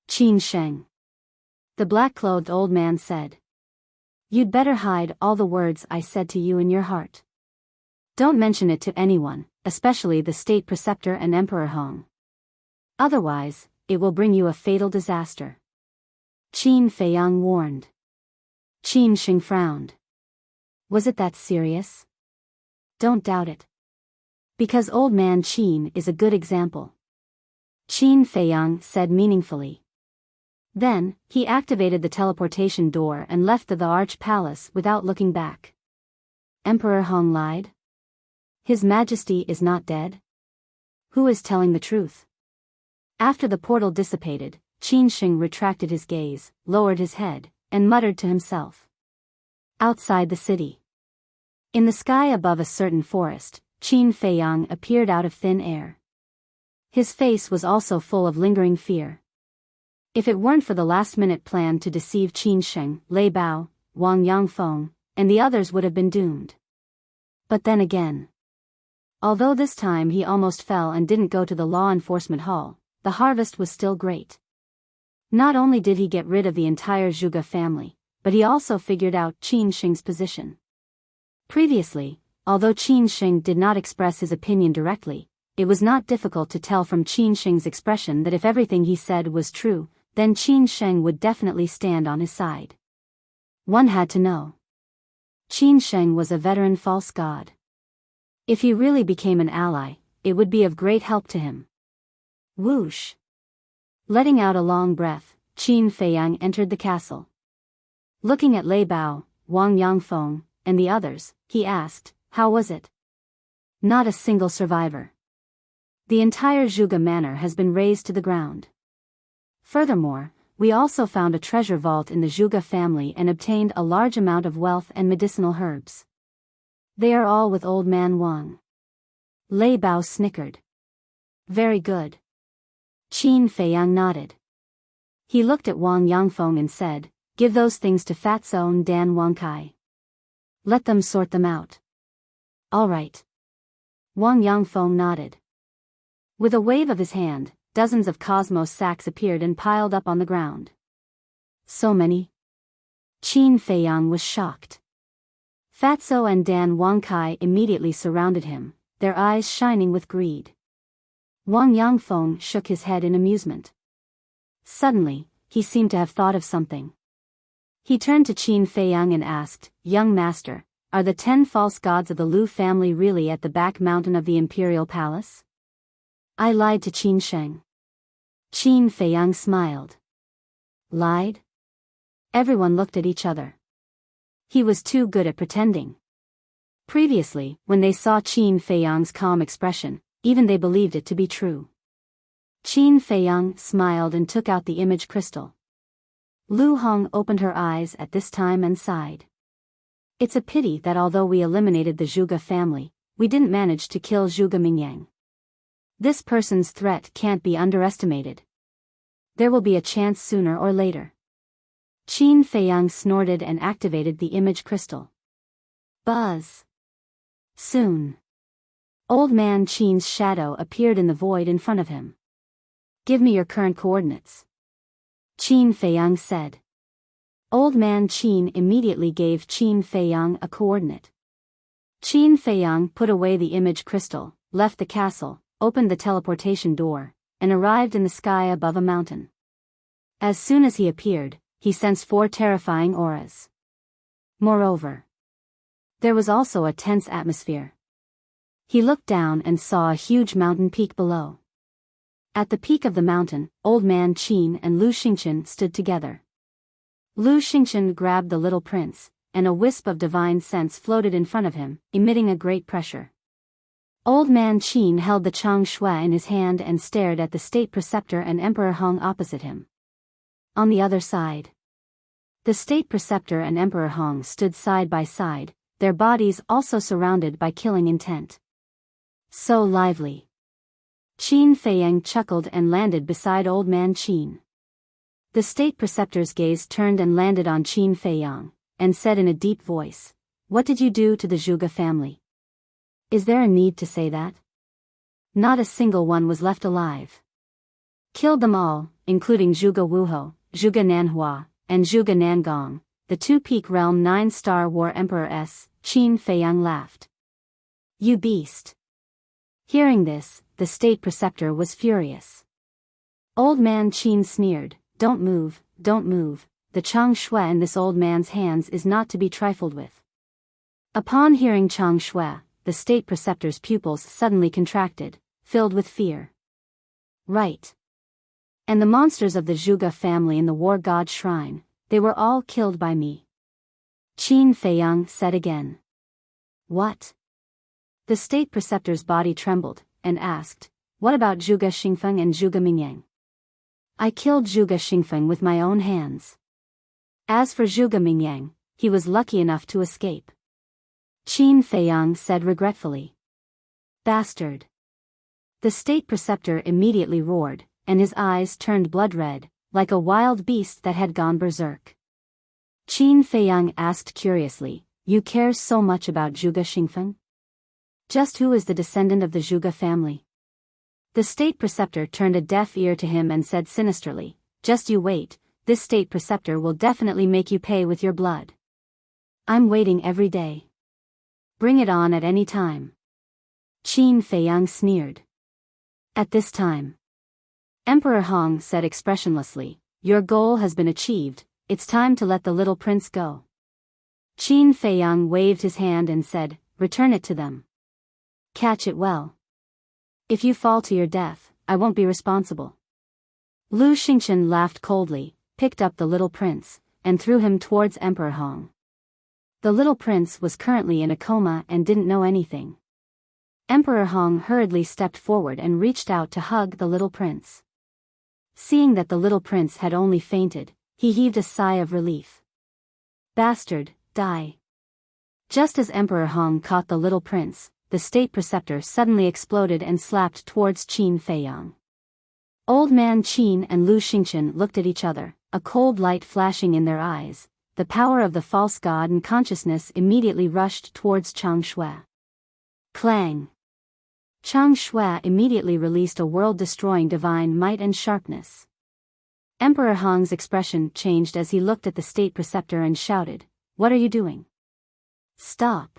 [SPEAKER 1] "Qin Sheng." The black-clothed old man said. "You'd better hide all the words I said to you in your heart. Don't mention it to anyone, especially the state preceptor and Emperor Hong. Otherwise, it will bring you a fatal disaster." Qin Feiyang warned. Qin Sheng frowned. Was it that serious? Don't doubt it. Because old man Qin is a good example. Qin Feiyang said meaningfully. Then, he activated the teleportation door and left the arch palace without looking back. Emperor Hong lied? His Majesty is not dead? Who is telling the truth? After the portal dissipated, Qin Sheng retracted his gaze, lowered his head, and muttered to himself. Outside the city. In the sky above a certain forest, Qin Feiyang appeared out of thin air. His face was also full of lingering fear. If it weren't for the last-minute plan to deceive Qin Sheng, Lei Bao, Wang Yangfeng, and the others would have been doomed. But then again. Although this time he almost fell and didn't go to the law enforcement hall, the harvest was still great. Not only did he get rid of the entire Zhuge family, but he also figured out Qin Sheng's position. Previously, although Qin Sheng did not express his opinion directly, it was not difficult to tell from Qin Sheng's expression that if everything he said was true, then Qin Sheng would definitely stand on his side. One had to know. Qin Sheng was a veteran false god. If he really became an ally, it would be of great help to him. Whoosh! Letting out a long breath, Qin Feiyang entered the castle. Looking at Lei Bao, Wang Yangfeng, and the others, he asked, "How was it?" "Not a single survivor. The entire Zhuge manor has been razed to the ground. Furthermore, we also found a treasure vault in the Zhuge family and obtained a large amount of wealth and medicinal herbs. They are all with old man Wang." Lei Bao snickered. "Very good." Qin Feiyang nodded. He looked at Wang Yangfeng and said, "Give those things to Fatso and Dan Wangkai. Let them sort them out." "All right." Wang Yangfeng nodded. With a wave of his hand, dozens of cosmos sacks appeared and piled up on the ground. "So many?" Qin Feiyang was shocked. Fatso and Dan Wangkai immediately surrounded him, their eyes shining with greed. Wang Yangfeng shook his head in amusement. Suddenly, he seemed to have thought of something. He turned to Qin Feiyang and asked, "Young master, are the 10 false gods of the Lu family really at the back mountain of the imperial palace?" "I lied to Qin Sheng." Qin Feiyang smiled. Lied? Everyone looked at each other. He was too good at pretending. Previously, when they saw Qin Feiyang's calm expression, even they believed it to be true. Qin Feiyang smiled and took out the image crystal. Lu Hong opened her eyes at this time and sighed. "It's a pity that although we eliminated the Zhuge family, we didn't manage to kill Zhuge Mingyang. This person's threat can't be underestimated. There will be a chance sooner or later." Qin Feiyang snorted and activated the image crystal. Buzz! Soon. Old man Qin's shadow appeared in the void in front of him. "Give me your current coordinates," Qin Feiyang said. Old man Qin immediately gave Qin Feiyang a coordinate. Qin Feiyang put away the image crystal, left the castle, opened the teleportation door, and arrived in the sky above a mountain. As soon as he appeared, he sensed 4 terrifying auras. Moreover, there was also a tense atmosphere. He looked down and saw a huge mountain peak below. At the peak of the mountain, old man Qin and Lu Xingchen stood together. Lu Xingchen grabbed the little prince, and a wisp of divine sense floated in front of him, emitting a great pressure. Old man Qin held the Chang Shui in his hand and stared at the state preceptor and Emperor Hong opposite him. On the other side, the state preceptor and Emperor Hong stood side by side, their bodies also surrounded by killing intent. So lively. Qin Feiyang chuckled and landed beside old man Qin. The state preceptor's gaze turned and landed on Qin Feiyang, and said in a deep voice, "What did you do to the Zhuge family? Is there a need to say that? Not a single one was left alive. Killed them all, including Zhuge Wuho, Zhuge Nanhua, and Zhuge Nangong, the 2-peak realm 9-star war emperor S." Qin Feiyang laughed. "You beast." Hearing this, the state preceptor was furious. Old man Qin sneered, don't move, the Chang Shui in this old man's hands is not to be trifled with." Upon hearing Chang Shui, the state preceptor's pupils suddenly contracted, filled with fear. "Right. And the monsters of the Zhuge family in the war god shrine, they were all killed by me," Qin Feiyang said again. "What?" The state preceptor's body trembled, and asked, "What about Zhuge Xingfeng and Zhuge Mingyang?" I killed Zhuge Xingfeng with my own hands. As for Zhuge Mingyang, he was lucky enough to escape. Qin Feiyang said regretfully. Bastard. The state preceptor immediately roared, and his eyes turned blood red, like a wild beast that had gone berserk. Qin Feiyang asked curiously, You care so much about Zhuge Xingfeng? Just who is the descendant of the Zhuge family? The state preceptor turned a deaf ear to him and said sinisterly, Just you wait, this state preceptor will definitely make you pay with your blood. I'm waiting every day. Bring it on at any time. Qin Feiyang sneered. At this time, Emperor Hong said expressionlessly, Your goal has been achieved, it's time to let the little prince go. Qin Feiyang waved his hand and said, Return it to them. Catch it well. If you fall to your death, I won't be responsible. Lu Xingchen laughed coldly, picked up the little prince, and threw him towards Emperor Hong. The little prince was currently in a coma and didn't know anything. Emperor Hong hurriedly stepped forward and reached out to hug the little prince. Seeing that the little prince had only fainted, he heaved a sigh of relief. Bastard, die. Just as Emperor Hong caught the little prince, the state preceptor suddenly exploded and slapped towards Qin Feiyang. Old Man Qin and Lu Xingchen looked at each other, a cold light flashing in their eyes. The power of the false god and consciousness immediately rushed towards Chang Shui. Clang! Chang Shui immediately released a world-destroying divine might and sharpness. Emperor Hong's expression changed as he looked at the state preceptor and shouted, What are you doing? Stop!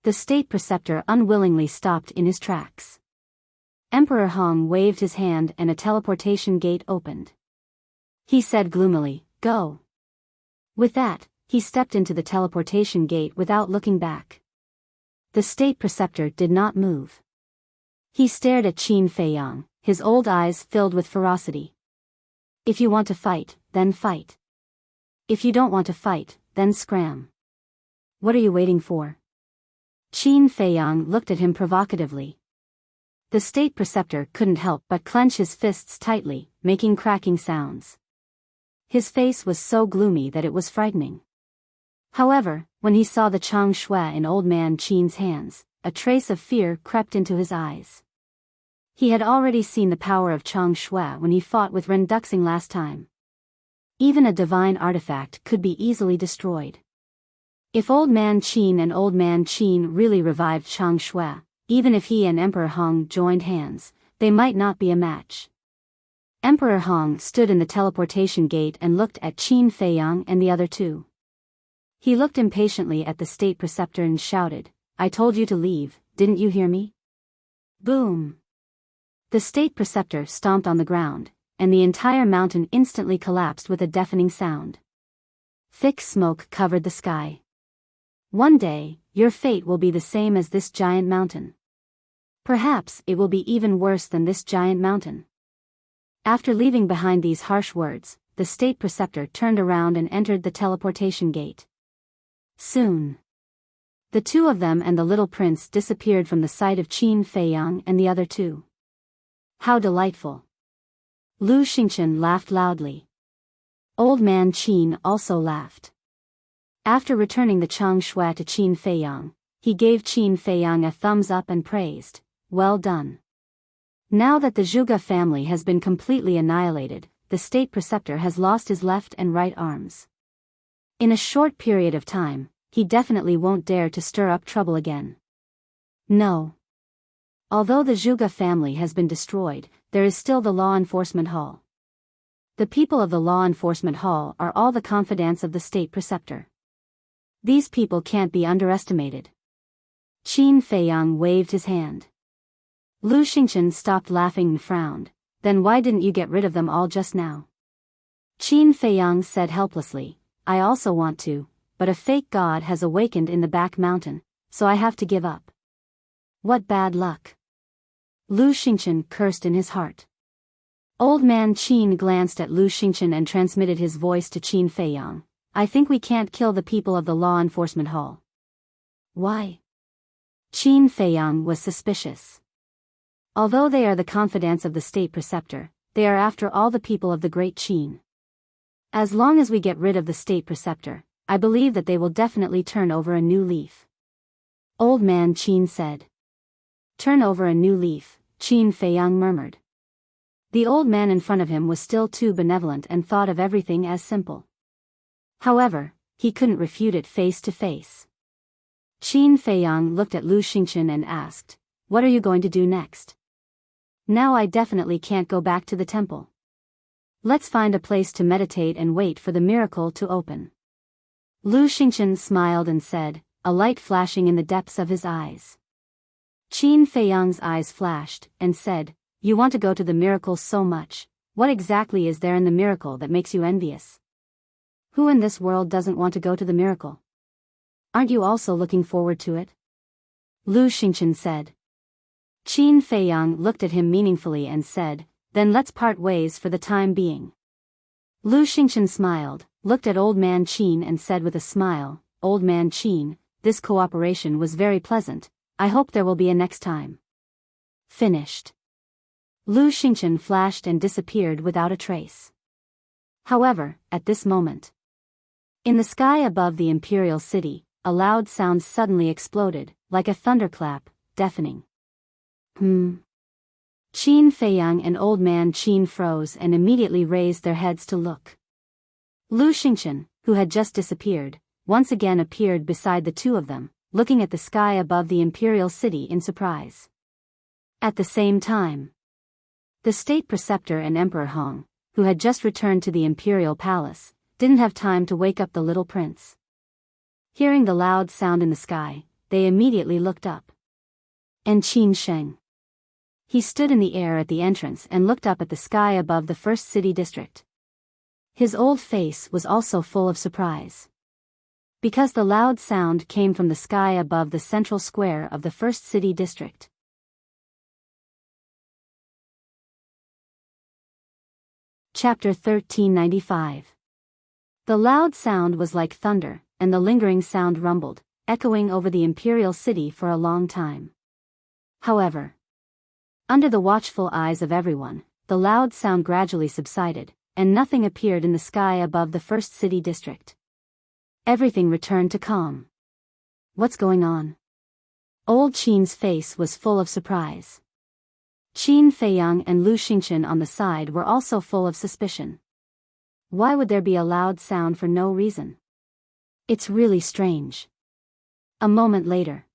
[SPEAKER 1] The state preceptor unwillingly stopped in his tracks. Emperor Hong waved his hand and a teleportation gate opened. He said gloomily, Go! With that, he stepped into the teleportation gate without looking back. The state preceptor did not move. He stared at Qin Feiyang, his old eyes filled with ferocity. If you want to fight, then fight. If you don't want to fight, then scram. What are you waiting for? Qin Feiyang looked at him provocatively. The state preceptor couldn't help but clench his fists tightly, making cracking sounds. His face was so gloomy that it was frightening. However, when he saw the Chang Shui in old man Qin's hands, a trace of fear crept into his eyes. He had already seen the power of Chang Shui when he fought with Ren Duxing last time. Even a divine artifact could be easily destroyed. If old man Qin and old man Qin really revived Chang Shui, even if he and Emperor Hong joined hands, they might not be a match. Emperor Hong stood in the teleportation gate and looked at Qin Feiyang and the other two. He looked impatiently at the state preceptor and shouted, I told you to leave, didn't you hear me? Boom! The state preceptor stomped on the ground, and the entire mountain instantly collapsed with a deafening sound. Thick smoke covered the sky. One day, your fate will be the same as this giant mountain. Perhaps it will be even worse than this giant mountain. After leaving behind these harsh words, the state preceptor turned around and entered the teleportation gate. Soon, the two of them and the little prince disappeared from the sight of Qin Feiyang and the other two. How delightful! Lu Xingchen laughed loudly. Old man Qin also laughed. After returning the Chang Shui to Qin Feiyang, he gave Qin Feiyang a thumbs up and praised, Well done. Now that the Zhuge family has been completely annihilated, the state preceptor has lost his left and right arms. In a short period of time, he definitely won't dare to stir up trouble again. No. Although the Zhuge family has been destroyed, there is still the Law Enforcement Hall. The people of the Law Enforcement Hall are all the confidants of the state preceptor. These people can't be underestimated. Qin Feiyang waved his hand. Lu Xingchen stopped laughing and frowned. Then why didn't you get rid of them all just now? Qin Feiyang said helplessly, I also want to, but a fake god has awakened in the back mountain, so I have to give up. What bad luck. Lu Xingchen cursed in his heart. Old man Qin glanced at Lu Xingchen and transmitted his voice to Qin Feiyang. I think we can't kill the people of the Law Enforcement Hall. Why? Qin Feiyang was suspicious. Although they are the confidants of the state preceptor, They are after all the people of the Great Qin. As long as we get rid of the state preceptor, I believe that they will definitely turn over a new leaf. Old Man Qin said. Turn over a new leaf, Qin Feiyang murmured. The old man in front of him was still too benevolent and thought of everything as simple. However, he couldn't refute it face to face. Qin Feiyang looked at Lu Xingchen and asked, "What are you going to do next?" "Now I definitely can't go back to the temple. Let's find a place to meditate and wait for the miracle to open." Lu Xingchen smiled and said, a light flashing in the depths of his eyes. Qin Feiyang's eyes flashed, and said, "You want to go to the miracle so much. What exactly is there in the miracle that makes you envious? Who in this world doesn't want to go to the miracle? Aren't you also looking forward to it?" Lu Xingchen said. Qin Feiyang looked at him meaningfully and said, "Then let's part ways for the time being." Lu Xingchen smiled, looked at Old Man Qin and said with a smile, "Old Man Qin, this cooperation was very pleasant. I hope there will be a next time." Finished. Lu Xingchen flashed and disappeared without a trace. However, at this moment, in the sky above the imperial city, a loud sound suddenly exploded, like a thunderclap, deafening. Qin Feiyang and Old Man Qin froze and immediately raised their heads to look. Lu Xingchen, who had just disappeared, once again appeared beside the two of them, looking at the sky above the imperial city in surprise. At the same time, the state preceptor and Emperor Hong, who had just returned to the imperial palace, didn't have time to wake up the little prince. Hearing the loud sound in the sky, they immediately looked up. And Qin Sheng. He stood in the air at the entrance and looked up at the sky above the first city district. His old face was also full of surprise. Because the loud sound came from the sky above the central square of the first city district. Chapter 1395. The loud sound was like thunder, and the lingering sound rumbled, echoing over the imperial city for a long time. However, under the watchful eyes of everyone, the loud sound gradually subsided, and nothing appeared in the sky above the first city district. Everything returned to calm. What's going on? Old Qin's face was full of surprise. Qin Feiyang and Lu Xingchen on the side were also full of suspicion. Why would there be a loud sound for no reason? It's really strange. A moment later,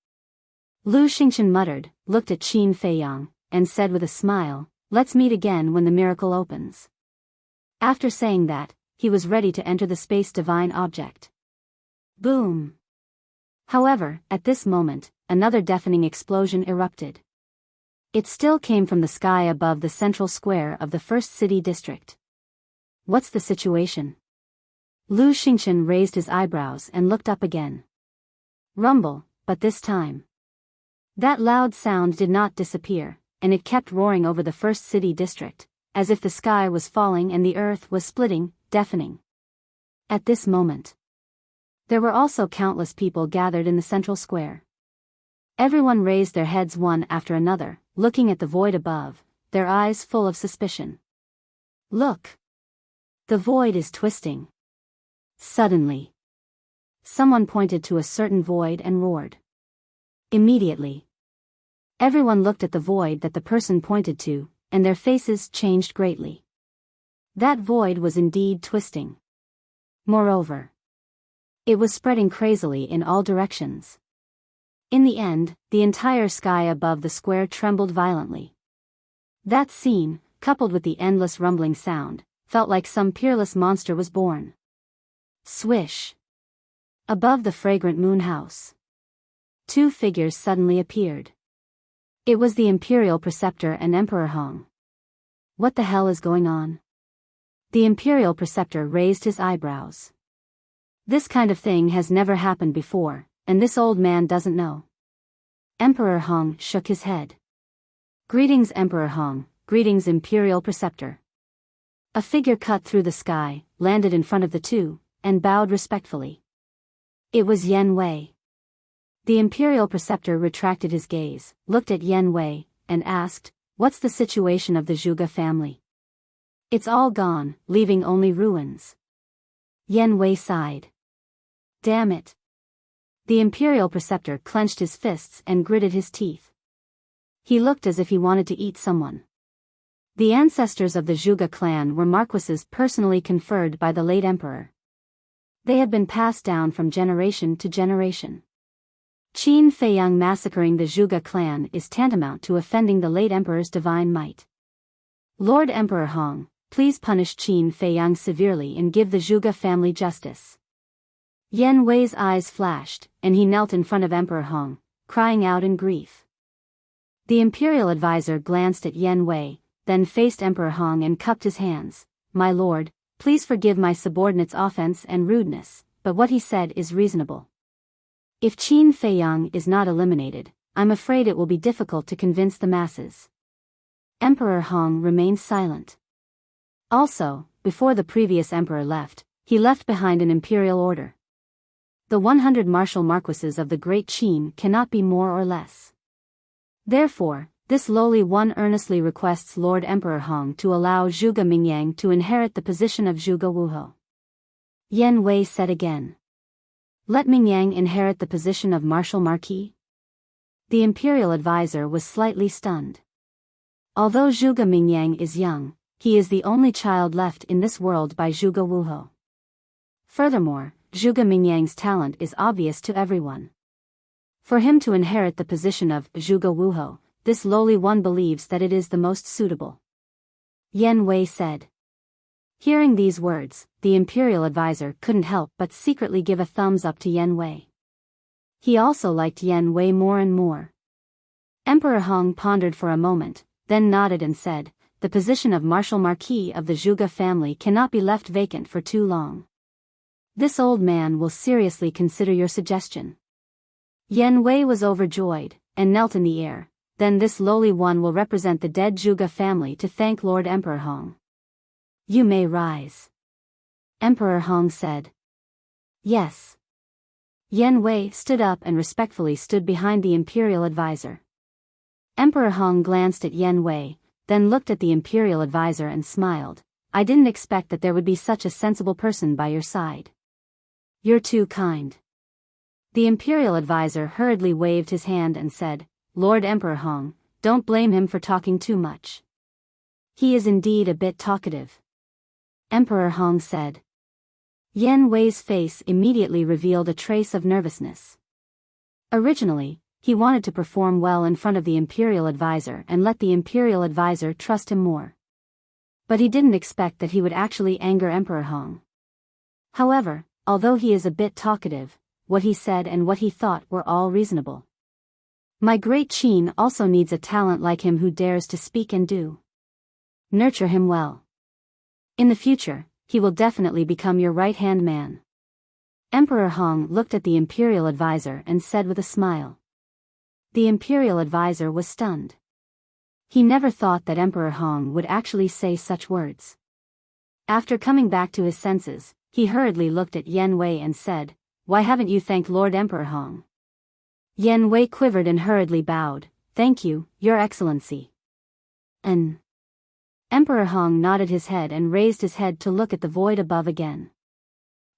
[SPEAKER 1] Lu Xingchen muttered, looked at Qin Feiyang, and said with a smile, "Let's meet again when the miracle opens." After saying that, he was ready to enter the space divine object. Boom! However, at this moment, another deafening explosion erupted. It still came from the sky above the central square of the first city district. What's the situation? Lu Xingchen raised his eyebrows and looked up again. Rumble, but this time, that loud sound did not disappear, and it kept roaring over the first city district, as if the sky was falling and the earth was splitting, deafening. At this moment, there were also countless people gathered in the central square. Everyone raised their heads one after another, looking at the void above, their eyes full of suspicion. Look! The void is twisting. Suddenly, someone pointed to a certain void and roared. Immediately, everyone looked at the void that the person pointed to, and their faces changed greatly. That void was indeed twisting. Moreover, it was spreading crazily in all directions. In the end, the entire sky above the square trembled violently. That scene, coupled with the endless rumbling sound, felt like some peerless monster was born. Swish! Above the fragrant moon house, two figures suddenly appeared. It was the imperial preceptor and Emperor Hong. What the hell is going on? The imperial preceptor raised his eyebrows. This kind of thing has never happened before, and this old man doesn't know. Emperor Hong shook his head. Greetings, Emperor Hong, greetings, imperial preceptor. A figure cut through the sky, landed in front of the two, and bowed respectfully. It was Yan Wei. The imperial preceptor retracted his gaze, looked at Yan Wei, and asked, "What's the situation of the Zhuge family?" It's all gone, leaving only ruins. Yan Wei sighed. Damn it. The imperial preceptor clenched his fists and gritted his teeth. He looked as if he wanted to eat someone. The ancestors of the Zhuge clan were marquises personally conferred by the late emperor. They had been passed down from generation to generation. Qin Feiyang massacring the Zhuge clan is tantamount to offending the late emperor's divine might. Lord Emperor Hong, please punish Qin Feiyang severely and give the Zhuge family justice. Yan Wei's eyes flashed, and he knelt in front of Emperor Hong, crying out in grief. The imperial advisor glanced at Yan Wei, then faced Emperor Hong and cupped his hands. My lord, please forgive my subordinate's offense and rudeness, but what he said is reasonable. If Qin Feiyang is not eliminated, I'm afraid it will be difficult to convince the masses. Emperor Hong remained silent. Also, before the previous emperor left, he left behind an imperial order. The 100 martial marquises of the Great Qin cannot be more or less. Therefore, this lowly one earnestly requests Lord Emperor Hong to allow Zhuge Mingyang to inherit the position of Zhuge Wuhou. Yan Wei said again. Let Mingyang inherit the position of martial marquis? The imperial advisor was slightly stunned. Although Zhuge Mingyang is young, he is the only child left in this world by Zhuge Wuhou. Furthermore, Zhuge Mingyang's talent is obvious to everyone. For him to inherit the position of Zhuge Wuhou, this lowly one believes that it is the most suitable. Yan Wei said. Hearing these words, the imperial advisor couldn't help but secretly give a thumbs up to Yan Wei. He also liked Yan Wei more and more. Emperor Hong pondered for a moment, then nodded and said, the position of martial marquis of the Zhuge family cannot be left vacant for too long. This old man will seriously consider your suggestion. Yan Wei was overjoyed, and knelt in the air. Then this lowly one will represent the dead Zhuge family to thank Lord Emperor Hong. You may rise. Emperor Hong said. Yes. Yan Wei stood up and respectfully stood behind the imperial advisor. Emperor Hong glanced at Yan Wei, then looked at the imperial advisor and smiled. I didn't expect that there would be such a sensible person by your side. You're too kind. The imperial advisor hurriedly waved his hand and said, Lord Emperor Hong, don't blame him for talking too much. He is indeed a bit talkative. Emperor Hong said. Yan Wei's face immediately revealed a trace of nervousness. Originally, he wanted to perform well in front of the imperial advisor and let the imperial advisor trust him more. But he didn't expect that he would actually anger Emperor Hong. However, although he is a bit talkative, what he said and what he thought were all reasonable. My great Qin also needs a talent like him who dares to speak and do. Nurture him well. In the future, he will definitely become your right-hand man. Emperor Hong looked at the imperial advisor and said with a smile. The imperial advisor was stunned. He never thought that Emperor Hong would actually say such words. After coming back to his senses, he hurriedly looked at Yan Wei and said, Why haven't you thanked Lord Emperor Hong? Yan Wei quivered and hurriedly bowed. Thank you, Your Excellency. Emperor Hong nodded his head and raised his head to look at the void above again.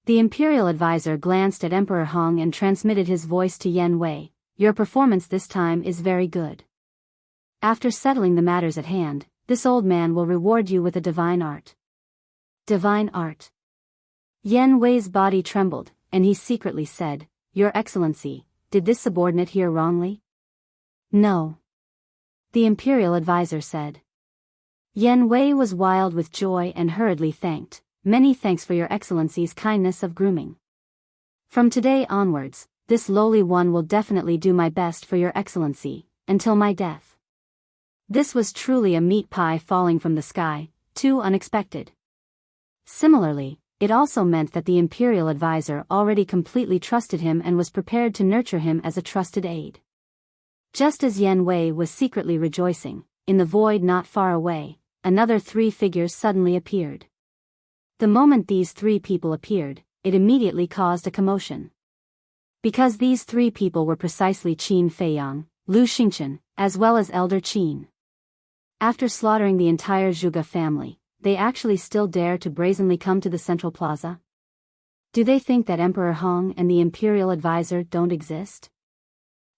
[SPEAKER 1] The imperial advisor glanced at Emperor Hong and transmitted his voice to Yan Wei. Your performance this time is very good. After settling the matters at hand, this old man will reward you with a divine art. Divine art. Yan Wei's body trembled, and he secretly said, Your Excellency, did this subordinate hear wrongly? No. The imperial advisor said. Yan Wei was wild with joy and hurriedly thanked. Many thanks for Your Excellency's kindness of grooming. From today onwards, this lowly one will definitely do my best for Your Excellency, until my death. This was truly a meat pie falling from the sky, too unexpected. Similarly, it also meant that the imperial advisor already completely trusted him and was prepared to nurture him as a trusted aide. Just as Yan Wei was secretly rejoicing, in the void not far away, another 3 figures suddenly appeared. The moment these 3 people appeared, it immediately caused a commotion. Because these 3 people were precisely Qin Feiyang, Lu Xingchen, as well as Elder Qin. After slaughtering the entire Zhuge family, they actually still dare to brazenly come to the central plaza? Do they think that Emperor Hong and the imperial advisor don't exist?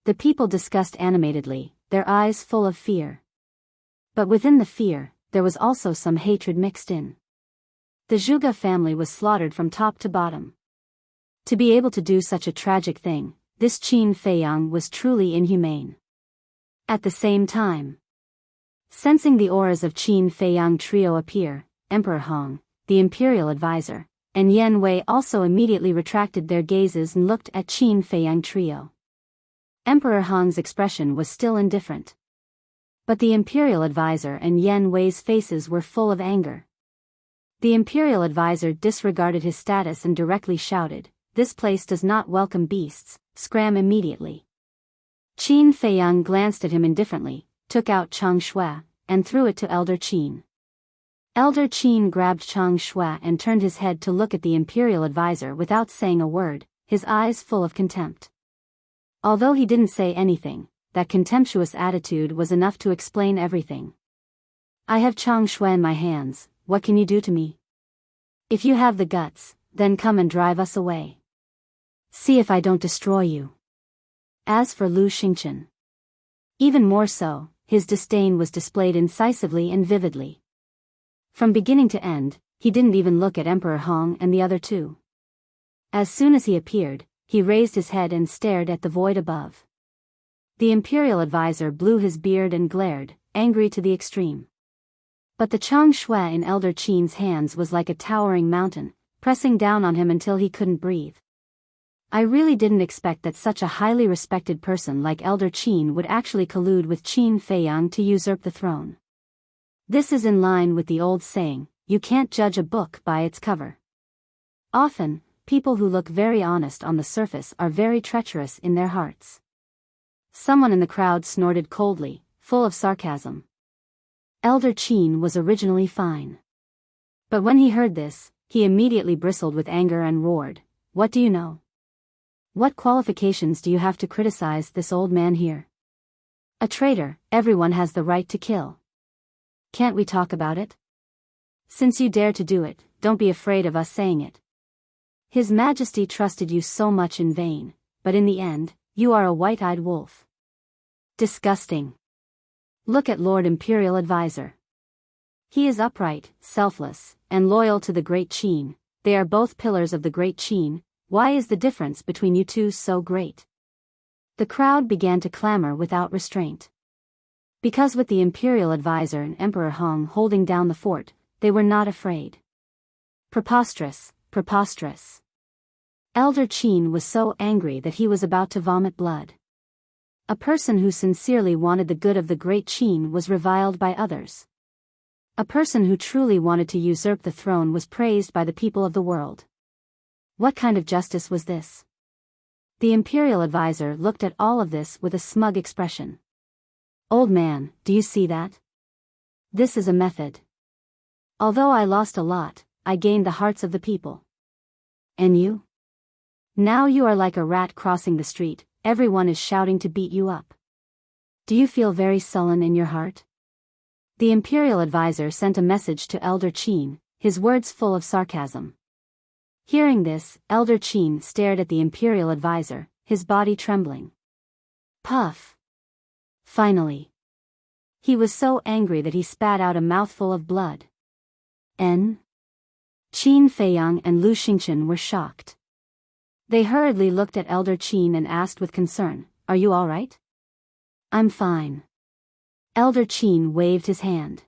[SPEAKER 1] The people discussed animatedly, their eyes full of fear. But within the fear, there was also some hatred mixed in. The Zhuge family was slaughtered from top to bottom. To be able to do such a tragic thing, this Qin Feiyang was truly inhumane. At the same time, sensing the auras of Qin Feiyang trio appear, Emperor Hong, the imperial advisor, and Yan Wei also immediately retracted their gazes and looked at Qin Feiyang trio. Emperor Hong's expression was still indifferent. But the imperial advisor and Yan Wei's faces were full of anger. The imperial advisor disregarded his status and directly shouted, "This place does not welcome beasts, scram immediately." Qin Feiyang glanced at him indifferently, took out Chang Shui, and threw it to Elder Qin. Elder Qin grabbed Chang Shui and turned his head to look at the imperial advisor without saying a word, his eyes full of contempt. Although he didn't say anything, that contemptuous attitude was enough to explain everything. "I have Chang Shui in my hands, what can you do to me? If you have the guts, then come and drive us away. See if I don't destroy you." As for Lu Xingchen, even more so, his disdain was displayed incisively and vividly. From beginning to end, he didn't even look at Emperor Hong and the other two. As soon as he appeared, he raised his head and stared at the void above. The imperial advisor blew his beard and glared, angry to the extreme. But the Chang Shui in Elder Qin's hands was like a towering mountain, pressing down on him until he couldn't breathe. I really didn't expect that such a highly respected person like Elder Qin would actually collude with Qin Feiyang to usurp the throne. This is in line with the old saying, you can't judge a book by its cover. Often, people who look very honest on the surface are very treacherous in their hearts. Someone in the crowd snorted coldly, full of sarcasm. Elder Qin was originally fine. But when he heard this, he immediately bristled with anger and roared, "What do you know? What qualifications do you have to criticize this old man here? A traitor, everyone has the right to kill. Can't we talk about it? Since you dare to do it, don't be afraid of us saying it. His Majesty trusted you so much in vain, but in the end, you are a white-eyed wolf. Disgusting. Look at Lord Imperial Advisor. He is upright, selfless, and loyal to the Great Qin. They are both pillars of the Great Qin. Why is the difference between you two so great?" The crowd began to clamor without restraint. Because with the imperial advisor and Emperor Hong holding down the fort, they were not afraid. Preposterous, preposterous. Elder Qin was so angry that he was about to vomit blood. A person who sincerely wanted the good of the Great Qin was reviled by others. A person who truly wanted to usurp the throne was praised by the people of the world. What kind of justice was this? The imperial advisor looked at all of this with a smug expression. "Old man, do you see that? This is a method. Although I lost a lot, I gained the hearts of the people. And you? Now you are like a rat crossing the street, everyone is shouting to beat you up. Do you feel very sullen in your heart?" The imperial advisor sent a message to Elder Qin, his words full of sarcasm. Hearing this, Elder Qin stared at the imperial advisor, his body trembling. Puff. Finally. He was so angry that he spat out a mouthful of blood. Qin Feiyang and Lu Xingchen were shocked. They hurriedly looked at Elder Qin and asked with concern, "Are you all right?" "I'm fine." Elder Qin waved his hand.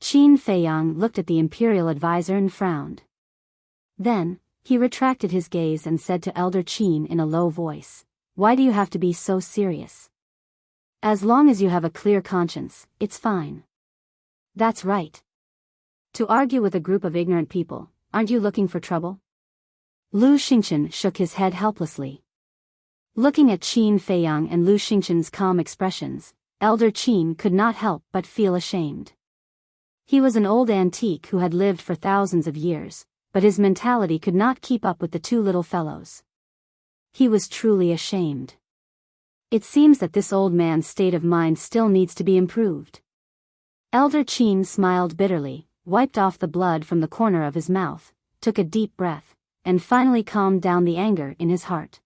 [SPEAKER 1] Qin Feiyang looked at the imperial advisor and frowned. Then, he retracted his gaze and said to Elder Qin in a low voice, "Why do you have to be so serious? As long as you have a clear conscience, it's fine." "That's right. To argue with a group of ignorant people, aren't you looking for trouble?" Lu Xingchen shook his head helplessly. Looking at Qin Feiyang and Lu Xingchen's calm expressions, Elder Qin could not help but feel ashamed. He was an old antique who had lived for thousands of years, but his mentality could not keep up with the two little fellows. He was truly ashamed. It seems that this old man's state of mind still needs to be improved. Elder Qin smiled bitterly, wiped off the blood from the corner of his mouth, took a deep breath, and finally calmed down the anger in his heart.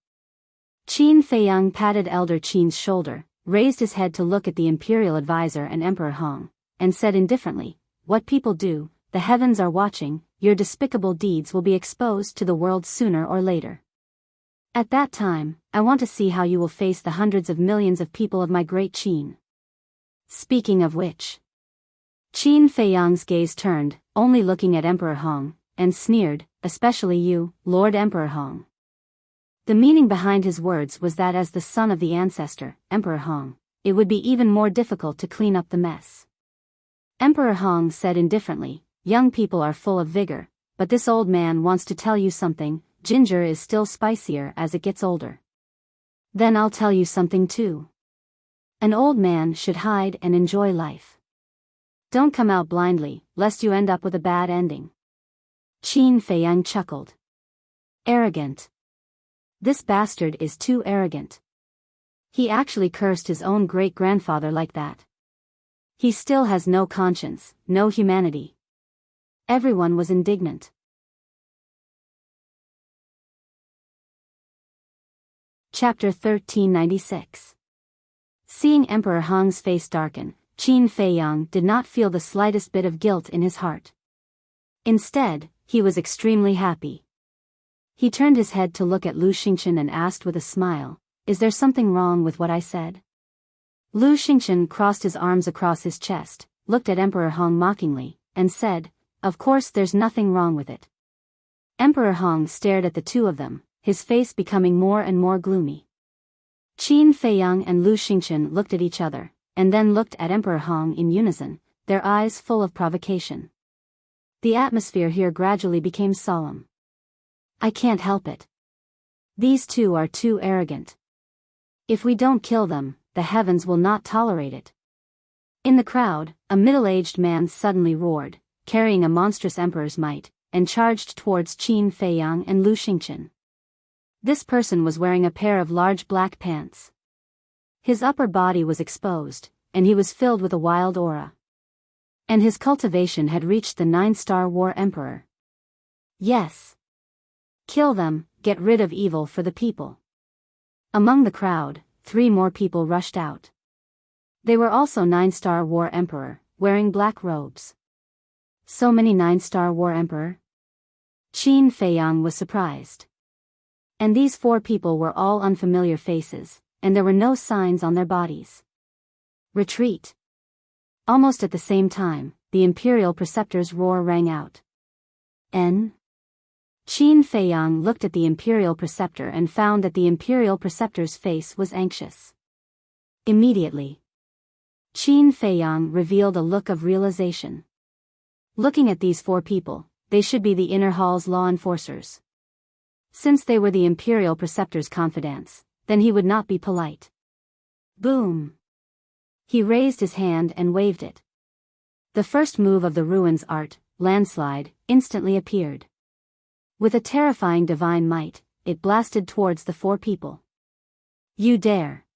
[SPEAKER 1] Qin Feiyang patted Elder Qin's shoulder, raised his head to look at the imperial advisor and Emperor Hong, and said indifferently, "What people do, the heavens are watching, your despicable deeds will be exposed to the world sooner or later. At that time, I want to see how you will face the hundreds of millions of people of my great Qin." Speaking of which, Qin Feiyang's gaze turned, only looking at Emperor Hong, and sneered, "Especially you, Lord Emperor Hong." The meaning behind his words was that as the son of the ancestor, Emperor Hong, it would be even more difficult to clean up the mess. Emperor Hong said indifferently, "Young people are full of vigor, but this old man wants to tell you something. Ginger is still spicier as it gets older." "Then I'll tell you something too. An old man should hide and enjoy life. Don't come out blindly, lest you end up with a bad ending." Qin Feiyang chuckled. "Arrogant. This bastard is too arrogant. He actually cursed his own great-grandfather like that. He still has no conscience, no humanity." Everyone was indignant. Chapter 1396. Seeing Emperor Hong's face darken, Qin Feiyang did not feel the slightest bit of guilt in his heart. Instead, he was extremely happy. He turned his head to look at Lu Xingchen and asked with a smile, "Is there something wrong with what I said?" Lu Xingchen crossed his arms across his chest, looked at Emperor Hong mockingly, and said, "Of course there's nothing wrong with it." Emperor Hong stared at the two of them, his face becoming more and more gloomy. Qin Feiyang and Lu Xingchen looked at each other, and then looked at Emperor Hong in unison, their eyes full of provocation. The atmosphere here gradually became solemn. "I can't help it. These two are too arrogant. If we don't kill them, the heavens will not tolerate it." In the crowd, a middle-aged man suddenly roared, carrying a monstrous emperor's might, and charged towards Qin Feiyang and Lu Xingchen. This person was wearing a pair of large black pants. His upper body was exposed, and he was filled with a wild aura. And his cultivation had reached the 9-star war emperor. Yes. Kill them, get rid of evil for the people. Among the crowd, 3 more people rushed out. They were also 9-star war emperor, wearing black robes. So many 9-star war emperor? Qin Feiyang was surprised. And these 4 people were all unfamiliar faces, and there were no signs on their bodies. Retreat. Almost at the same time, the Imperial Preceptor's roar rang out. N. Qin Feiyang looked at the Imperial Preceptor and found that the Imperial Preceptor's face was anxious. Immediately, Qin Feiyang revealed a look of realization. Looking at these 4 people, they should be the inner hall's law enforcers. Since they were the Imperial Preceptor's confidants, then he would not be polite. Boom! He raised his hand and waved it. The first move of the ruins art, landslide, instantly appeared. With a terrifying divine might, it blasted towards the 4 people. "You dare!"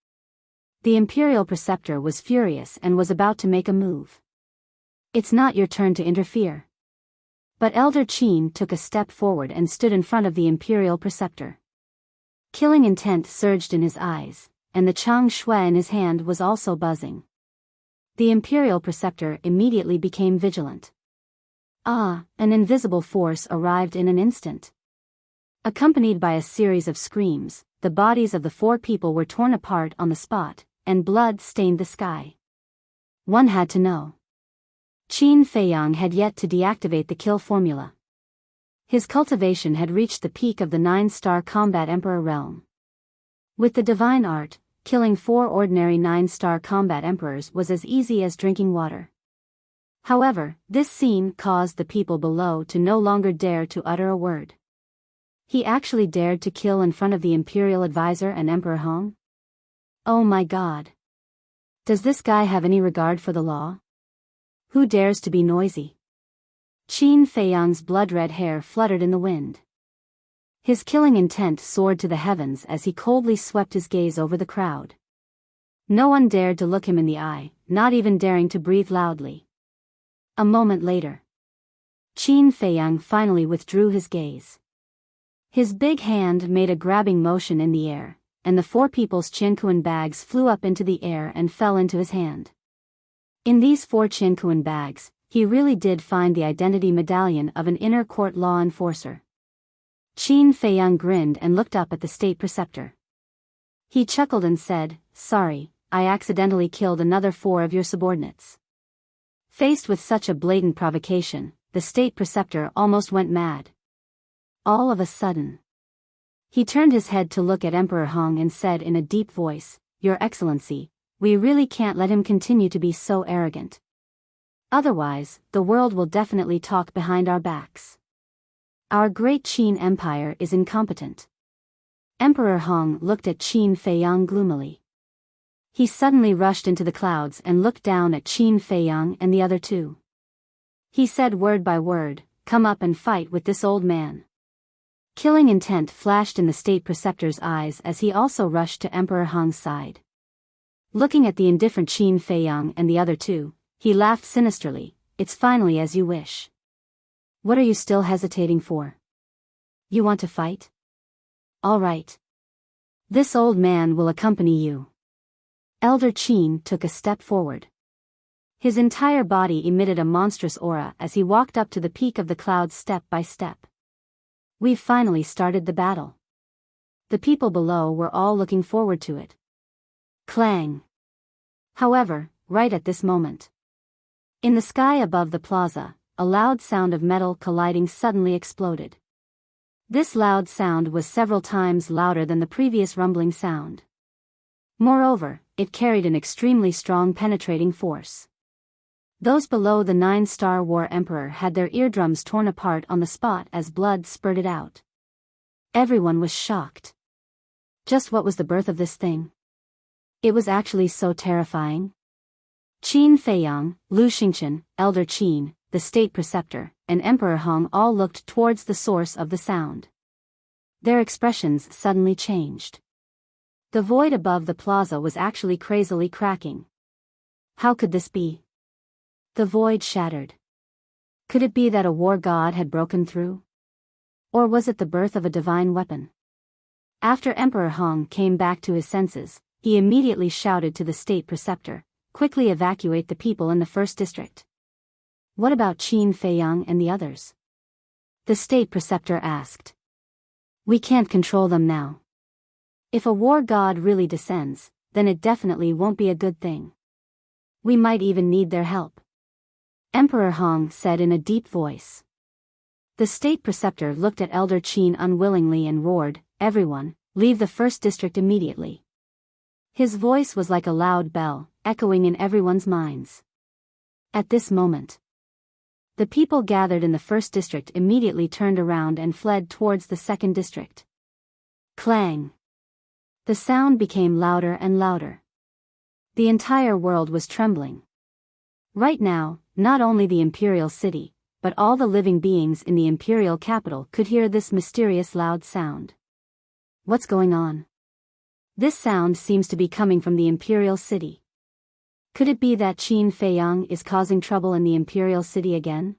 [SPEAKER 1] The Imperial Preceptor was furious and was about to make a move. "It's not your turn to interfere." But Elder Qin took a step forward and stood in front of the Imperial Preceptor. Killing intent surged in his eyes, and the Chang Shui in his hand was also buzzing. The Imperial Preceptor immediately became vigilant. An invisible force arrived in an instant. Accompanied by a series of screams, the bodies of the 4 people were torn apart on the spot, and blood stained the sky. One had to know. Qin Feiyang had yet to deactivate the kill formula. His cultivation had reached the peak of the 9-star combat emperor realm. With the divine art, killing 4 ordinary 9-star combat emperors was as easy as drinking water. However, this scene caused the people below to no longer dare to utter a word. He actually dared to kill in front of the Imperial Advisor and Emperor Hong? Oh my God! Does this guy have any regard for the law? Who dares to be noisy? Qin Feiyang's blood-red hair fluttered in the wind. His killing intent soared to the heavens as he coldly swept his gaze over the crowd. No one dared to look him in the eye, not even daring to breathe loudly. A moment later, Qin Feiyang finally withdrew his gaze. His big hand made a grabbing motion in the air, and the four people's Qianquan bags flew up into the air and fell into his hand. In these four Qianquan bags, he really did find the identity medallion of an inner court law enforcer. Qin Feiyang grinned and looked up at the state preceptor. He chuckled and said, "Sorry, I accidentally killed another 4 of your subordinates." Faced with such a blatant provocation, the state preceptor almost went mad. All of a sudden, he turned his head to look at Emperor Hong and said in a deep voice, "Your Excellency, we really can't let him continue to be so arrogant. Otherwise, the world will definitely talk behind our backs. Our great Qin Empire is incompetent." Emperor Hong looked at Qin Feiyang gloomily. He suddenly rushed into the clouds and looked down at Qin Feiyang and the other 2. He said word by word, "Come up and fight with this old man." Killing intent flashed in the state preceptor's eyes as he also rushed to Emperor Hong's side. Looking at the indifferent Qin Feiyang and the other 2, he laughed sinisterly, "It's finally as you wish. What are you still hesitating for? You want to fight? All right. This old man will accompany you." Elder Qin took a step forward. His entire body emitted a monstrous aura as he walked up to the peak of the clouds step by step. "We've finally started the battle." The people below were all looking forward to it. Clang. However, right at this moment, in the sky above the plaza, a loud sound of metal colliding suddenly exploded. This loud sound was several times louder than the previous rumbling sound. Moreover, it carried an extremely strong penetrating force. Those below the 9-star war emperor had their eardrums torn apart on the spot as blood spurted out. Everyone was shocked. Just what was the birth of this thing? It was actually so terrifying. Qin Feiyang, Lu Xingqian, Elder Qin, the state preceptor, and Emperor Hong all looked towards the source of the sound. Their expressions suddenly changed. The void above the plaza was actually crazily cracking. How could this be? The void shattered. Could it be that a war god had broken through? Or was it the birth of a divine weapon? After Emperor Hong came back to his senses, he immediately shouted to the state preceptor, "Quickly evacuate the people in the first district." "What about Qin Feiyang and the others?" the state preceptor asked. "We can't control them now. If a war god really descends, then it definitely won't be a good thing. We might even need their help," Emperor Hong said in a deep voice. The state preceptor looked at Elder Qin unwillingly and roared, "Everyone, leave the first district immediately." His voice was like a loud bell, echoing in everyone's minds. At this moment, the people gathered in the first district immediately turned around and fled towards the second district. Clang! The sound became louder and louder. The entire world was trembling. Right now, not only the imperial city, but all the living beings in the imperial capital could hear this mysterious loud sound. What's going on? This sound seems to be coming from the imperial city. Could it be that Qin Feiyang is causing trouble in the imperial city again?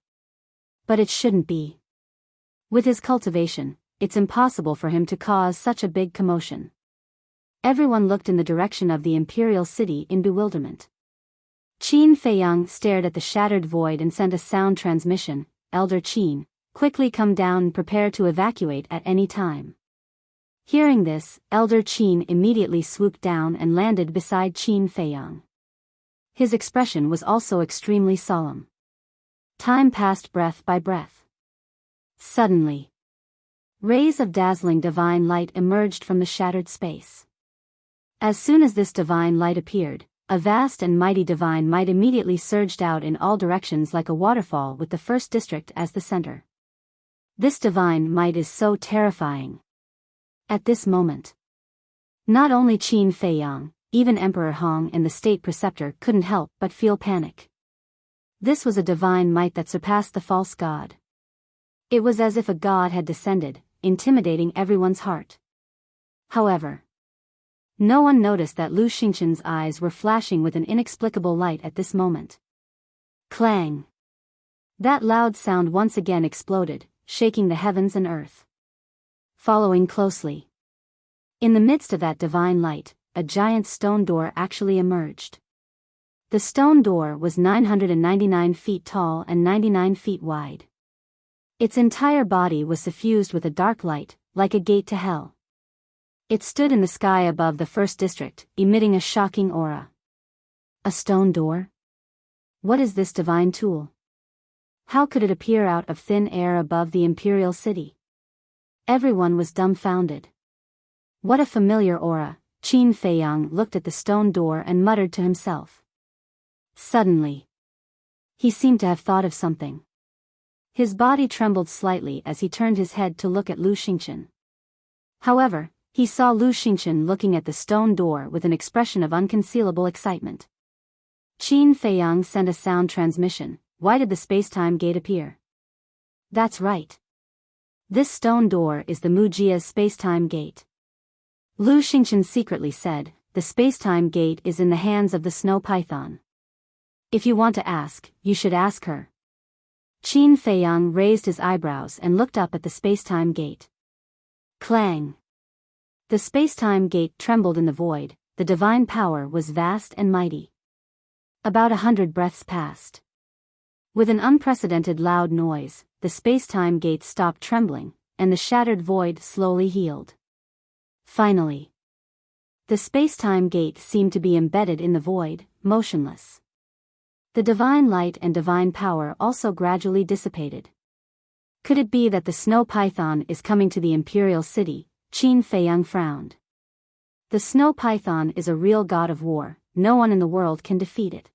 [SPEAKER 1] But it shouldn't be. With his cultivation, it's impossible for him to cause such a big commotion. Everyone looked in the direction of the imperial city in bewilderment. Qin Feiyang stared at the shattered void and sent a sound transmission, "Elder Qin, quickly come down and prepare to evacuate at any time." Hearing this, Elder Qin immediately swooped down and landed beside Qin Feiyang. His expression was also extremely solemn. Time passed breath by breath. Suddenly, rays of dazzling divine light emerged from the shattered space. As soon as this divine light appeared, a vast and mighty divine might immediately surged out in all directions like a waterfall with the first district as the center. This divine might is so terrifying. At this moment, not only Qin Feiyang, even Emperor Hong and the state preceptor couldn't help but feel panic. This was a divine might that surpassed the false god. It was as if a god had descended, intimidating everyone's heart. However, no one noticed that Lu Xingqian's eyes were flashing with an inexplicable light at this moment. Clang! That loud sound once again exploded, shaking the heavens and earth. Following closely. In the midst of that divine light, a giant stone door actually emerged. The stone door was 999 feet tall and 99 feet wide. Its entire body was suffused with a dark light, like a gate to hell. It stood in the sky above the first district, emitting a shocking aura. A stone door? What is this divine tool? How could it appear out of thin air above the imperial city? Everyone was dumbfounded. What a familiar aura. Qin Feiyang looked at the stone door and muttered to himself. Suddenly, he seemed to have thought of something. His body trembled slightly as he turned his head to look at Lu Xingchen. However, he saw Lu Xingchen looking at the stone door with an expression of unconcealable excitement. Qin Feiyang sent a sound transmission. Why did the space-time gate appear? That's right. This stone door is the Mujia's space-time gate. Lu Xingchen secretly said, the space-time gate is in the hands of the snow python. If you want to ask, you should ask her. Qin Feiyang raised his eyebrows and looked up at the space-time gate. Clang! The space-time gate trembled in the void. The divine power was vast and mighty. About 100 breaths passed. With an unprecedented loud noise, the space-time gate stopped trembling, and the shattered void slowly healed. Finally, the space-time gate seemed to be embedded in the void, motionless. The divine light and divine power also gradually dissipated. Could it be that the snow python is coming to the imperial city? Qin Feiyang frowned. The snow python is a real god of war. No one in the world can defeat it.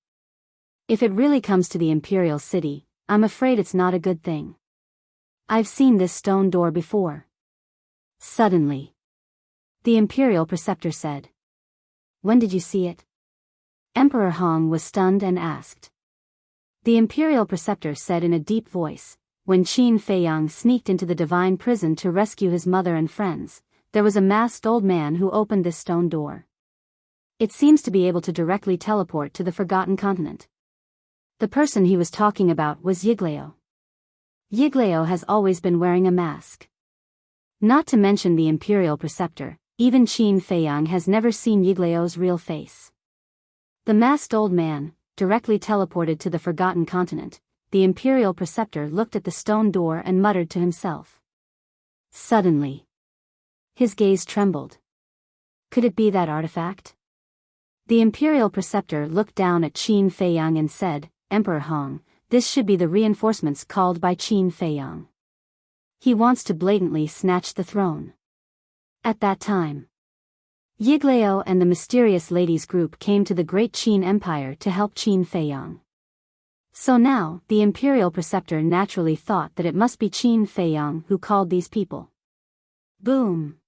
[SPEAKER 1] If it really comes to the imperial city, I'm afraid it's not a good thing. I've seen this stone door before. Suddenly, the imperial preceptor said. When did you see it? Emperor Hong was stunned and asked. The imperial preceptor said in a deep voice, when Qin Feiyang sneaked into the divine prison to rescue his mother and friends, there was a masked old man who opened this stone door. It seems to be able to directly teleport to the Forgotten Continent. The person he was talking about was Yiglao. Yiglao has always been wearing a mask. Not to mention the imperial preceptor, even Qin Feiyang has never seen Yiglao's real face. The masked old man, directly teleported to the Forgotten Continent. The imperial preceptor looked at the stone door and muttered to himself. Suddenly, his gaze trembled. Could it be that artifact? The imperial preceptor looked down at Qin Feiyang and said, Emperor Hong, this should be the reinforcements called by Qin Feiyang. He wants to blatantly snatch the throne. At that time, Yiglao and the mysterious ladies group came to the great Qin Empire to help Qin Feiyang. So now, the imperial preceptor naturally thought that it must be Qin Feiyang who called these people. Boom!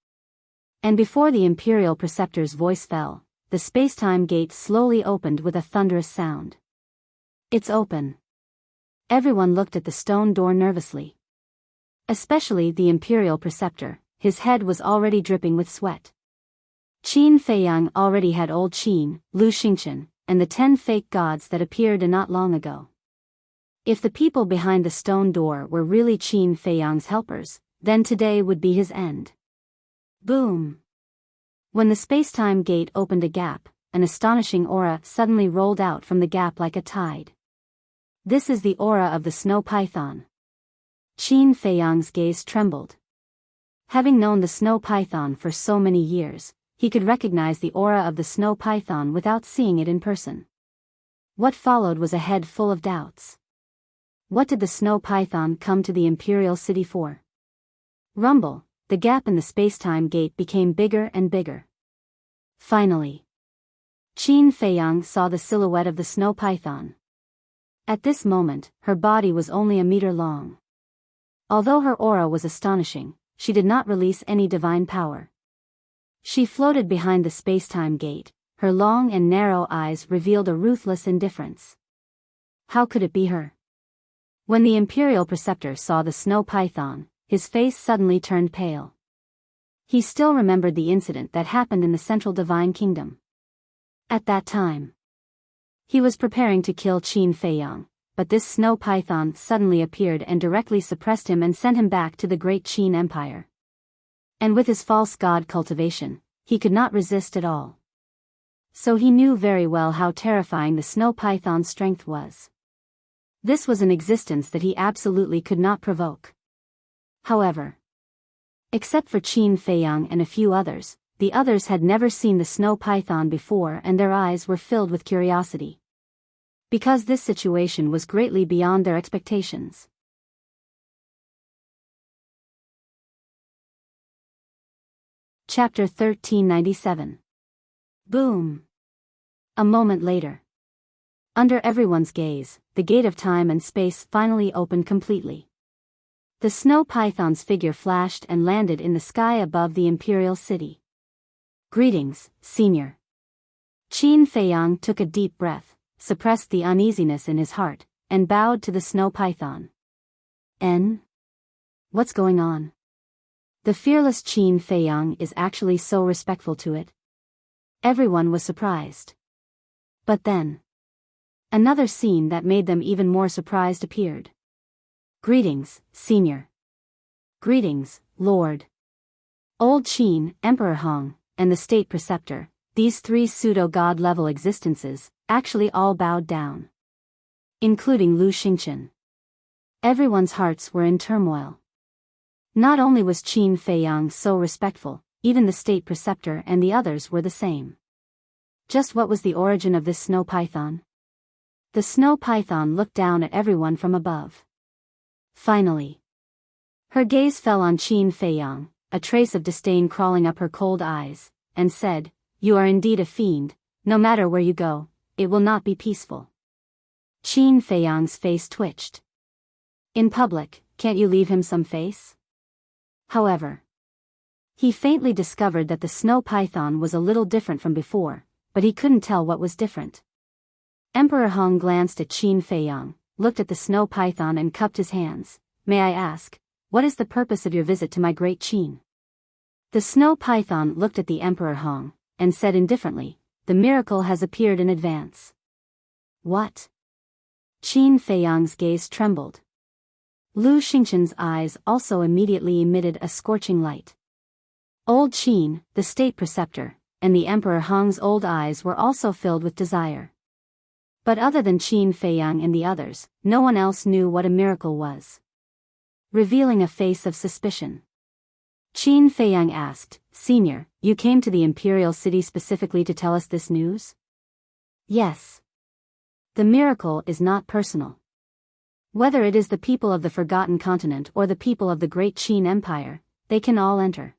[SPEAKER 1] And before the imperial preceptor's voice fell, the space-time gate slowly opened with a thunderous sound. It's open. Everyone looked at the stone door nervously. Especially the imperial preceptor, his head was already dripping with sweat. Qin Feiyang already had old Qin, Lu Xingchen, and the 10 fake gods that appeared not long ago. If the people behind the stone door were really Qin Feiyang's helpers, then today would be his end. Boom! When the space-time gate opened a gap, an astonishing aura suddenly rolled out from the gap like a tide. This is the aura of the snow python. Qin Feiyang's gaze trembled. Having known the snow python for so many years, he could recognize the aura of the snow python without seeing it in person. What followed was a head full of doubts. What did the snow python come to the imperial city for? Rumble, the gap in the space-time gate became bigger and bigger. Finally, Qin Feiyang saw the silhouette of the snow python. At this moment, her body was only a meter long. Although her aura was astonishing, she did not release any divine power. She floated behind the space-time gate, her long and narrow eyes revealed a ruthless indifference. How could it be her? When the imperial preceptor saw the snow python, his face suddenly turned pale. He still remembered the incident that happened in the Central Divine Kingdom. At that time, he was preparing to kill Qin Feiyang, but this snow python suddenly appeared and directly suppressed him and sent him back to the great Qin Empire. And with his false god cultivation, he could not resist at all. So he knew very well how terrifying the snow python's strength was. This was an existence that he absolutely could not provoke. However, except for Qin Feiyang and a few others, the others had never seen the snow python before and their eyes were filled with curiosity. Because this situation was greatly beyond their expectations. Chapter 1397. Boom! A moment later. Under everyone's gaze, the gate of time and space finally opened completely. The snow python's figure flashed and landed in the sky above the imperial city. Greetings, Senior. Qin Feiyang took a deep breath, suppressed the uneasiness in his heart, and bowed to the snow python. What's going on? The fearless Qin Feiyang is actually so respectful to it. Everyone was surprised. But then, another scene that made them even more surprised appeared. Greetings, Senior. Greetings, Lord. Old Qin, Emperor Hong, and the State Preceptor, these three pseudo-god level existences, actually all bowed down. Including Lu Xingchen. Everyone's hearts were in turmoil. Not only was Qin Feiyang so respectful, even the State Preceptor and the others were the same. Just what was the origin of this snow python? The snow python looked down at everyone from above. Finally, her gaze fell on Qin Feiyang, a trace of disdain crawling up her cold eyes, and said, "You are indeed a fiend. No matter where you go, it will not be peaceful." Qin Feiyang's face twitched. In public, can't you leave him some face? However, he faintly discovered that the snow python was a little different from before, but he couldn't tell what was different. Emperor Hong glanced at Qin Feiyang, looked at the snow python and cupped his hands. "May I ask, what is the purpose of your visit to my great Qin?" The snow python looked at the Emperor Hong, and said indifferently, "The miracle has appeared in advance." What? Qin Feiyang's gaze trembled. Lu Xingchen's eyes also immediately emitted a scorching light. Old Qin, the State Preceptor, and the Emperor Hong's old eyes were also filled with desire. But other than Qin Feiyang and the others, no one else knew what a miracle was. Revealing a face of suspicion, Qin Feiyang asked, "Senior, you came to the imperial city specifically to tell us this news?" "Yes. The miracle is not personal. Whether it is the people of the Forgotten Continent or the people of the Great Qin Empire, they can all enter.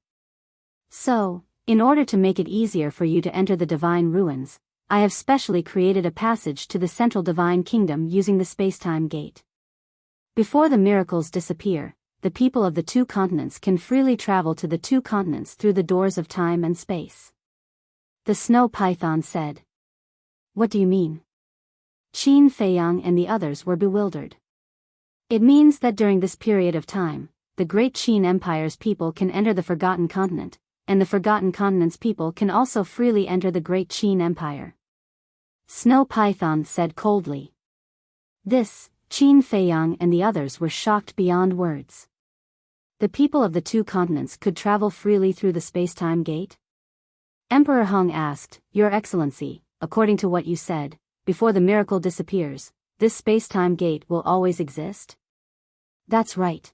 [SPEAKER 1] So, in order to make it easier for you to enter the Divine Ruins, I have specially created a passage to the Central Divine Kingdom using the Space-Time Gate. Before the miracles disappear, the people of the two continents can freely travel to the two continents through the doors of time and space." The snow python said. "What do you mean?" Qin Feiyang and the others were bewildered. "It means that during this period of time, the Great Qin Empire's people can enter the Forgotten Continent, and the Forgotten Continent's people can also freely enter the Great Qin Empire." Snow Python said coldly. This, Qin Feiyang and the others were shocked beyond words. The people of the two continents could travel freely through the space-time gate? Emperor Hong asked, "Your Excellency, according to what you said, before the miracle disappears, this space-time gate will always exist?" "That's right.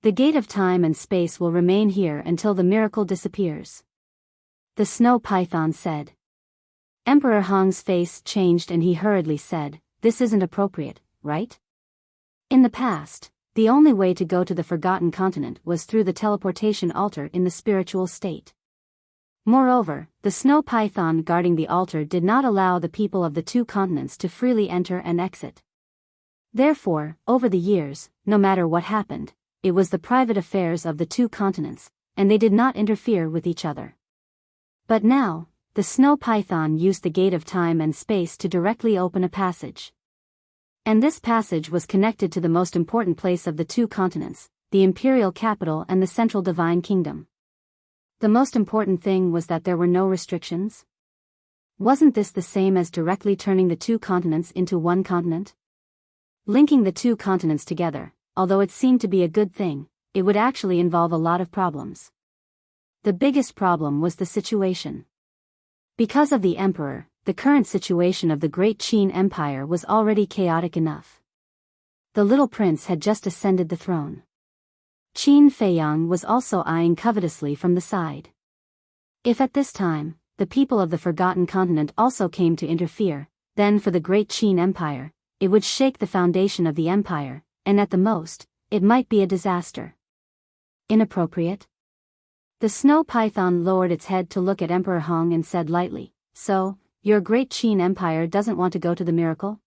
[SPEAKER 1] The gate of time and space will remain here until the miracle disappears," the snow python said. Emperor Hong's face changed and he hurriedly said, "This isn't appropriate, right? In the past, the only way to go to the Forgotten Continent was through the teleportation altar in the spiritual state. Moreover, the snow python guarding the altar did not allow the people of the two continents to freely enter and exit. Therefore, over the years, no matter what happened, it was the private affairs of the two continents, and they did not interfere with each other. But now, the snow python used the gate of time and space to directly open a passage. And this passage was connected to the most important place of the two continents, the imperial capital and the central divine kingdom. The most important thing was that there were no restrictions. Wasn't this the same as directly turning the two continents into one continent? Linking the two continents together, although it seemed to be a good thing, it would actually involve a lot of problems. The biggest problem was the situation. Because of the emperor, the current situation of the Great Qin Empire was already chaotic enough. The little prince had just ascended the throne. Qin Feiyang was also eyeing covetously from the side. If at this time, the people of the Forgotten Continent also came to interfere, then for the Great Qin Empire, it would shake the foundation of the empire, and at the most, it might be a disaster. Inappropriate? The snow python lowered its head to look at Emperor Hong and said lightly, "So, your Great Qin Empire doesn't want to go to the miracle?"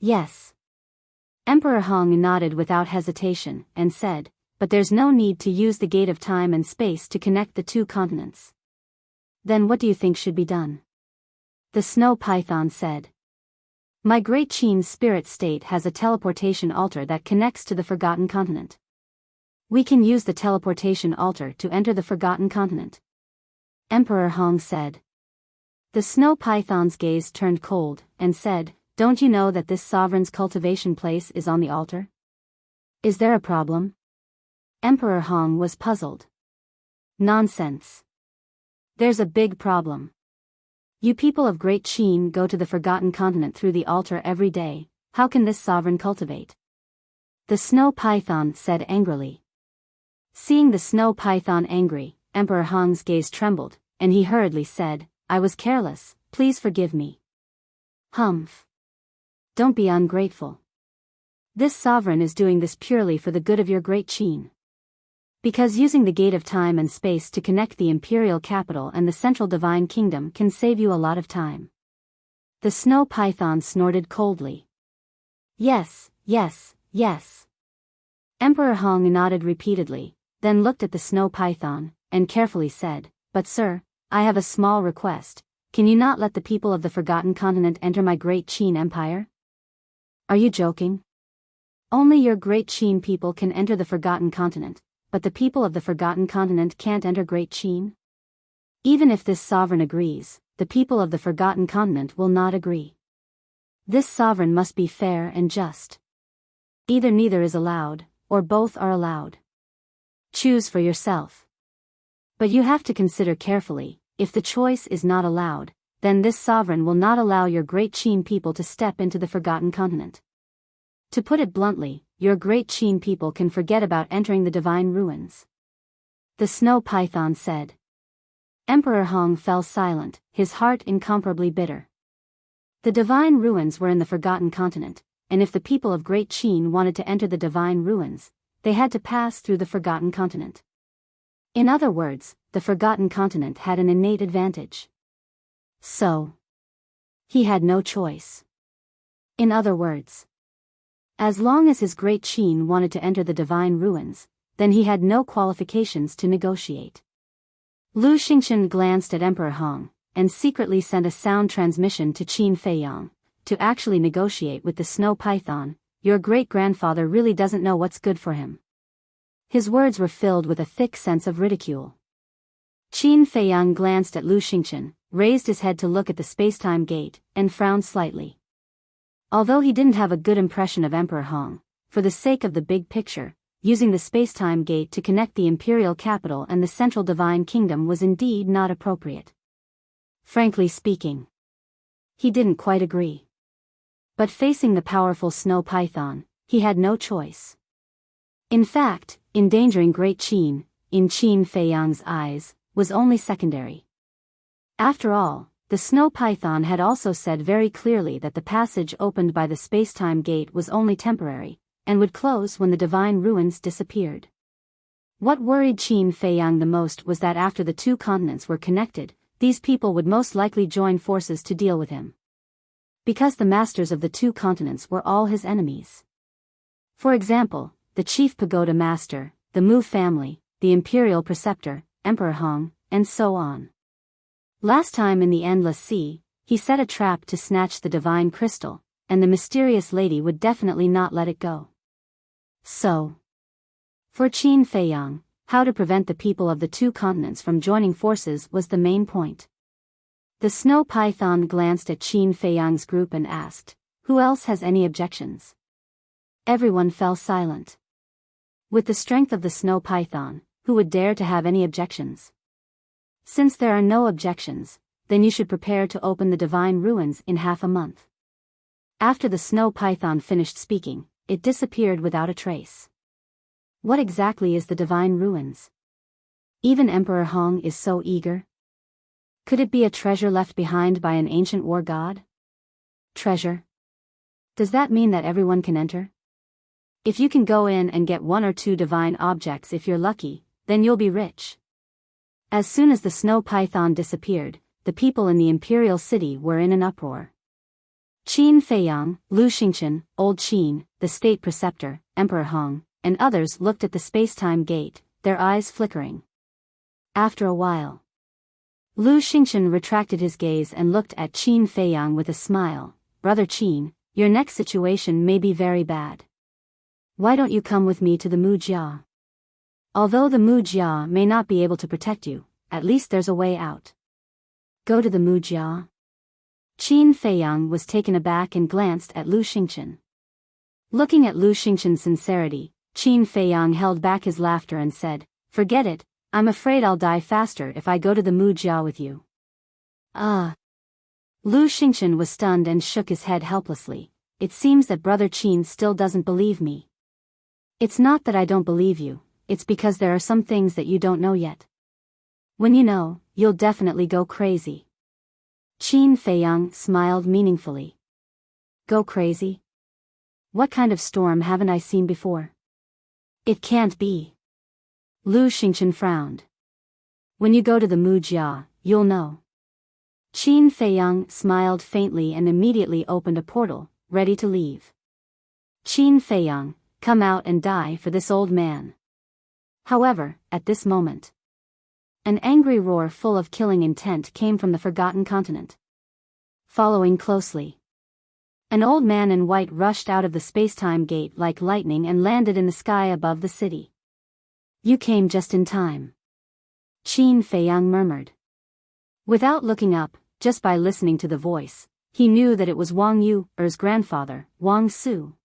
[SPEAKER 1] "Yes." Emperor Hong nodded without hesitation, and said, "But there's no need to use the gate of time and space to connect the two continents." "Then what do you think should be done?" The snow python said. "My Great Qin spirit state has a teleportation altar that connects to the Forgotten Continent. We can use the teleportation altar to enter the Forgotten Continent." Emperor Hong said. The snow python's gaze turned cold, and said, "Don't you know that this sovereign's cultivation place is on the altar? Is there a problem?" Emperor Hong was puzzled. "Nonsense. There's a big problem. You people of Great Qin go to the Forgotten Continent through the altar every day, how can this sovereign cultivate?" The snow python said angrily. Seeing the snow python angry, Emperor Hong's gaze trembled, and he hurriedly said, "I was careless, please forgive me." "Humph. Don't be ungrateful. This sovereign is doing this purely for the good of your Great Qin. Because using the gate of time and space to connect the imperial capital and the central divine kingdom can save you a lot of time." The snow python snorted coldly. "Yes, yes, yes." Emperor Hong nodded repeatedly, then looked at the snow python, and carefully said, "But sir, I have a small request. Can you not let the people of the Forgotten Continent enter my Great Qin Empire?" "Are you joking? Only your Great Qin people can enter the Forgotten Continent, but the people of the Forgotten Continent can't enter Great Qin? Even if this sovereign agrees, the people of the Forgotten Continent will not agree. This sovereign must be fair and just. Either neither is allowed, or both are allowed. Choose for yourself. But you have to consider carefully, if the choice is not allowed, then this sovereign will not allow your Great Qin people to step into the Forgotten Continent. To put it bluntly, your Great Qin people can forget about entering the divine ruins." The snow python said. Emperor Hong fell silent, his heart incomparably bitter. The divine ruins were in the Forgotten Continent, and if the people of Great Qin wanted to enter the divine ruins, they had to pass through the Forgotten Continent. In other words, the Forgotten Continent had an innate advantage. So, he had no choice. In other words, as long as his Great Qin wanted to enter the divine ruins, then he had no qualifications to negotiate. Lu Xingchen glanced at Emperor Hong, and secretly sent a sound transmission to Qin Feiyang, to actually negotiate with the snow python. Your great-grandfather really doesn't know what's good for him. His words were filled with a thick sense of ridicule. Qin Feiyang glanced at Lu Xingchen, raised his head to look at the space-time gate, and frowned slightly. Although he didn't have a good impression of Emperor Hong, for the sake of the big picture, using the space-time gate to connect the imperial capital and the central divine kingdom was indeed not appropriate. Frankly speaking, he didn't quite agree. But facing the powerful snow python, he had no choice. In fact, endangering Great Qin, in Qin Feiyang's eyes, was only secondary. After all, the snow python had also said very clearly that the passage opened by the space-time gate was only temporary, and would close when the divine ruins disappeared. What worried Qin Feiyang the most was that after the two continents were connected, these people would most likely join forces to deal with him. Because the masters of the two continents were all his enemies. For example, the chief pagoda master, the Mu family, the imperial preceptor, Emperor Hong, and so on. Last time in the Endless Sea, he set a trap to snatch the divine crystal, and the mysterious lady would definitely not let it go. So, for Qin Feiyang, how to prevent the people of the two continents from joining forces was the main point. The snow python glanced at Qin Feiyang's group and asked, "Who else has any objections?" Everyone fell silent. With the strength of the snow python, who would dare to have any objections? Since there are no objections, then you should prepare to open the divine ruins in half a month. After the snow python finished speaking, it disappeared without a trace. What exactly is the divine ruins? Even Emperor Hong is so eager. Could it be a treasure left behind by an ancient war god? Treasure? Does that mean that everyone can enter? If you can go in and get 1 or 2 divine objects if you're lucky, then you'll be rich. As soon as the snow python disappeared, the people in the imperial city were in an uproar. Qin Feiyang, Lu Xingchen, Old Qin, the state preceptor, Emperor Hong, and others looked at the space-time gate, their eyes flickering. After a while, Lu Xingchen retracted his gaze and looked at Qin Feiyang with a smile. Brother Qin, your next situation may be very bad. Why don't you come with me to the Mujia? Although the Mujia may not be able to protect you, at least there's a way out. Go to the Mujia? Qin Feiyang was taken aback and glanced at Lu Xingchen. Looking at Lu Xingchen's sincerity, Qin Feiyang held back his laughter and said, "Forget it, I'm afraid I'll die faster if I go to the Mujia with you." Lu Xingchen was stunned and shook his head helplessly. It seems that Brother Qin still doesn't believe me. It's not that I don't believe you, it's because there are some things that you don't know yet. When you know, you'll definitely go crazy. Qin Feiyang smiled meaningfully. Go crazy? What kind of storm haven't I seen before? It can't be. Lu Xingchen frowned. When you go to the Mujia, you'll know. Qin Feiyang smiled faintly and immediately opened a portal, ready to leave. Qin Feiyang, come out and die for this old man. However, at this moment, an angry roar full of killing intent came from the Forgotten Continent. Following closely, an old man in white rushed out of the space-time gate like lightning and landed in the sky above the city. You came just in time. Qin Feiyang murmured. Without looking up, just by listening to the voice, he knew that it was Wang Yu's grandfather, Wang Su.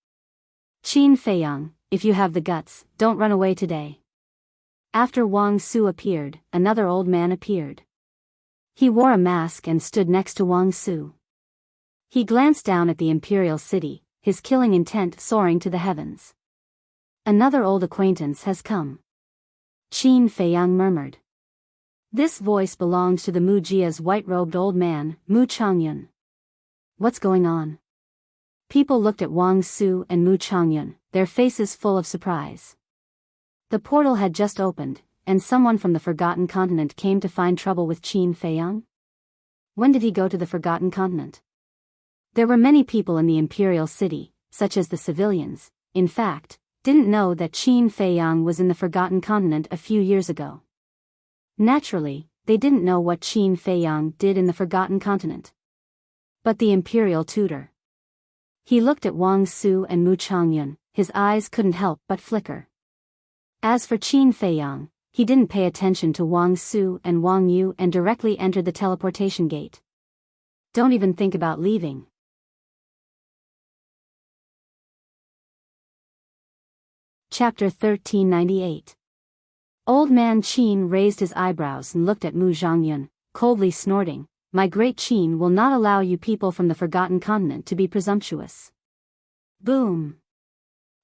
[SPEAKER 1] Qin Feiyang, if you have the guts, don't run away today. After Wang Su appeared, another old man appeared. He wore a mask and stood next to Wang Su. He glanced down at the imperial city, his killing intent soaring to the heavens. Another old acquaintance has come. Qin Feiyang murmured. This voice belonged to the Mujia's white-robed old man, Mu Changyun. What's going on? People looked at Wang Su and Mu Changyun, their faces full of surprise. The portal had just opened, and someone from the Forgotten Continent came to find trouble with Qin Feiyang? When did he go to the Forgotten Continent? There were many people in the imperial city, such as the civilians, in fact, didn't know that Qin Feiyang was in the Forgotten Continent a few years ago. Naturally, they didn't know what Qin Feiyang did in the Forgotten Continent. But the imperial tutor. He looked at Wang Su and Mu Changyun, his eyes couldn't help but flicker. As for Qin Feiyang, he didn't pay attention to Wang Su and Wang Yu and directly entered the teleportation gate. Don't even think about leaving. Chapter 1398. Old man Qin raised his eyebrows and looked at Mu Zhangyun, coldly snorting, "My great Qin will not allow you people from the Forgotten Continent to be presumptuous." Boom!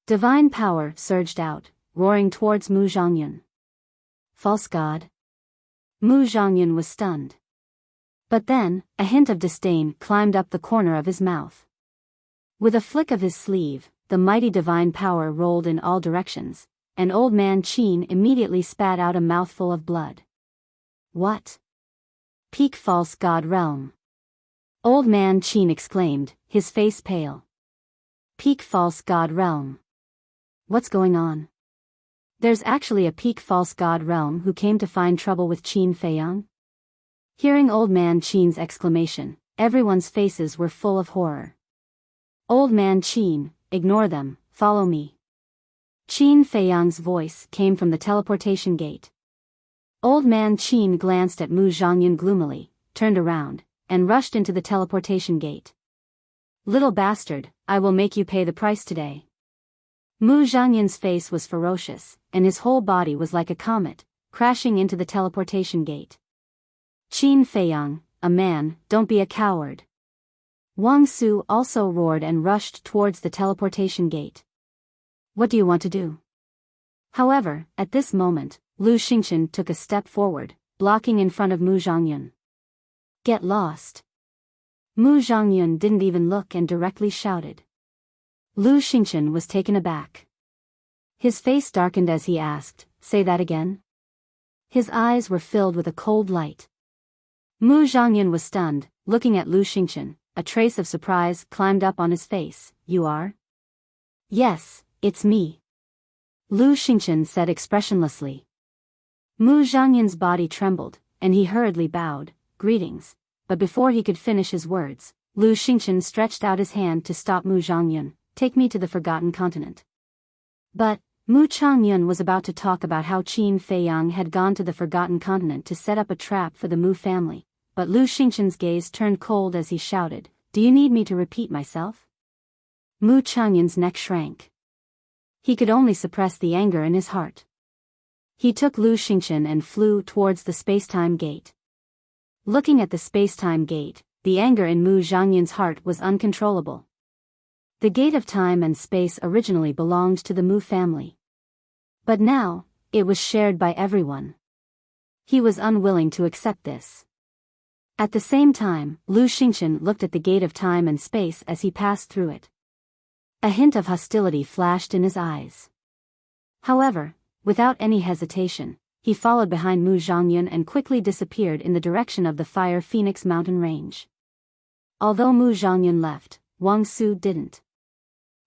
[SPEAKER 1] Divine power surged out, roaring towards Mu Zhangyun. False god? Mu Zhangyun was stunned. But then, a hint of disdain climbed up the corner of his mouth. With a flick of his sleeve, the mighty divine power rolled in all directions, and old man Qin immediately spat out a mouthful of blood. What? Peak false god realm. Old man Qin exclaimed, his face pale. Peak false god realm. What's going on? There's actually a peak false god realm who came to find trouble with Qin Feiyang? Hearing old man Qin's exclamation, everyone's faces were full of horror. Old man Qin, ignore them, follow me. Qin Feiyang's voice came from the teleportation gate. Old man Qin glanced at Mu Zhangyun gloomily, turned around, and rushed into the teleportation gate. Little bastard, I will make you pay the price today. Mu Zhangyan's face was ferocious, and his whole body was like a comet, crashing into the teleportation gate. Qin Feiyang, a man, don't be a coward. Wang Su also roared and rushed towards the teleportation gate. What do you want to do? However, at this moment, Lu Xingchen took a step forward, blocking in front of Mu Zhangyan. Get lost. Mu Zhangyan didn't even look and directly shouted. Lu Xingchen was taken aback. His face darkened as he asked, say that again? His eyes were filled with a cold light. Mu Zhangyan was stunned, looking at Lu Xingchen. A trace of surprise climbed up on his face. You are? Yes, it's me. Lu Xingchen said expressionlessly. Mu Zhangyan's body trembled, and he hurriedly bowed, greetings, but before he could finish his words, Lu Xingchen stretched out his hand to stop Mu Zhangyan. Take me to the Forgotten Continent. But, Mu Changyun was about to talk about how Qin Feiyang had gone to the Forgotten Continent to set up a trap for the Mu family, but Lu Xingchen's gaze turned cold as he shouted, do you need me to repeat myself? Mu Changyun's neck shrank. He could only suppress the anger in his heart. He took Lu Xingchen and flew towards the space-time gate. Looking at the space-time gate, the anger in Mu Zhangyan's heart was uncontrollable. The gate of time and space originally belonged to the Mu family. But now, it was shared by everyone. He was unwilling to accept this. At the same time, Lu Xingchen looked at the gate of time and space as he passed through it. A hint of hostility flashed in his eyes. However, without any hesitation, he followed behind Mu Zhangyan and quickly disappeared in the direction of the Fire Phoenix mountain range. Although Mu Zhangyan left, Wang Su didn't.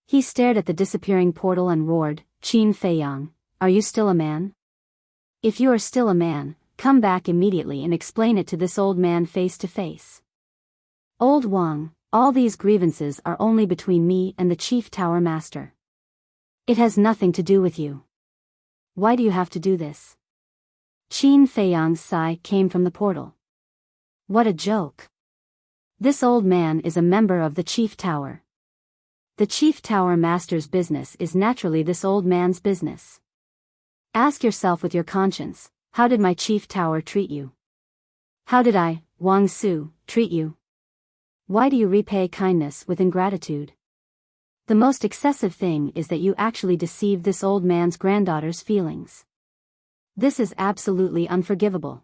[SPEAKER 1] He stared at the disappearing portal and roared, Qin Feiyang, are you still a man? If you are still a man, come back immediately and explain it to this old man face to face. Old Wang, all these grievances are only between me and the Chief Tower Master. It has nothing to do with you. Why do you have to do this? Qin Feiyang's sigh came from the portal. What a joke. This old man is a member of the Chief Tower. The Chief Tower Master's business is naturally this old man's business. Ask yourself with your conscience, how did my Chief Tower treat you? How did I, Wang Su, treat you? Why do you repay kindness with ingratitude? The most excessive thing is that you actually deceived this old man's granddaughter's feelings. This is absolutely unforgivable.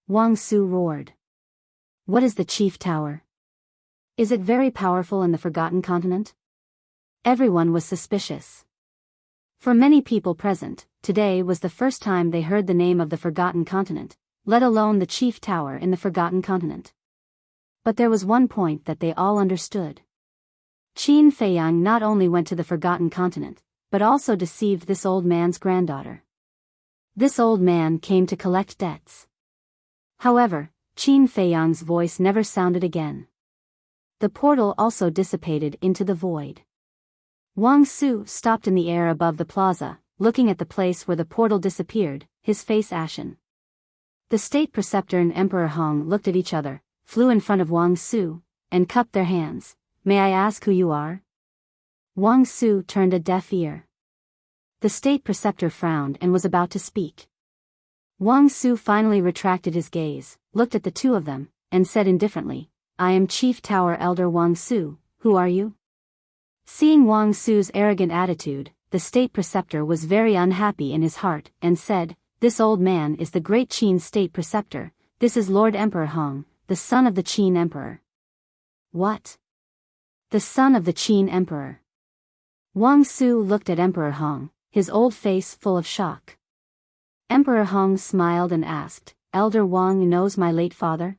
[SPEAKER 1] Wang Su roared. What is the Chief Tower? Is it very powerful in the Forgotten Continent? Everyone was suspicious. For many people present, today was the first time they heard the name of the Forgotten Continent, let alone the Chief Tower in the Forgotten Continent. But there was one point that they all understood. Qin Feiyang not only went to the Forgotten Continent, but also deceived this old man's granddaughter. This old man came to collect debts. However, Qin Feiyang's voice never sounded again. The portal also dissipated into the void. Wang Su stopped in the air above the plaza, looking at the place where the portal disappeared, his face ashen. The state preceptor and Emperor Hong looked at each other, flew in front of Wang Su, and cupped their hands. May I ask who you are? Wang Su turned a deaf ear. The state preceptor frowned and was about to speak. Wang Su finally retracted his gaze, looked at the two of them, and said indifferently, I am Chief Tower Elder Wang Su, who are you? Seeing Wang Su's arrogant attitude, the state preceptor was very unhappy in his heart, and said, this old man is the great Qin state preceptor, this is Lord Emperor Hong, the son of the Qin Emperor. What? The son of the Qin Emperor. Wang Su looked at Emperor Hong, his old face full of shock. Emperor Hong smiled and asked, Elder Wang knows my late father?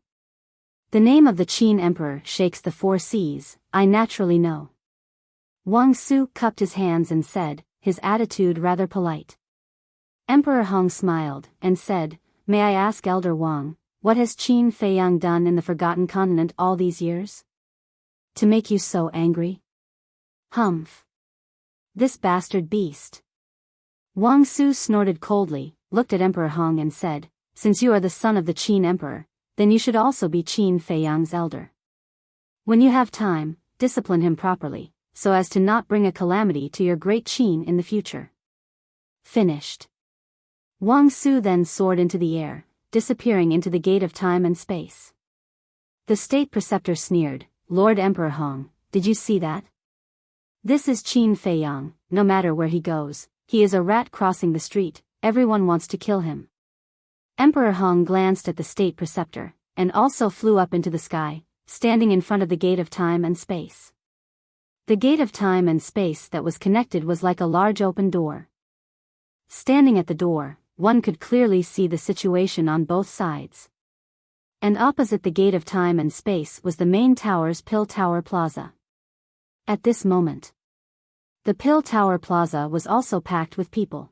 [SPEAKER 1] The name of the Qin Emperor shakes the 4 seas, I naturally know. Wang Su cupped his hands and said, his attitude rather polite. Emperor Hong smiled, and said, may I ask Elder Wang, what has Qin Feiyang done in the Forgotten Continent all these years? To make you so angry? Humph. This bastard beast. Wang Su snorted coldly, looked at Emperor Hong and said, since you are the son of the Qin Emperor, then you should also be Qin Feiyang's elder. When you have time, discipline him properly, so as to not bring a calamity to your great Qin in the future. Finished. Wang Su then soared into the air, disappearing into the gate of time and space. The state preceptor sneered, "Lord Emperor Hong, did you see that? This is Qin Feiyang, no matter where he goes, he is a rat crossing the street, everyone wants to kill him." Emperor Hong glanced at the state preceptor, and also flew up into the sky, standing in front of the gate of time and space. The gate of time and space that was connected was like a large open door. Standing at the door, one could clearly see the situation on both sides. And opposite the gate of time and space was the main tower's Pill Tower Plaza. At this moment, the Pill Tower Plaza was also packed with people.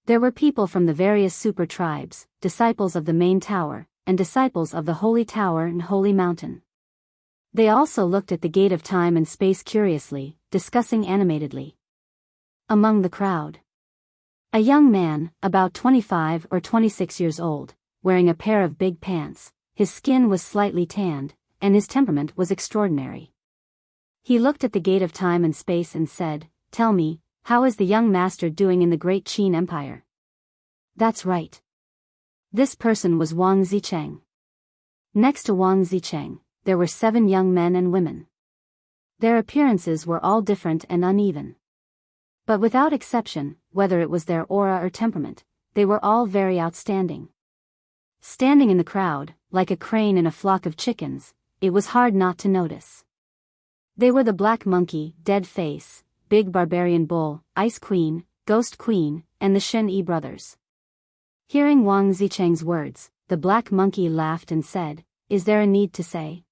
[SPEAKER 1] There were people from the various super tribes, disciples of the main tower, and disciples of the Holy Tower and Holy Mountain. They also looked at the gate of time and space curiously, discussing animatedly. Among the crowd, a young man, about 25 or 26 years old, wearing a pair of big pants, his skin was slightly tanned, and his temperament was extraordinary. He looked at the gate of time and space and said, "Tell me, how is the young master doing in the great Qin Empire?" That's right. This person was Wang Zicheng. Next to Wang Zicheng, there were 7 young men and women. Their appearances were all different and uneven. But without exception, whether it was their aura or temperament, they were all very outstanding. Standing in the crowd, like a crane in a flock of chickens, it was hard not to notice. They were the Black Monkey, Dead Face, Big Barbarian Bull, Ice Queen, Ghost Queen, and the Shen Yi brothers. Hearing Wang Zicheng's words, the Black Monkey laughed and said, "Is there a need to say?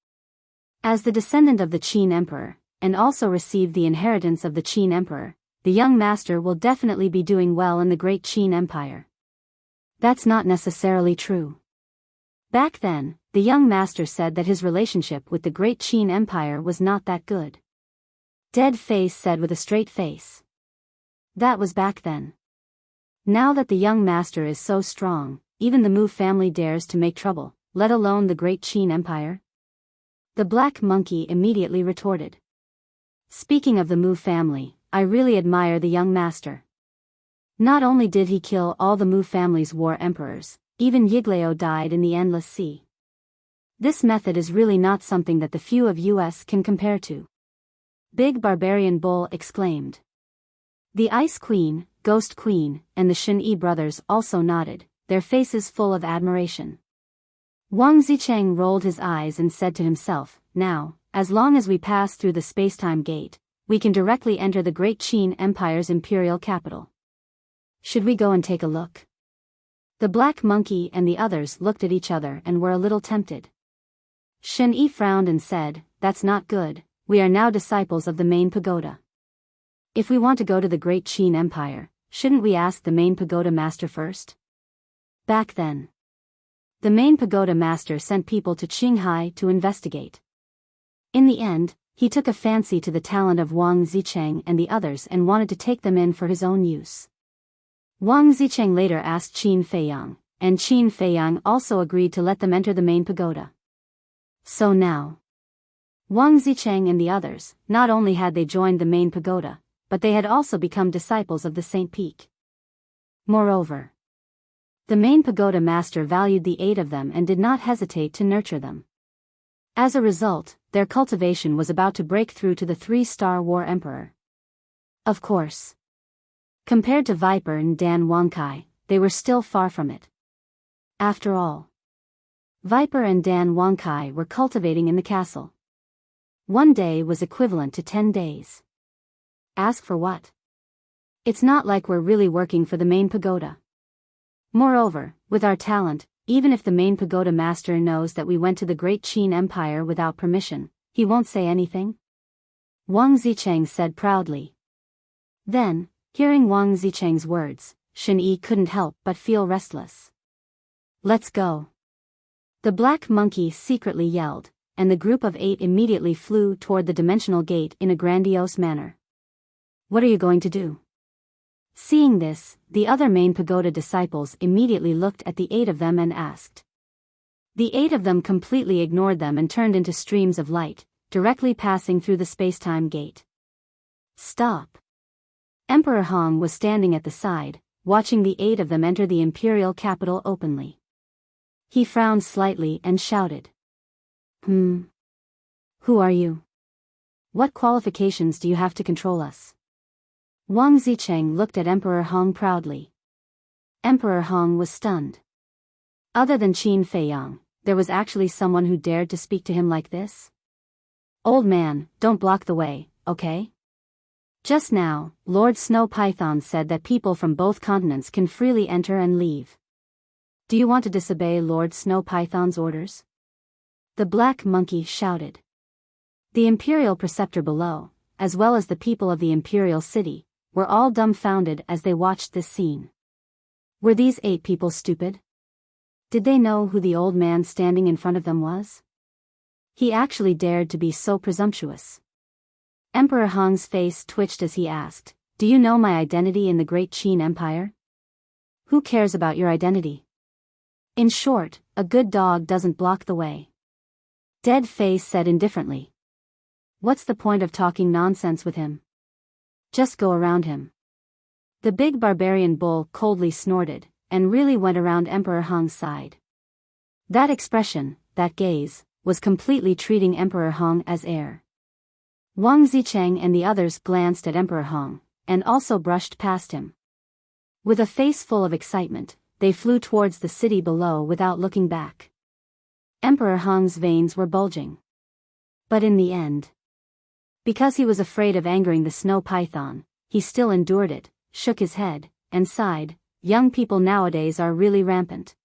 [SPEAKER 1] As the descendant of the Qin Emperor, and also received the inheritance of the Qin Emperor, the young master will definitely be doing well in the great Qin Empire." That's not necessarily true. Back then, the young master said that his relationship with the great Qin Empire was not that good. Dead Face said with a straight face. That was back then. Now that the young master is so strong, even the Mu family dares to make trouble, let alone the great Qin Empire? The Black Monkey immediately retorted. Speaking of the Mu family, I really admire the young master. Not only did he kill all the Mu family's war emperors, even Yiglao died in the Endless Sea. This method is really not something that the few of us can compare to. Big Barbarian Bull exclaimed. The Ice Queen, Ghost Queen, and the Shen Yi brothers also nodded, their faces full of admiration. Wang Zicheng rolled his eyes and said to himself, "Now, as long as we pass through the space-time gate, we can directly enter the great Qin Empire's imperial capital. Should we go and take a look?" The Black Monkey and the others looked at each other and were a little tempted. Shen Yi frowned and said, "That's not good, we are now disciples of the main pagoda. If we want to go to the great Qin Empire, shouldn't we ask the main pagoda master first?" Back then, the main pagoda master sent people to Qinghai to investigate. In the end, he took a fancy to the talent of Wang Zicheng and the others and wanted to take them in for his own use. Wang Zicheng later asked Qin Feiyang, and Qin Feiyang also agreed to let them enter the main pagoda. So now, Wang Zicheng and the others, not only had they joined the main pagoda, but they had also become disciples of the Saint Peak. Moreover, the main pagoda master valued the 8 of them and did not hesitate to nurture them. As a result, their cultivation was about to break through to the 3-star war emperor. Of course, compared to Viper and Dan Wangkai, they were still far from it. After all, Viper and Dan Wangkai were cultivating in the castle. One day was equivalent to 10 days. Ask for what? It's not like we're really working for the main pagoda. Moreover, with our talent, even if the main pagoda master knows that we went to the great Qin Empire without permission, he won't say anything? Wang Zicheng said proudly. Then, hearing Wang Zicheng's words, Shen Yi couldn't help but feel restless. Let's go. The Black Monkey secretly yelled, and the group of 8 immediately flew toward the dimensional gate in a grandiose manner. What are you going to do? Seeing this, the other main pagoda disciples immediately looked at the 8 of them and asked. The 8 of them completely ignored them and turned into streams of light, directly passing through the space-time gate. Stop. Emperor Hong was standing at the side, watching the 8 of them enter the imperial capital openly. He frowned slightly and shouted. Who are you? What qualifications do you have to control us? Wang Zicheng looked at Emperor Hong proudly. Emperor Hong was stunned. Other than Qin Feiyang, there was actually someone who dared to speak to him like this? Old man, don't block the way, okay? Just now, Lord Snow Python said that people from both continents can freely enter and leave. Do you want to disobey Lord Snow Python's orders? The Black Monkey shouted. The Imperial Preceptor below, as well as the people of the Imperial City, were all dumbfounded as they watched this scene. Were these 8 people stupid? Did they know who the old man standing in front of them was? He actually dared to be so presumptuous. Emperor Hong's face twitched as he asked, "Do you know my identity in the Great Qin Empire?" Who cares about your identity? In short, a good dog doesn't block the way. Dead Face said indifferently. What's the point of talking nonsense with him? Just go around him. The big barbarian bull coldly snorted, and really went around Emperor Hong's side. That expression, that gaze, was completely treating Emperor Hong as heir. Wang Zicheng and the others glanced at Emperor Hong, and also brushed past him. With a face full of excitement, they flew towards the city below without looking back. Emperor Hong's veins were bulging. But in the end, because he was afraid of angering the snow python, he still endured it, shook his head, and sighed. Young people nowadays are really rampant.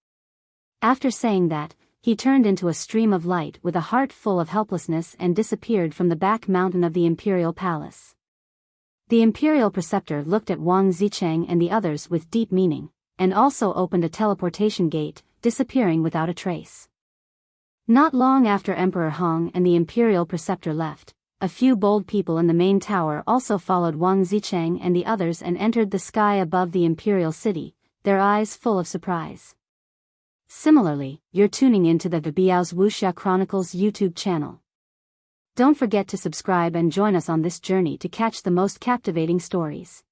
[SPEAKER 1] After saying that, he turned into a stream of light with a heart full of helplessness and disappeared from the back mountain of the imperial palace. The imperial preceptor looked at Wang Zicheng and the others with deep meaning, and also opened a teleportation gate, disappearing without a trace. Not long after Emperor Hong and the imperial preceptor left, a few bold people in the main tower also followed Wang Zicheng and the others and entered the sky above the imperial city, their eyes full of surprise. Similarly, you're tuning into the Biyao's Wuxia Chronicles YouTube channel. Don't forget to subscribe and join us on this journey to catch the most captivating stories.